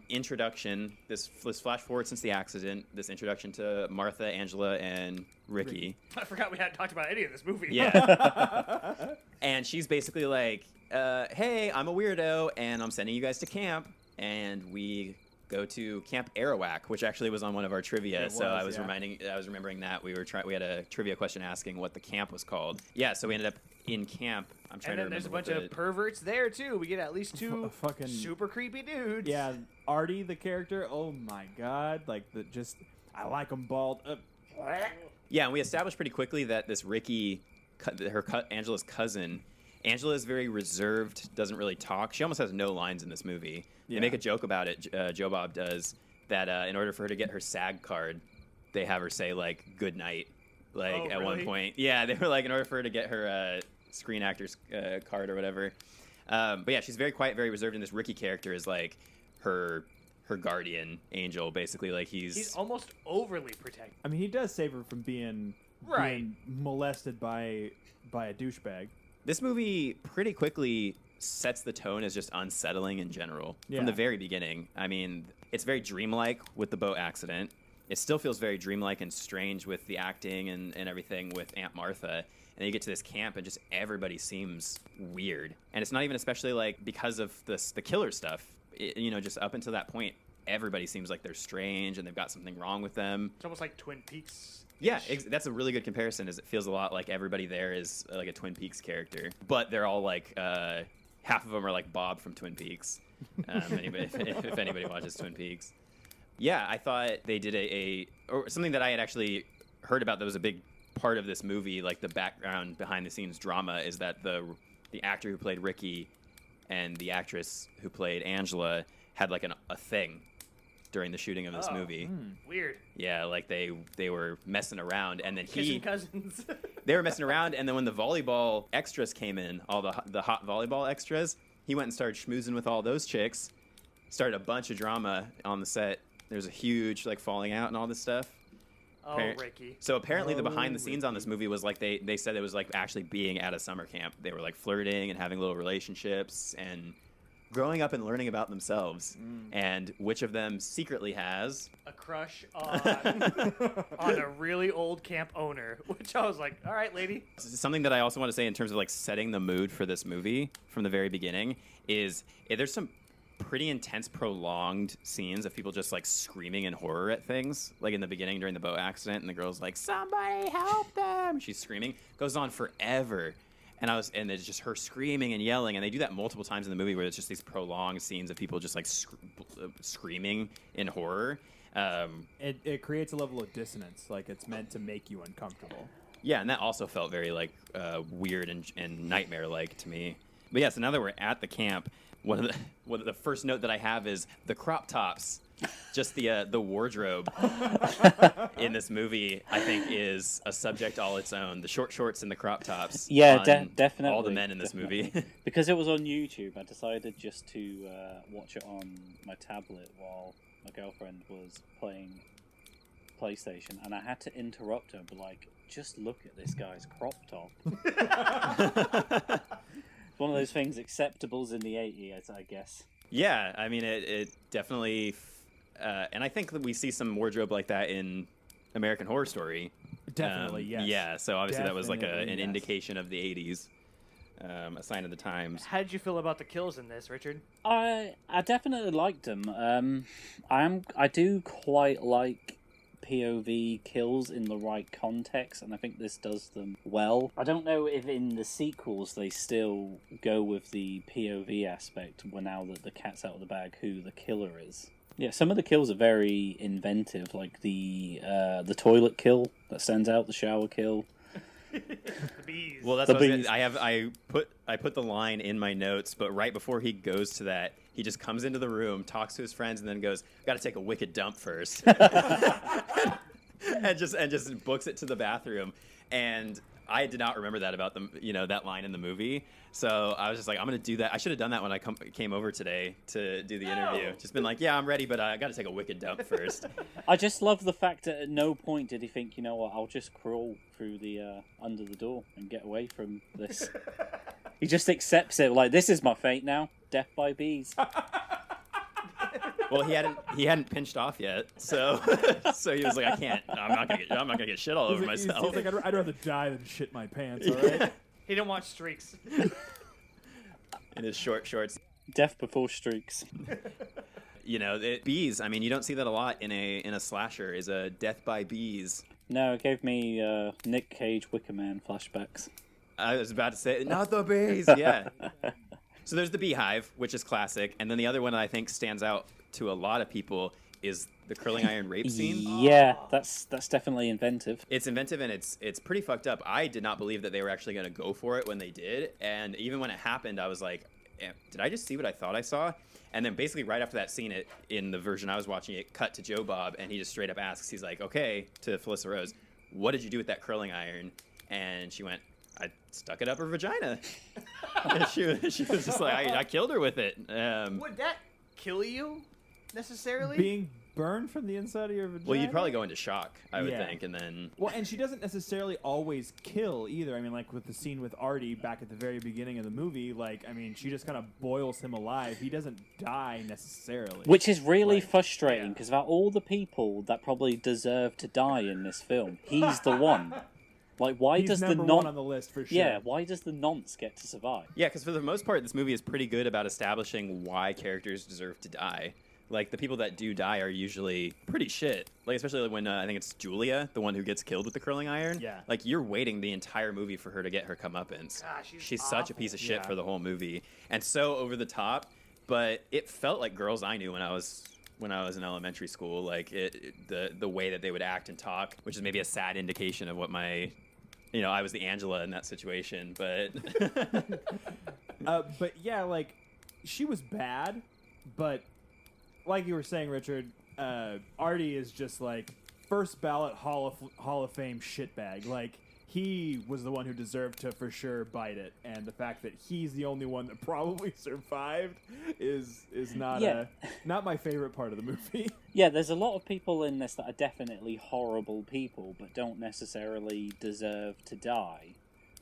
introduction, this flash forward since the accident, this introduction to Martha, Angela, and Ricky. I forgot we hadn't talked about any of this movie. Yeah. And she's basically like, hey, I'm a weirdo, and I'm sending you guys to camp. And we go to Camp Arawak, which actually was on one of our trivia. I was remembering that we had a trivia question asking what the camp was called. Yeah, so we ended up in camp. I'm trying to remember. And then there's a bunch of perverts there too. We get at least 2 fucking super creepy dudes. Yeah, Artie, the character. Oh my god, I like him bald. Yeah, and we established pretty quickly that this Ricky, Angela's cousin. Angela is very reserved, doesn't really talk. She almost has no lines in this movie. They make a joke about it, Joe Bob does, that in order for her to get her SAG card, they have her say, like, good night, at one point. Yeah, they were like, in order for her to get her Screen Actors card or whatever. But yeah, she's very quiet, very reserved, and this Ricky character is, like, her guardian angel, basically. Like, he's almost overly protective. I mean, he does save her from being molested by a douchebag. This movie pretty quickly sets the tone as just unsettling in general from the very beginning. I mean, it's very dreamlike with the boat accident. It still feels very dreamlike and strange with the acting and everything with Aunt Martha. And then you get to this camp and just everybody seems weird. And it's not even especially like because of the killer stuff. Just up until that point, everybody seems like they're strange and they've got something wrong with them. It's almost like Twin Peaks. Yeah, that's a really good comparison. Is it feels a lot like everybody there is like a Twin Peaks character, but they're all like half of them are like Bob from Twin Peaks. If anybody watches Twin Peaks, yeah, I thought they did or something that I had actually heard about that was a big part of this movie, like the background behind the scenes drama, is that the actor who played Ricky and the actress who played Angela had like a thing during the shooting of this movie. Weird. Yeah, like they were messing around, and then Kissing cousins. they were messing around, and then when the volleyball extras came in, all the hot volleyball extras, he went and started schmoozing with all those chicks, started a bunch of drama on the set. There's a huge like falling out and all this stuff. Oh, Ricky. So apparently the behind the scenes on this movie was like they said it was like actually being at a summer camp. They were like flirting and having little relationships and growing up and learning about themselves, and which of them secretly has a crush on a really old camp owner, which I was like, all right, lady. Something that I also want to say in terms of like setting the mood for this movie from the very beginning is there's some pretty intense prolonged scenes of people just like screaming in horror at things, like in the beginning during the boat accident, and the girl's like, somebody help them, she's screaming, goes on forever. And it's just her screaming and yelling, and they do that multiple times in the movie where it's just these prolonged scenes of people just like screaming in horror. It creates a level of dissonance, like it's meant to make you uncomfortable. Yeah, and that also felt very like weird and nightmare-like to me. But yeah, so now that we're at the camp, one of the first note that I have is the crop tops. Just the wardrobe in this movie, I think, is a subject all its own. The short shorts and the crop tops. Yeah, definitely. All the men in this movie. Because it was on YouTube, I decided just to watch it on my tablet while my girlfriend was playing PlayStation, and I had to interrupt her and be like, just look at this guy's crop top. It's one of those things acceptables in the 80s, I guess. Yeah, I mean, it definitely... and I think that we see some wardrobe like that in American Horror Story. Definitely, yes. Yeah, so obviously that was like an yes. indication of the 80s. A Sign of the Times. How did you feel about the kills in this, Richard? I definitely liked them. I do quite like POV kills in the right context, and I think this does them well. I don't know if in the sequels they still go with the POV aspect now that the cat's out of the bag who the killer is. Yeah, some of the kills are very inventive, like the toilet kill that stands out, the shower kill. The bees. Well, that's The what I was bees. gonna- I put the line in my notes, but right before he goes to that, he just comes into the room, talks to his friends, and then goes, "Got to take a wicked dump first," and just books it to the bathroom. And I did not remember that about that line in the movie. So I was just like, I'm gonna do that. I should have done that when I came over today to do the interview. Just been like, yeah, I'm ready, but I got to take a wicked dump first. I just love the fact that at no point did he think, you know what, I'll just crawl through the under the door and get away from this. He just accepts it, like, this is my fate now, death by bees. Well, he hadn't pinched off yet, so he was like, I'm not gonna get shit all over myself. He's like, I'd rather die than shit my pants. All right. He didn't watch Streaks. In his short shorts. Death before streaks. Bees. I mean, you don't see that a lot in a slasher. Is a death by bees. No, it gave me Nick Cage Wicker Man flashbacks. I was about to say, not the bees. Yeah. So there's the beehive, which is classic, and then the other one that I think stands out to a lot of people is the curling iron rape scene. Yeah, that's definitely inventive. It's inventive and it's pretty fucked up. I did not believe that they were actually going to go for it when they did, and even when it happened, I was like, did I just see what I thought I saw? And then basically right after that scene, in the version I was watching, it cut to Joe Bob, and he just straight up asks, he's like, okay, to Felissa Rose, what did you do with that curling iron? And she went, I stuck it up her vagina. And she was just like, I killed her with it. Would that kill you, necessarily? Being burned from the inside of your vagina? Well, you'd probably go into shock, I would think, and then... Well, and she doesn't necessarily always kill, either. I mean, like, with the scene with Artie back at the very beginning of the movie, like, I mean, she just kind of boils him alive. He doesn't die, necessarily. Which is really frustrating, because of all the people that probably deserve to die in this film, he's the one. Like, why He's does the number one on the list, for sure. Yeah, why does the nonce get to survive? Yeah, because for the most part, this movie is pretty good about establishing why characters deserve to die. Like, the people that do die are usually pretty shit. Like, especially when I think it's Julia, the one who gets killed with the curling iron. Yeah. Like, you're waiting the entire movie for her to get her comeuppance. She's such a piece of shit for the whole movie. And so over the top, but it felt like girls I knew when I was in elementary school. Like, the way that they would act and talk, which is maybe a sad indication of what my... I was the Angela in that situation, but... But yeah, like, she was bad, but like you were saying, Richard, Artie is just like first ballot Hall of Fame shitbag. Like, he was the one who deserved to for sure bite it, and the fact that he's the only one that probably survived is not not my favorite part of the movie. Yeah, there's a lot of people in this that are definitely horrible people, but don't necessarily deserve to die.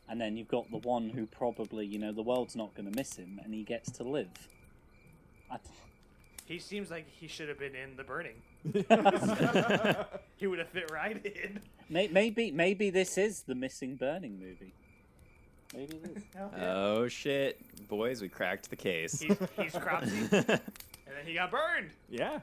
And then you've got the one who probably, the world's not going to miss him, and he gets to live. He seems like he should have been in The Burning. He would have fit right in. Maybe this is the missing Burning movie. Maybe it is. Oh, shit. Boys, we cracked the case. He's Cropsy, and then he got burned. Yeah.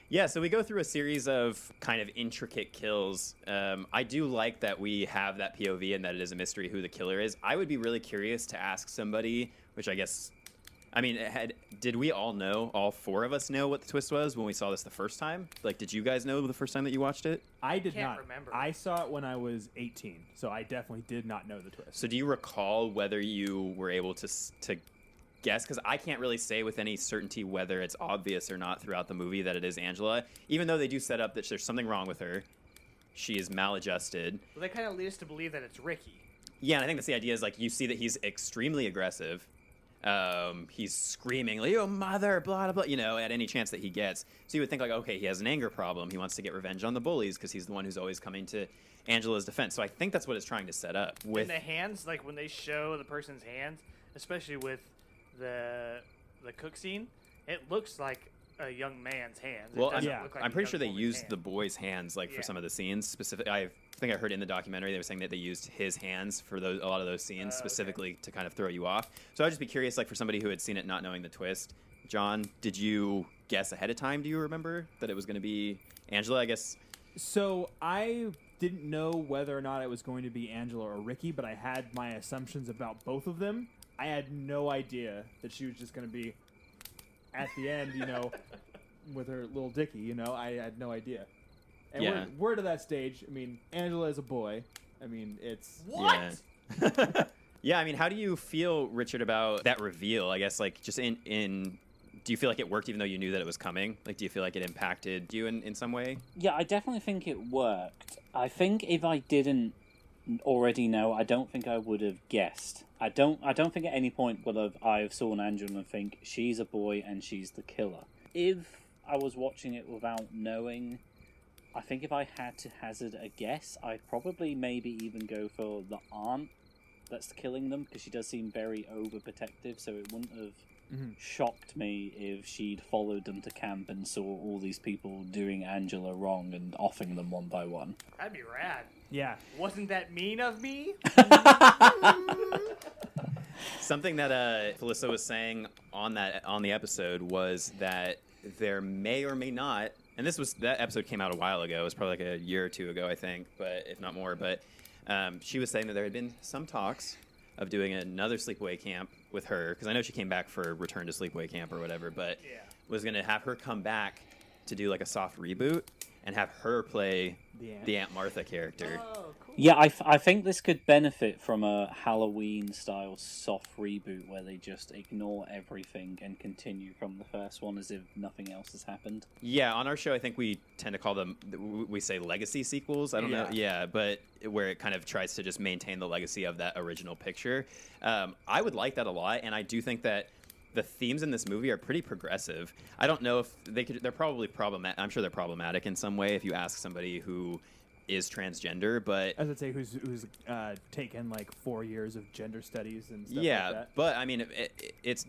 Yeah, so we go through a series of kind of intricate kills. I do like that we have that POV and that it is a mystery who the killer is. I would be really curious to ask somebody, which I guess... I mean, did we all four of us know what the twist was when we saw this the first time? Like, did you guys know the first time that you watched it? I did Can't not. remember. I saw it when I was 18, so I definitely did not know the twist. So do you recall whether you were able to guess? Because I can't really say with any certainty whether it's obvious or not throughout the movie that it is Angela, even though they do set up that there's something wrong with her. She is maladjusted. Well, they kind of lead us to believe that it's Ricky. Yeah, and I think that's the idea is, like, you see that he's extremely aggressive. He's screaming, like, "Your mother," blah, blah, blah, at any chance that he gets. So you would think, like, okay, he has an anger problem. He wants to get revenge on the bullies because he's the one who's always coming to Angela's defense. So I think that's what it's trying to set up. With And the hands, like, when they show the person's hands, especially with the cook scene, it looks like a young man's hands. Well, It doesn't yeah. look like I'm a pretty young sure they woman's used hand. the boy's hands like for Yeah. some of the scenes. Specific, I think I heard in the documentary they were saying that they used his hands for a lot of those scenes specifically to kind of throw you off. So I'd just be curious, like for somebody who had seen it not knowing the twist. John, did you guess ahead of time? Do you remember that it was going to be Angela? I guess. So I didn't know whether or not it was going to be Angela or Ricky, but I had my assumptions about both of them. I had no idea that she was just going to be at the end, with her little Dickie. I had no idea. And Yeah. we're to that stage. I mean, Angela is a boy. I mean, it's What? Yeah. Yeah, I mean, how do you feel, Richard, about that reveal? I guess, like, just in do you feel like it worked even though you knew that it was coming? Like, do you feel like it impacted you in some way? Yeah, I definitely think it worked. I think if I didn't already know, I don't think I would have guessed. I don't think at any point would I have saw Angela and think she's a boy and she's the killer. If I was watching it without knowing, I think if I had to hazard a guess, I'd probably maybe even go for the aunt that's killing them, because she does seem very overprotective, so it wouldn't have shocked me if she'd followed them to camp and saw all these people doing Angela wrong and offing them one by one. That'd be rad. yeah. Wasn't that mean of me? Something that Felissa was saying on the episode was that there may or may not, and that episode came out a while ago. It was probably like a year or two ago, I think, but if not more. But she was saying that there had been some talks of doing another Sleepaway Camp with her, because I know she came back for Return to Sleepaway Camp or whatever, but was going to have her come back to do like a soft reboot and have her play the Aunt Martha character. Oh, cool. Yeah, I think this could benefit from a Halloween-style soft reboot where they just ignore everything and continue from the first one as if nothing else has happened. Yeah, on our show, I think we tend to call them, we say legacy sequels. I don't know. Yeah, but where it kind of tries to just maintain the legacy of that original picture. I would like that a lot, and I do think that the themes in this movie are pretty progressive. I don't know if they're probably problematic. I'm sure they're problematic in some way if you ask somebody who is transgender, but As I'd say, who's taken like 4 years of gender studies and stuff like that. but I mean,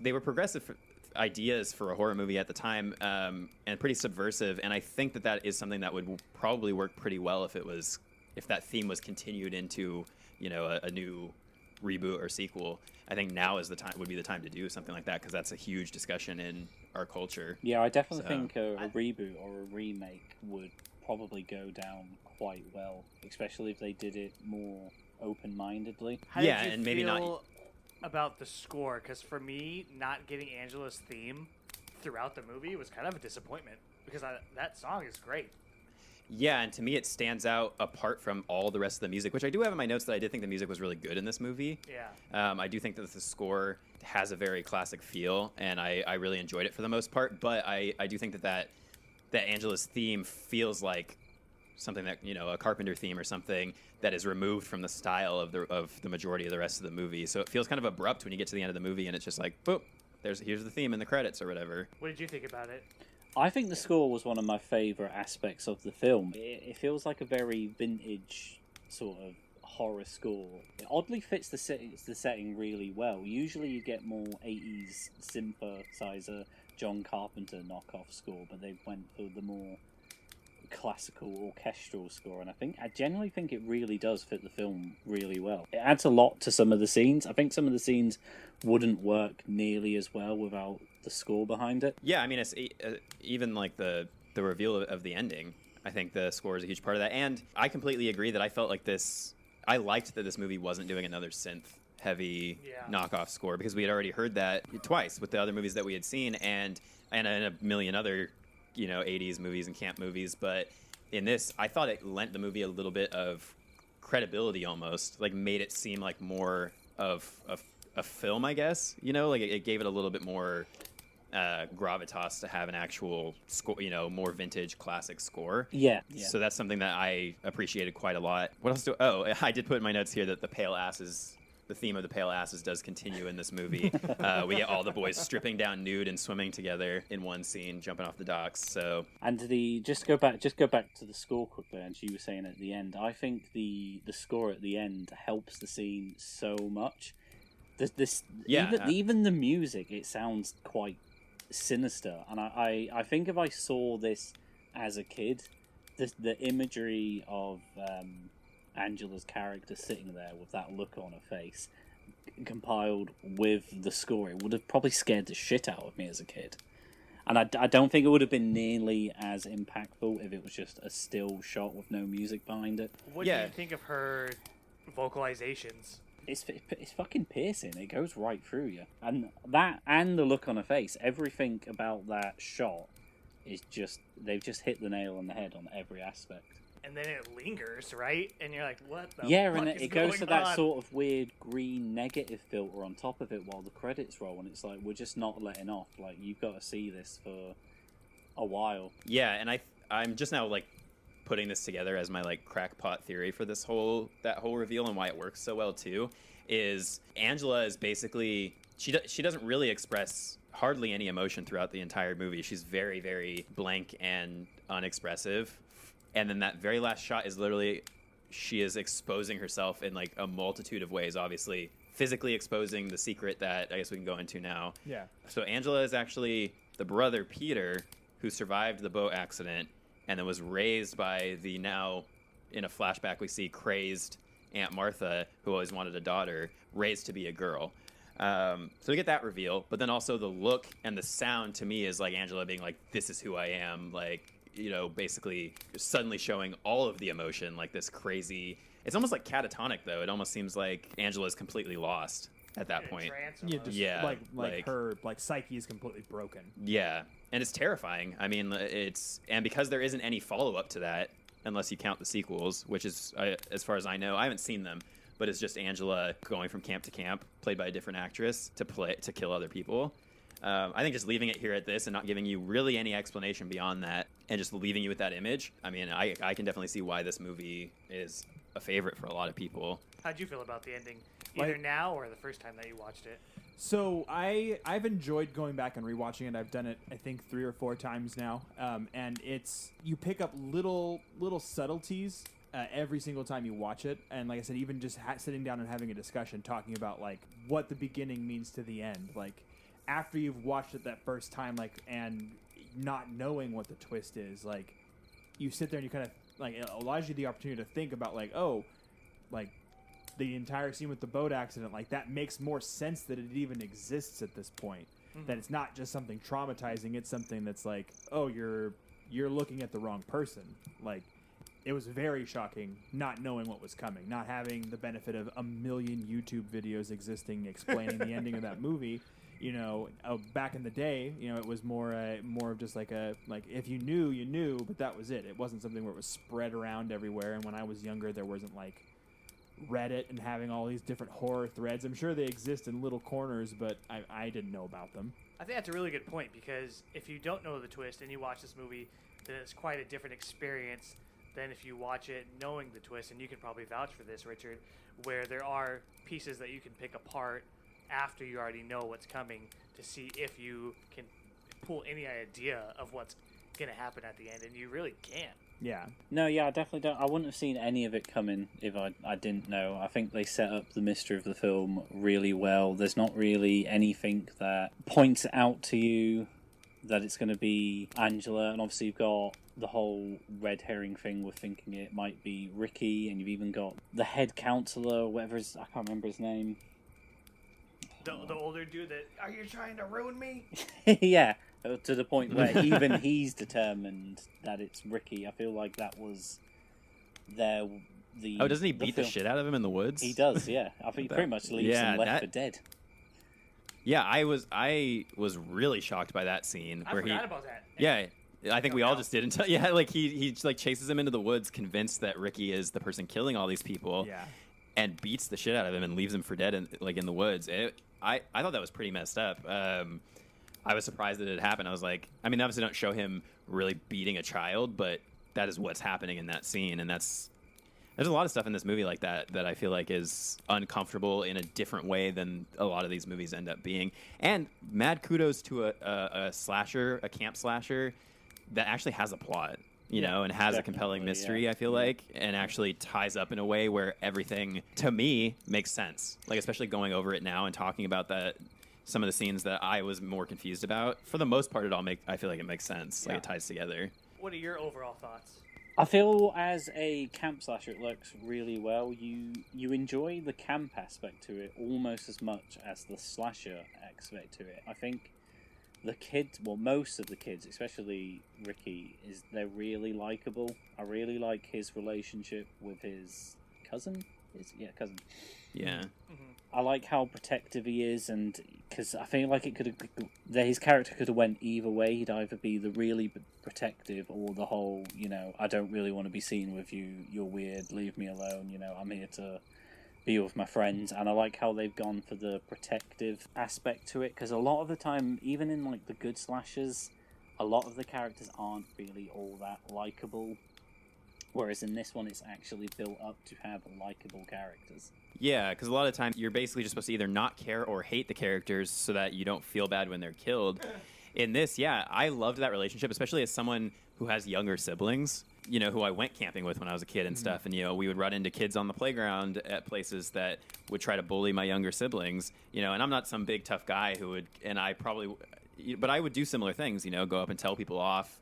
they were progressive ideas for a horror movie at the time, and pretty subversive. And I think that is something that would probably work pretty well if that theme was continued into a new reboot or sequel. I think now would be the time to do something like that, because that's a huge discussion in our culture. Yeah, I definitely think a reboot or a remake would probably go down quite well, especially if they did it more open-mindedly. How did you and maybe feel not about the score? Because for me, not getting Angela's theme throughout the movie was kind of a disappointment, because that song is great. Yeah, and to me it stands out apart from all the rest of the music, which I do have in my notes that I did think the music was really good in this movie. Yeah. I do think that the score has a very classic feel, and I really enjoyed it for the most part, but I do think that Angela's theme feels like something that, a Carpenter theme or something that is removed from the style of the majority of the rest of the movie. So it feels kind of abrupt when you get to the end of the movie and it's just like, boop, here's the theme in the credits or whatever. What did you think about it? I think the score was one of my favourite aspects of the film. It feels like a very vintage sort of horror score. It oddly fits the setting really well. Usually you get more 80s synthesizer John Carpenter knockoff score, but they went for the more classical orchestral score, and I genuinely think it really does fit the film really well. It adds a lot to some of the scenes. I think some of the scenes wouldn't work nearly as well without the score behind it. Yeah, I mean, it's even like the reveal of the ending. I think the score is a huge part of that, and I completely agree that I felt like I liked that this movie wasn't doing another synth-heavy knockoff score, because we had already heard that twice with the other movies that we had seen, and a million other 80s movies and camp movies. But in this, I thought it lent the movie a little bit of credibility, almost like made it seem like more of a film, I guess. Like it gave it a little bit more gravitas to have an actual score, more vintage classic score. Yeah. So that's something that I appreciated quite a lot. What else I did put in my notes here that the theme of the pale asses does continue in this movie. We get all the boys stripping down nude and swimming together in one scene, jumping off the docks. So, and just go back to the score quickly. And you were saying at the end, I think the score at the end helps the scene so much. Even the music, it sounds quite sinister. And I think if I saw this as a kid, the imagery of Angela's character sitting there with that look on her face, compiled with the score, it would have probably scared the shit out of me as a kid. And I don't think it would have been nearly as impactful if it was just a still shot with no music behind it. What do you think of her vocalizations? It's fucking piercing. It goes right through you. And that, and the look on her face, everything about that shot is just, they've just hit the nail on the head on every aspect. And then it lingers, right? And you're like, what the Yeah, fuck and is it goes to that on? sort of weird green negative filter on top of it while the credits roll, and it's like, we're just not letting off. Like, you've got to see this for a while. Yeah, and I'm just now, like, putting this together as my, like, crackpot theory for that whole reveal and why it works so well, too, is Angela is basically... She doesn't really express hardly any emotion throughout the entire movie. She's very, very blank and unexpressive. And then that very last shot is literally, she is exposing herself in like a multitude of ways, obviously physically exposing the secret that I guess we can go into now. Yeah. So Angela is actually the brother Peter who survived the boat accident and then was raised by the now, in a flashback we see, crazed Aunt Martha, who always wanted a daughter, raised to be a girl. So we get that reveal, but then also the look and the sound to me is like Angela being like, this is who I am, like, you know, basically suddenly showing all of the emotion, like this crazy... It's almost like catatonic, though. It almost seems like Angela's completely lost at that point. Like her psyche is completely broken. Yeah, and it's terrifying. I mean, and because there isn't any follow-up to that, unless you count the sequels, which is, as far as I know, I haven't seen them, but it's just Angela going from camp to camp, played by a different actress, to kill other people. I think just leaving it here at this and not giving you really any explanation beyond that and just leaving you with that image, I mean, I can definitely see why this movie is a favorite for a lot of people. How'd you feel about the ending? Either now or the first time that you watched it? So I've enjoyed going back and rewatching it. I've done it, I think, 3 or 4 times now. And you pick up little subtleties every single time you watch it. And like I said, even just sitting down and having a discussion, talking about like what the beginning means to the end, like after you've watched it that first time, like, and not knowing what the twist is, like, you sit there and you kind of, like, it allows you the opportunity to think about, like, oh, like, the entire scene with the boat accident, like, that makes more sense that it even exists at this point. Mm-hmm. That it's not just something traumatizing, it's something that's like, oh, you're looking at the wrong person. Like, it was very shocking not knowing what was coming, not having the benefit of a million YouTube videos existing explaining the ending of that movie. You know, back in the day, you know, it was more of just like if you knew, you knew, but that was it. It wasn't something where it was spread around everywhere. And when I was younger, there wasn't like Reddit and having all these different horror threads. I'm sure they exist in little corners, but I didn't know about them. I think that's a really good point, because if you don't know the twist and you watch this movie, then it's quite a different experience than if you watch it knowing the twist. And you can probably vouch for this, Richard, where there are pieces that you can pick apart after you already know what's coming to see if you can pull any idea of what's going to happen at the end, and you really can't. Yeah. No, yeah, I definitely don't. I wouldn't have seen any of it coming if I didn't know. I think they set up the mystery of the film really well. There's not really anything that points out to you that it's going to be Angela, and obviously you've got the whole red herring thing with thinking it might be Ricky, and you've even got the head counselor, whatever I can't remember his name. The older dude that, are you trying to ruin me? Yeah, to the point where even he's determined that it's Ricky. I feel like that was the... Oh, doesn't he beat the shit out of him in the woods? He does, yeah. I think he pretty much leaves him left for dead. Yeah, I was really shocked by that scene. I forgot about that. Yeah, I think we all just did until... Yeah, like he like chases him into the woods, convinced that Ricky is the person killing all these people. Yeah. And beats the shit out of him and leaves him for dead in the woods. I thought that was pretty messed up. I was surprised that it happened. I was like, I mean, obviously don't show him really beating a child, but that is what's happening in that scene. And there's a lot of stuff in this movie like that I feel like is uncomfortable in a different way than a lot of these movies end up being. And mad kudos to a slasher, a camp slasher that actually has a plot. You know, and has a compelling mystery, I feel like, and actually ties up in a way where everything, to me, makes sense. Like, especially going over it now and talking about that some of the scenes that I was more confused about. For the most part, I feel like it makes sense. Like it ties together. What are your overall thoughts? I feel as a camp slasher, it works really well. You enjoy the camp aspect to it almost as much as the slasher aspect to it. I think the kids, well, most of the kids, especially Ricky, they're really likable. I really like his relationship with his cousin. Cousin. Yeah. Mm-hmm. I like how protective he is, and because I feel like his character could have went either way. He'd either be the really protective or the whole, I don't really want to be seen with you. You're weird. Leave me alone. I'm here to be with my friends. And I like how they've gone for the protective aspect to it, because a lot of the time, even in like the good slashers, a lot of the characters aren't really all that likable. Whereas in this one, it's actually built up to have likable characters. Yeah, because a lot of the time you're basically just supposed to either not care or hate the characters so that you don't feel bad when they're killed. In this, yeah, I loved that relationship, especially as someone who has younger siblings, who I went camping with when I was a kid and stuff. And, we would run into kids on the playground at places that would try to bully my younger siblings, and I'm not some big tough guy but I would do similar things, go up and tell people off.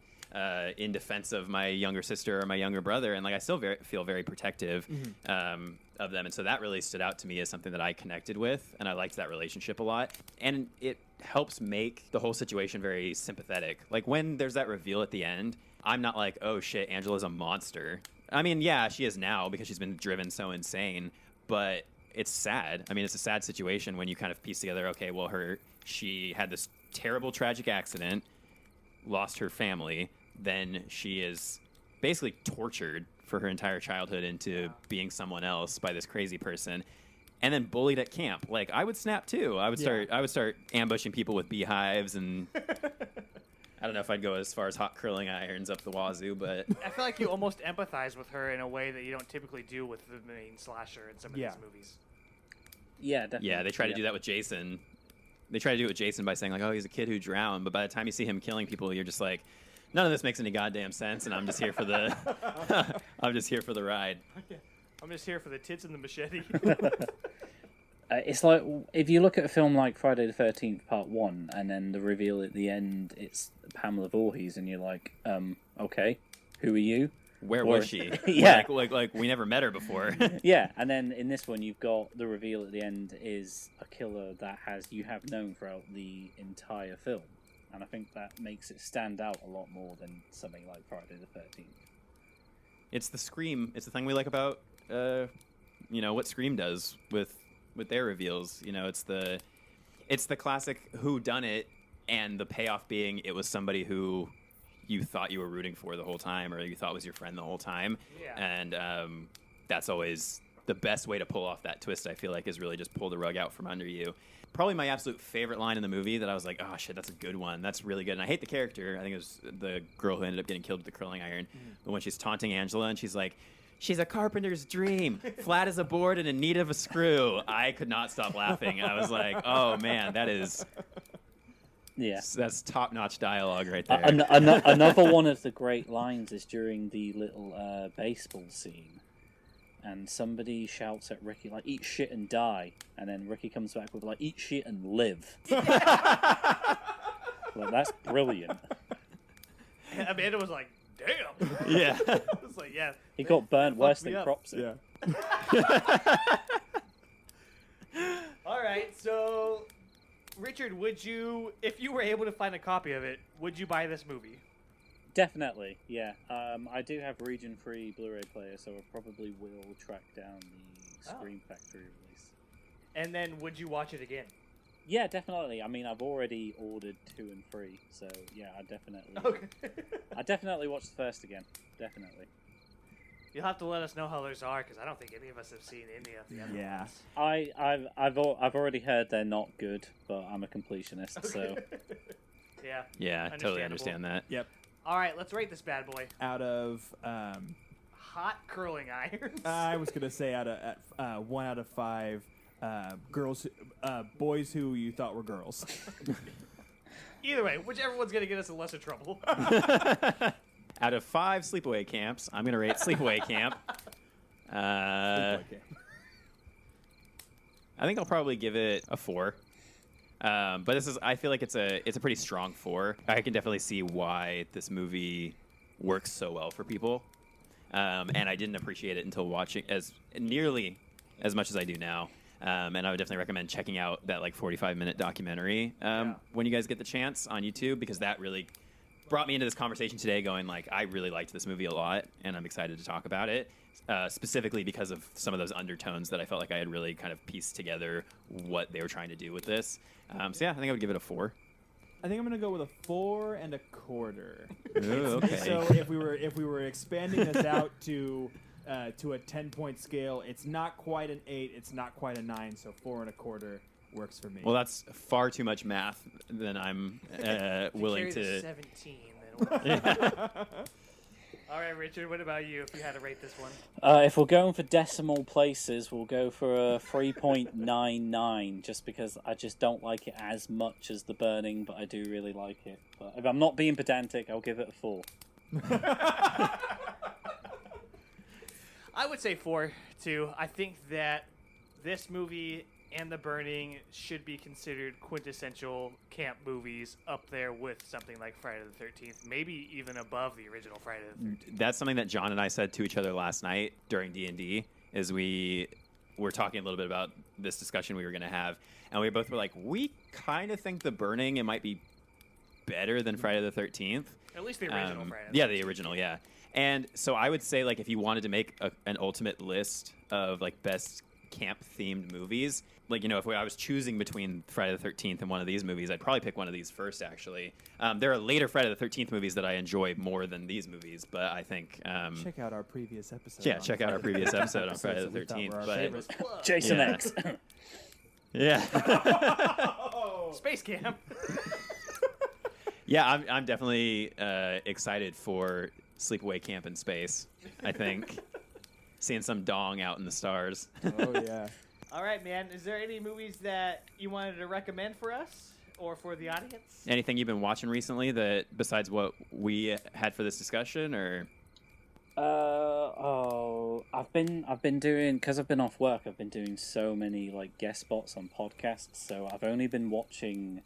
In defense of my younger sister or my younger brother, and I still feel very protective of them, and so that really stood out to me as something that I connected with, and I liked that relationship a lot, and it helps make the whole situation very sympathetic. Like when there's that reveal at the end, I'm not like, oh shit, Angela's a monster. I mean, yeah, she is now because she's been driven so insane, but it's sad. I mean, it's a sad situation when you kind of piece together, okay, well, she had this terrible tragic accident, lost her family, then she is basically tortured for her entire childhood into being someone else by this crazy person, and then bullied at camp. Like I would snap too. I would start ambushing people with beehives, and I don't know if I'd go as far as hot curling irons up the wazoo, but I feel like you almost empathize with her in a way that you don't typically do with the main slasher in some of these movies. Yeah, definitely. Yeah, they try to do that with Jason. They try to do it with Jason by saying like, oh, he's a kid who drowned, but by the time you see him killing people, you're just like, none of this makes any goddamn sense, and I'm just here for the I'm just here for the ride. I'm just here for the tits and the machete. It's like if you look at a film like Friday the 13th Part 1 and then the reveal at the end it's Pamela Voorhees and you're like, okay, who are you? Where was she? Yeah. Like we never met her before. Yeah, and then in this one you've got the reveal at the end is a killer that you have known throughout the entire film. And I think that makes it stand out a lot more than something like Friday the 13th. It's the Scream. It's the thing we like about, what Scream does with their reveals. It's the classic whodunit, and the payoff being it was somebody who you thought you were rooting for the whole time, or you thought was your friend the whole time. Yeah. And that's always the best way to pull off that twist, I feel like, is really just pull the rug out from under you. Probably my absolute favorite line in the movie that I was like, oh shit, that's a good one. That's really good. And I hate the character. I think it was the girl who ended up getting killed with the curling iron. But when she's taunting Angela and she's like, she's a carpenter's dream, flat as a board and in need of a screw. I could not stop laughing. I was like, oh man, that's top-notch dialogue right there. Another one of the great lines is during the little baseball scene. And somebody shouts at Ricky, like, eat shit and die. And then Ricky comes back with, like, eat shit and live. Well, that's brilliant. And Amanda was like, damn. Yeah. I was like, yeah. He got burnt worse than Cropsy. Yeah. All right, so, Richard, would you, if you were able to find a copy of it, would you buy this movie? Definitely, yeah. I do have region-free Blu-ray player, so I probably will track down the Scream Factory release. And then, would you watch it again? Yeah, definitely. I mean, I've already ordered 2 and 3, so yeah, I definitely watch the first again. Definitely. You'll have to let us know how those are, because I don't think any of us have seen any of the other ones. I've already heard they're not good, but I'm a completionist, so yeah. Yeah, totally understand that. Yep. All right, let's rate this bad boy. Out of hot curling irons. I was gonna say out of 1 out of 5 boys who you thought were girls. Either way, whichever one's gonna get us in lesser trouble. Out of 5 sleepaway camps, I'm gonna rate Sleepaway Camp. I think I'll probably give it a 4. But I feel like it's a pretty strong 4. I can definitely see why this movie works so well for people. And I didn't appreciate it until watching nearly as much as I do now. And I would definitely recommend checking out that 45-minute documentary when you guys get the chance on YouTube, because that really brought me into this conversation today going I really liked this movie a lot, and I'm excited to talk about it, specifically because of some of those undertones that I felt like I had really kind of pieced together what they were trying to do with this. So yeah, I think I would give it a 4. I think I'm gonna go with a 4 1/4. Ooh, okay. So if we were expanding this out to a 10-point scale, it's not quite an 8, it's not quite a 9, so 4 1/4 works for me. Well, that's far too much math than I'm willing to. 17. Then All right, Richard. What about you? If you had to rate this one, if we're going for decimal places, we'll go for a 3.99, just because I just don't like it as much as The Burning, but I do really like it. But if I'm not being pedantic, I'll give it a 4. I would say 4 too. I think that this movie and The Burning should be considered quintessential camp movies, up there with something like Friday the 13th, maybe even above the original Friday the 13th. That's something that John and I said to each other last night during D&D, is we were talking a little bit about this discussion we were going to have, and we both were like, we kind of think The Burning, it might be better than Friday the 13th. At least the original Friday. Yeah, the original, yeah. And so I would say, if you wanted to make an ultimate list of best camp-themed movies, if I was choosing between Friday the 13th and one of these movies, I'd probably pick one of these first, actually. There are later Friday the 13th movies that I enjoy more than these movies, but I think... check out our previous episode. Yeah, check out our previous episode on Friday the 13th. But Jason X. Yeah. Space Camp. Yeah, I'm definitely excited for Sleepaway Camp in space, I think. Seeing some dong out in the stars. Oh, yeah. All right, man. Is there any movies that you wanted to recommend for us or for the audience? Anything you've been watching recently that, besides what we had for this discussion, or? I've been doing, because I've been off work, I've been doing so many guest spots on podcasts, so I've only been watching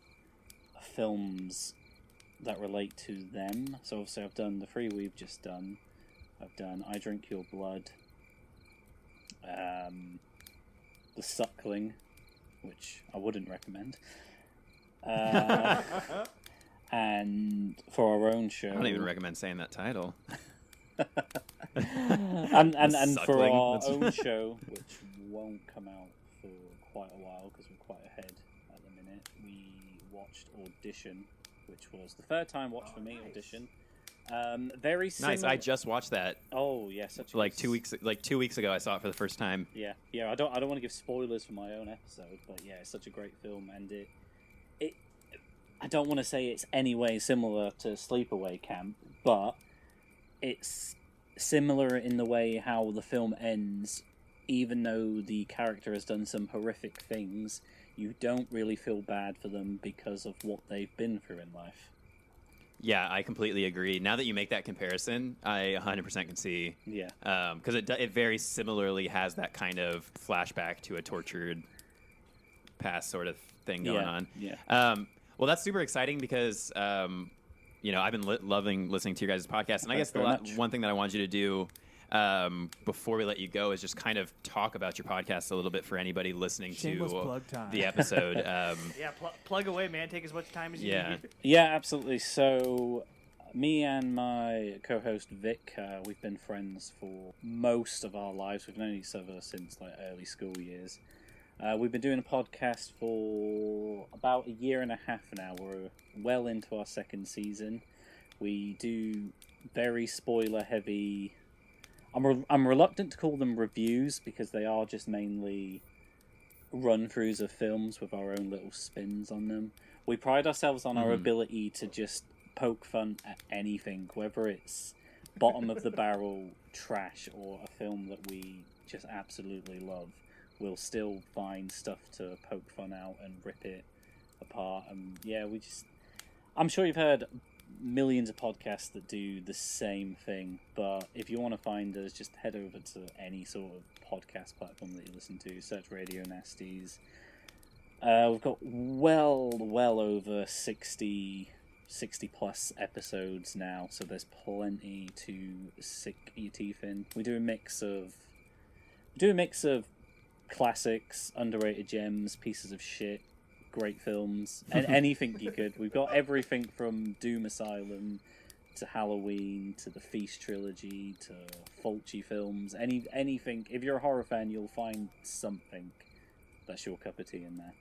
films that relate to them. So obviously I've done the 3 we've just done. I've done I Drink Your Blood, The Suckling, which I wouldn't recommend, and for our own show, I don't even recommend saying that title. and for our own show, which won't come out for quite a while because we're quite ahead at the minute, we watched Audition, which was the third time watch for me. Nice. Audition. Very similar. Nice. I just watched that. Oh yeah, such 2 weeks ago. I saw it for the first time. Yeah. I don't want to give spoilers for my own episode, but yeah, it's such a great film, and it I don't want to say it's any way similar to Sleepaway Camp, but it's similar in the way how the film ends. Even though the character has done some horrific things, you don't really feel bad for them because of what they've been through in life. Yeah, I completely agree. Now that you make that comparison, I 100% can see. Yeah. Because it very similarly has that kind of flashback to a tortured past sort of thing going on. Yeah. Well, that's super exciting because, I've been loving listening to your guys' podcast. And I guess one thing that I wanted you to do before we let you go is just kind of talk about your podcast a little bit for anybody listening to the episode. Yeah, plug away, man. Take as much time as you need. Yeah, absolutely. So, me and my co-host Vic, we've been friends for most of our lives. We've known each other since early school years. We've been doing a podcast for about a year and a half now. We're well into our second season. We do very spoiler-heavy... I'm reluctant to call them reviews because they are just mainly run-throughs of films with our own little spins on them. We pride ourselves on our ability to just poke fun at anything, whether it's bottom-of-the-barrel trash or a film that we just absolutely love. We'll still find stuff to poke fun out and rip it apart. And yeah, I'm sure you've heard millions of podcasts that do the same thing, but if you want to find us, just head over to any sort of podcast platform that you listen to, search Radio Nasties, We've got well over 60 plus episodes now, so there's plenty to sink your teeth in. We do a mix of classics, underrated gems, pieces of shit, great films, and anything you could. We've got everything from Doom Asylum to Halloween to the Feast trilogy to Fulci films. Anything. If you're a horror fan, you'll find something that's your cup of tea in there.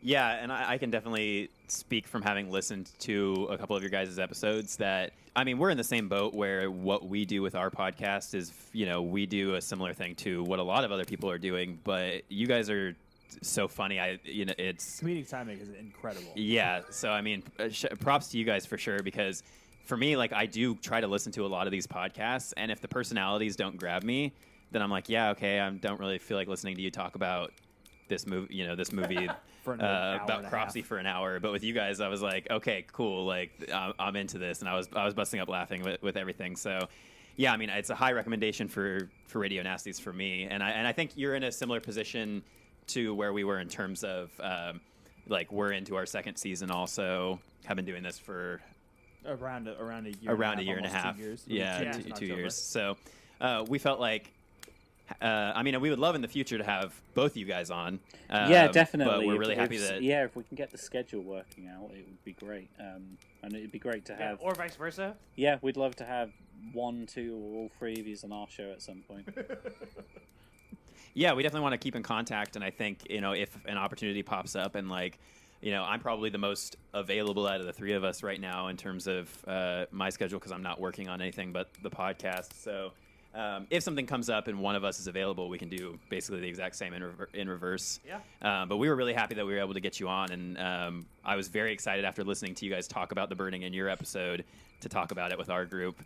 Yeah, and I can definitely speak from having listened to a couple of your guys' episodes that, I mean, we're in the same boat where what we do with our podcast is, we do a similar thing to what a lot of other people are doing, but you guys are so funny. It's... Comedic timing is incredible. Yeah, so, I mean, props to you guys for sure, because for me, like, I do try to listen to a lot of these podcasts, and if the personalities don't grab me, then I'm like, yeah, okay, I don't really feel like listening to you talk about this movie, for about Cropsy for an hour. But with you guys, I was like, okay, cool, like I'm into this, and I was busting up laughing with everything. So, yeah, I mean, it's a high recommendation for Radio Nasties for me, and I think you're in a similar position to where we were in terms of like we're into our second season. Also, have been doing this for around a year, and a half. 2 years. Yeah, 2 years. So we felt like. We would love in the future to have both of you guys on. Yeah, definitely. But we're really happy that... Yeah, if we can get the schedule working out, it would be great. And it'd be great to have... or vice versa. Yeah, we'd love to have 1, 2, or all 3 of you on our show at some point. Yeah, we definitely want to keep in contact, and I think, if an opportunity pops up, and I'm probably the most available out of the 3 of us right now in terms of my schedule, because I'm not working on anything but the podcast, so... if something comes up and one of us is available, we can do basically the exact same in reverse. Yeah. But we were really happy that we were able to get you on, and I was very excited after listening to you guys talk about the burning in your episode to talk about it with our group,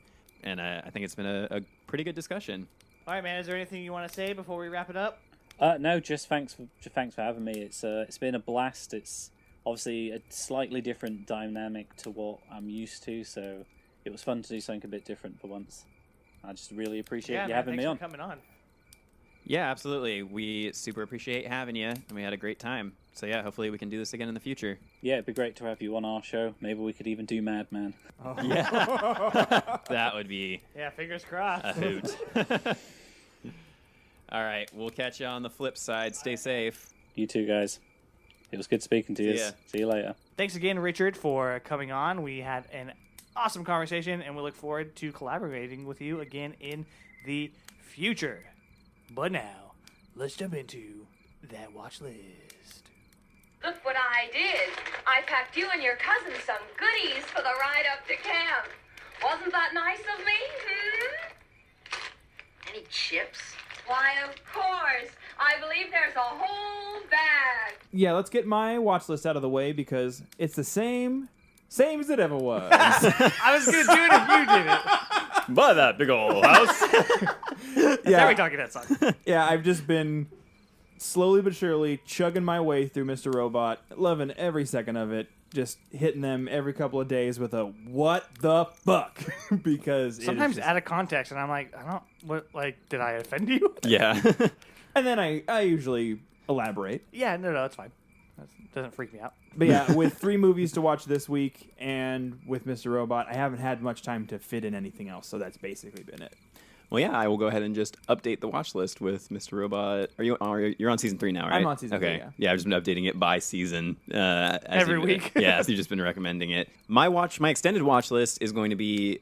and I think it's been a pretty good discussion. All right, man. Is there anything you want to say before we wrap it up? No, just thanks for having me. It's been a blast. It's obviously a slightly different dynamic to what I'm used to, so it was fun to do something a bit different for once. I just really appreciate you having me on. Thanks for coming on. Yeah, absolutely. We super appreciate having you, and we had a great time. So yeah, hopefully we can do this again in the future. Yeah, it'd be great to have you on our show. Maybe we could even do Madman. Oh. Yeah. That would be... Yeah, fingers crossed. A hoot. All right, we'll catch you on the flip side. Stay safe. You too, guys. It was good speaking to you. See you later. Thanks again, Richard, for coming on. We had an awesome conversation, and we look forward to collaborating with you again in the future. But now, let's jump into that watch list. Look what I did. I packed you and your cousin some goodies for the ride up to camp. Wasn't that nice of me? Any chips? Why, of course. I believe there's a whole bag. Yeah, let's get my watch list out of the way because it's the same as it ever was. I was going to do it if you did it. Buy that big old house. Yeah. Every Talking Head song. Yeah, I've just been slowly but surely chugging my way through Mr. Robot, loving every second of it, just hitting them every couple of days with a what the fuck? Because sometimes out of context, and I'm like, did I offend you? Yeah. And then I usually elaborate. Yeah, no, it's fine. That doesn't freak me out. But yeah, with 3 movies to watch this week and with Mr. Robot, I haven't had much time to fit in anything else, so that's basically been it. Well, yeah, I will go ahead and just update the watch list with Mr. Robot. You're on season 3 now, right? I'm on season 3, yeah. Yeah, I've just been updating it by season. Every week. Yeah, so you've just been recommending it. My extended watch list is going to be, is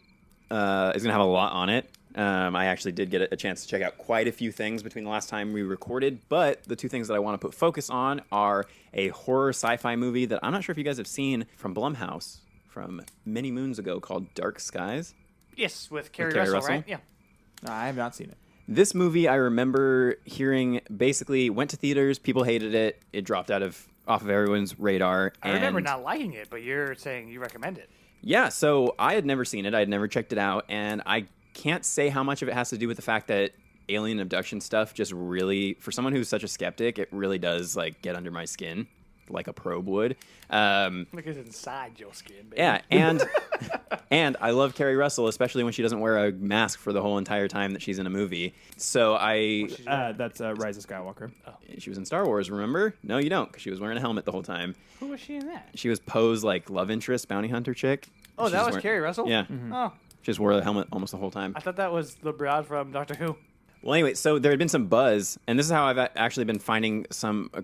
going to have a lot on it. I actually did get a chance to check out quite a few things between the last time we recorded, but the 2 things that I want to put focus on are a horror sci-fi movie that I'm not sure if you guys have seen from Blumhouse from many moons ago called Dark Skies. Yes, with Carrie Russell, right? Yeah. No, I have not seen it. This movie, I remember hearing, basically went to theaters, people hated it, it dropped off of everyone's radar. I remember not liking it, but you're saying you recommend it. Yeah, so I had never seen it, I had never checked it out, and I can't say how much of it has to do with the fact that alien abduction stuff just really, for someone who's such a skeptic, it really does get under my skin. like a probe would. Look at inside your skin, baby. Yeah, and I love Kerry Russell, especially when she doesn't wear a mask for the whole entire time that she's in a movie. So that's Rise of Skywalker. She was in Star Wars, remember? No, you don't, because she was wearing a helmet the whole time. Who was she in that? She was Poe's like love interest, bounty hunter chick. Oh, that was Kerry Russell? Yeah. Oh, She just wore the helmet almost the whole time. I thought that was the broad from Doctor Who. Well, anyway, so there had been some buzz, and this is how I've actually been finding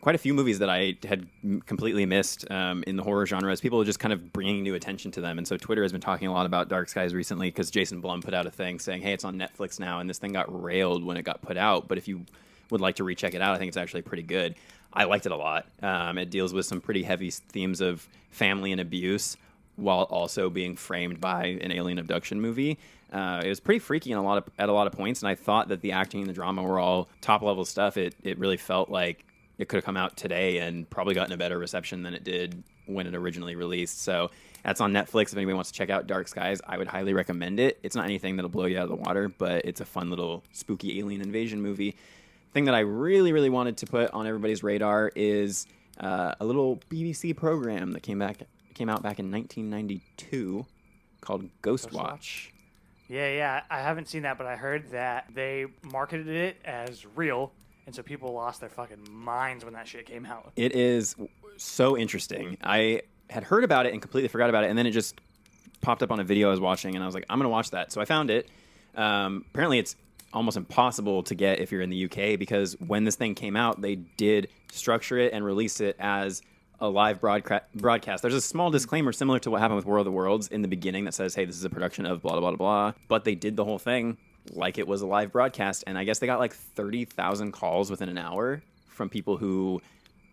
quite a few movies that I had completely missed in the horror genre, as people are just kind of bringing new attention to them. And so Twitter has been talking a lot about Dark Skies recently because Jason Blum put out a thing saying, hey, it's on Netflix now, and this thing got railed when it got put out. But if you would like to recheck it out, I think it's actually pretty good. I liked it a lot. It deals with some pretty heavy themes of family and abuse while also being framed by an alien abduction movie. It was pretty freaky at a lot of points, and I thought that the acting and the drama were all top level stuff. It really felt like it could have come out today and probably gotten a better reception than it did when it originally released. So that's on Netflix. If anybody wants to check out Dark Skies, I would highly recommend it. It's not anything that'll blow you out of the water, but it's a fun little spooky alien invasion movie. Thing that I really, really wanted to put on everybody's radar is a little BBC program that came out back in 1992 called Ghost Watch. Yeah, I haven't seen that, but I heard that they marketed it as real, and so people lost their fucking minds when that shit came out. It is so interesting. I had heard about it and completely forgot about it, and then it just popped up on a video I was watching, and I was like, I'm going to watch that. So I found it. Apparently it's almost impossible to get if you're in the UK, because when this thing came out, they did structure it and release it as a live broadcast. There's a small disclaimer similar to what happened with War of the Worlds in the beginning that says, hey, this is a production of blah, blah, blah, blah. But they did the whole thing like it was a live broadcast. And I guess they got like 30,000 calls within an hour from people who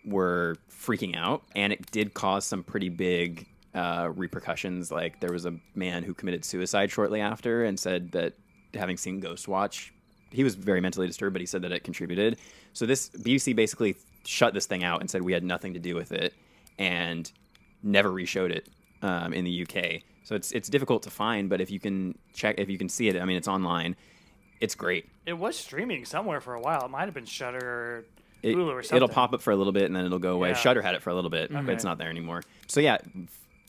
were freaking out. And it did cause some pretty big repercussions. Like there was a man who committed suicide shortly after and said that having seen Ghost Watch, he was very mentally disturbed, but he said that it contributed. So this BBC basically shut this thing out and said we had nothing to do with it and never reshowed it in the UK. So it's difficult to find, but if you can see it, I mean, it's online. It's great. It was streaming somewhere for a while. It might have been Shudder or Hulu or something. It'll pop up for a little bit and then it'll go away. Yeah. Shudder had it for a little bit, but it's not there anymore. So yeah,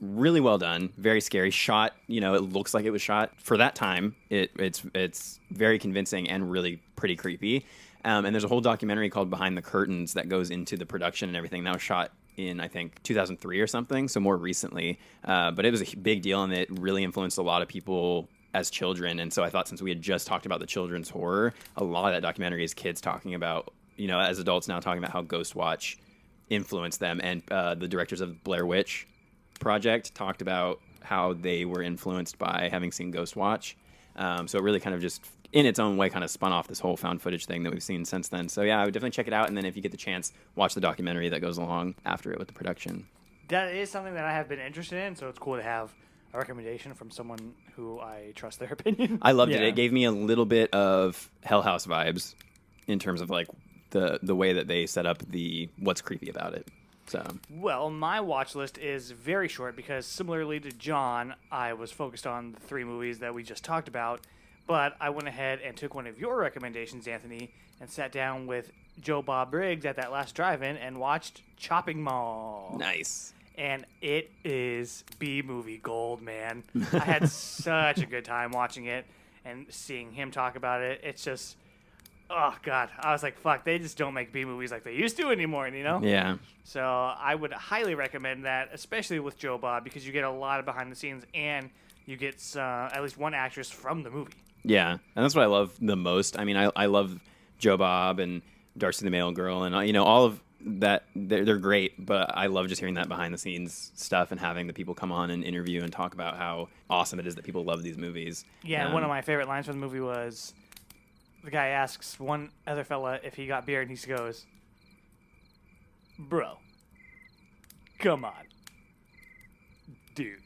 really well done. Very scary. Shot, it looks like it was shot for that time. It's very convincing and really pretty creepy. And there's a whole documentary called Behind the Curtains that goes into the production and everything. That was shot in, I think, 2003 or something, so more recently. But it was a big deal, and it really influenced a lot of people as children. And so I thought, since we had just talked about the children's horror, a lot of that documentary is kids talking about, as adults now talking about how Ghost Watch influenced them. And the directors of Blair Witch Project talked about how they were influenced by having seen Ghost Watch. So it really kind of just, in its own way, kind of spun off this whole found footage thing that we've seen since then. So yeah, I would definitely check it out. And then if you get the chance, watch the documentary that goes along after it with the production. That is something that I have been interested in, so it's cool to have a recommendation from someone who I trust their opinion. I loved it. It gave me a little bit of Hell House vibes in terms of like the way that they set up what's creepy about it. So, well, my watch list is very short because, similarly to John, I was focused on the 3 movies that we just talked about. But I went ahead and took one of your recommendations, Anthony, and sat down with Joe Bob Briggs at that last drive-in and watched Chopping Mall. Nice. And it is B-movie gold, man. I had such a good time watching it and seeing him talk about it. It's just, oh, God. I was like, fuck, they just don't make B-movies like they used to anymore, Yeah. So I would highly recommend that, especially with Joe Bob, because you get a lot of behind the scenes and you get at least one actress from the movie. Yeah, and that's what I love the most. I mean, I love Joe Bob and Darcy the Mail Girl and, all of that. They're great, but I love just hearing that behind-the-scenes stuff and having the people come on and interview and talk about how awesome it is that people love these movies. Yeah, and one of my favorite lines from the movie was the guy asks one other fella if he got beer, and he goes, "Bro, come on, dude."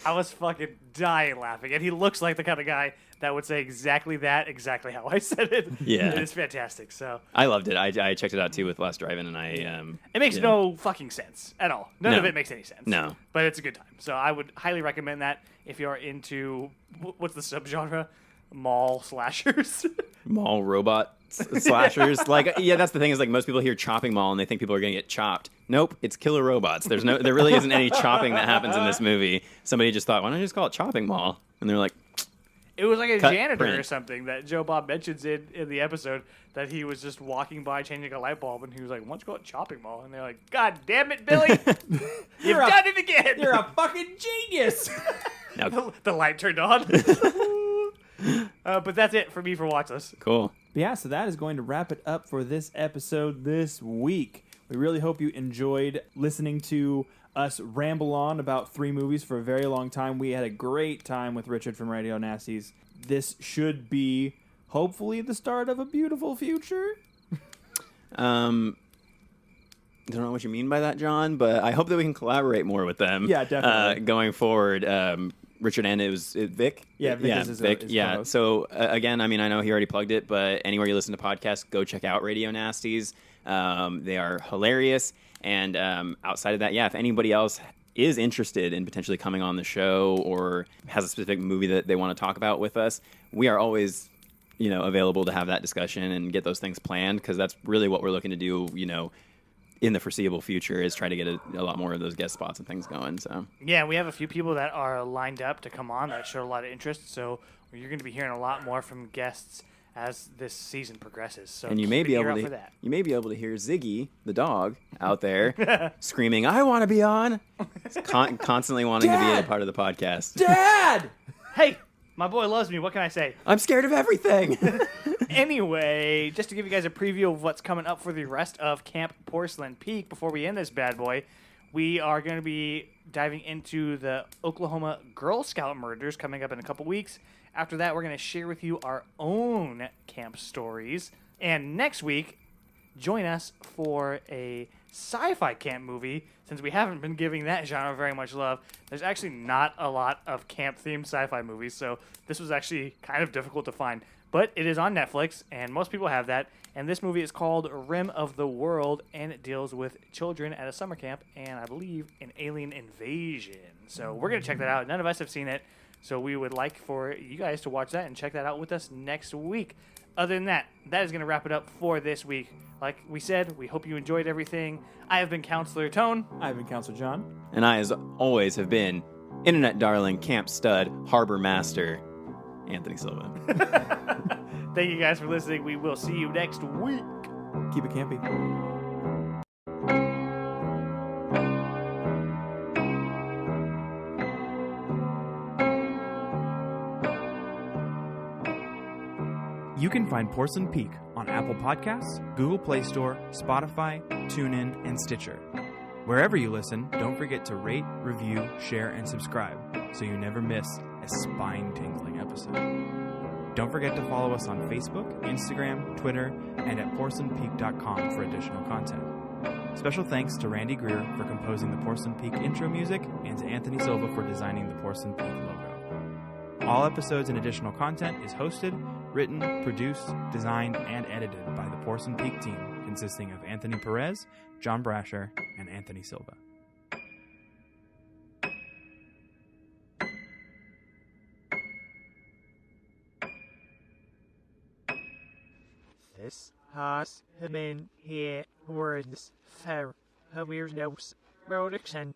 I was fucking dying laughing, and he looks like the kind of guy that would say exactly exactly how I said it. Yeah. It's fantastic. So I loved it. I checked it out too with Last Drive-In, and it makes no fucking sense at all. None of it makes any sense. No. But it's a good time. So I would highly recommend that if you're into, what's the subgenre? Mall slashers. mall robot slashers. Like, yeah, that's the thing is like most people hear chopping mall and they think people are going to get chopped. Nope, it's killer robots. There really isn't any chopping that happens in this movie. Somebody just thought, why don't I just call it chopping mall? And they're like, it was like a cut, janitor print. or something that Joe Bob mentions in the episode that he was just walking by changing a light bulb and he was like, why don't you call it chopping mall? And they're like, God damn it, Billy. You've done it again. You're a fucking genius. Now, the light turned on. But that's it for me for Watchlist. cool. But yeah, so that is going to wrap it up for this episode this week. We really hope you enjoyed listening to us ramble on about 3 movies for a very long time. We had a great time with Richard from Radio Nasties. This should be, hopefully, the start of a beautiful future. Don't know what you mean by that, John, but I hope that we can collaborate more with them. Yeah, definitely. Going forward, Richard and Vic? Yeah, Vic is Vic. his Yeah, co-host. so again, I mean, I know he already plugged it, but anywhere you listen to podcasts, go check out Radio Nasties. They are hilarious. And outside of that, yeah, if anybody else is interested in potentially coming on the show or has a specific movie that they want to talk about with us, we are always, available to have that discussion and get those things planned, because that's really what we're looking to do, in the foreseeable future, is try to get a lot more of those guest spots and things going. So Yeah, we have a few people that are lined up to come on that showed a lot of interest. So you're going to be hearing a lot more from guests as this season progresses. So and you may keep be an ear able out for to that. you may be able to hear Ziggy the dog out there screaming, "I want to be on!" Constantly wanting to be a part of the podcast. Dad! Hey, my boy loves me. What can I say? I'm scared of everything. Anyway, just to give you guys a preview of what's coming up for the rest of Camp Porcelain Peak before we end this bad boy, we are going to be diving into the Oklahoma Girl Scout murders coming up in a couple weeks. After that, we're going to share with you our own camp stories. And next week, join us for a sci-fi camp movie. Since we haven't been giving that genre very much love, there's actually not a lot of camp-themed sci-fi movies, so this was actually kind of difficult to find. But it is on Netflix, and most people have that. And this movie is called Rim of the World, and it deals with children at a summer camp and, I believe, an alien invasion. So we're going to check that out. None of us have seen it, so we would like for you guys to watch that and check that out with us next week. Other than that, that is going to wrap it up for this week. Like we said, we hope you enjoyed everything. I have been Counselor Tone. I've been Counselor John. And I, as always, have been internet darling, camp stud, harbor master, Anthony Silva. Thank you guys for listening. We will see you next week. Keep it campy. You can find Porcelain Peak on Apple Podcasts, Google Play Store, Spotify, TuneIn, and Stitcher. Wherever you listen, don't forget to rate, review, share, and subscribe so you never miss a spine-tingling episode. Don't forget to follow us on Facebook, Instagram, Twitter, and at porcelainpeak.com for additional content. Special thanks to Randy Greer for composing the Porcelain Peak intro music and to Anthony Silva for designing the Porcelain Peak logo. All episodes and additional content is hosted, written, produced, designed, and edited by the Porcelain Peak team, consisting of Anthony Perez, John Brasher, and Anthony Silva. This has been here words for awareness products and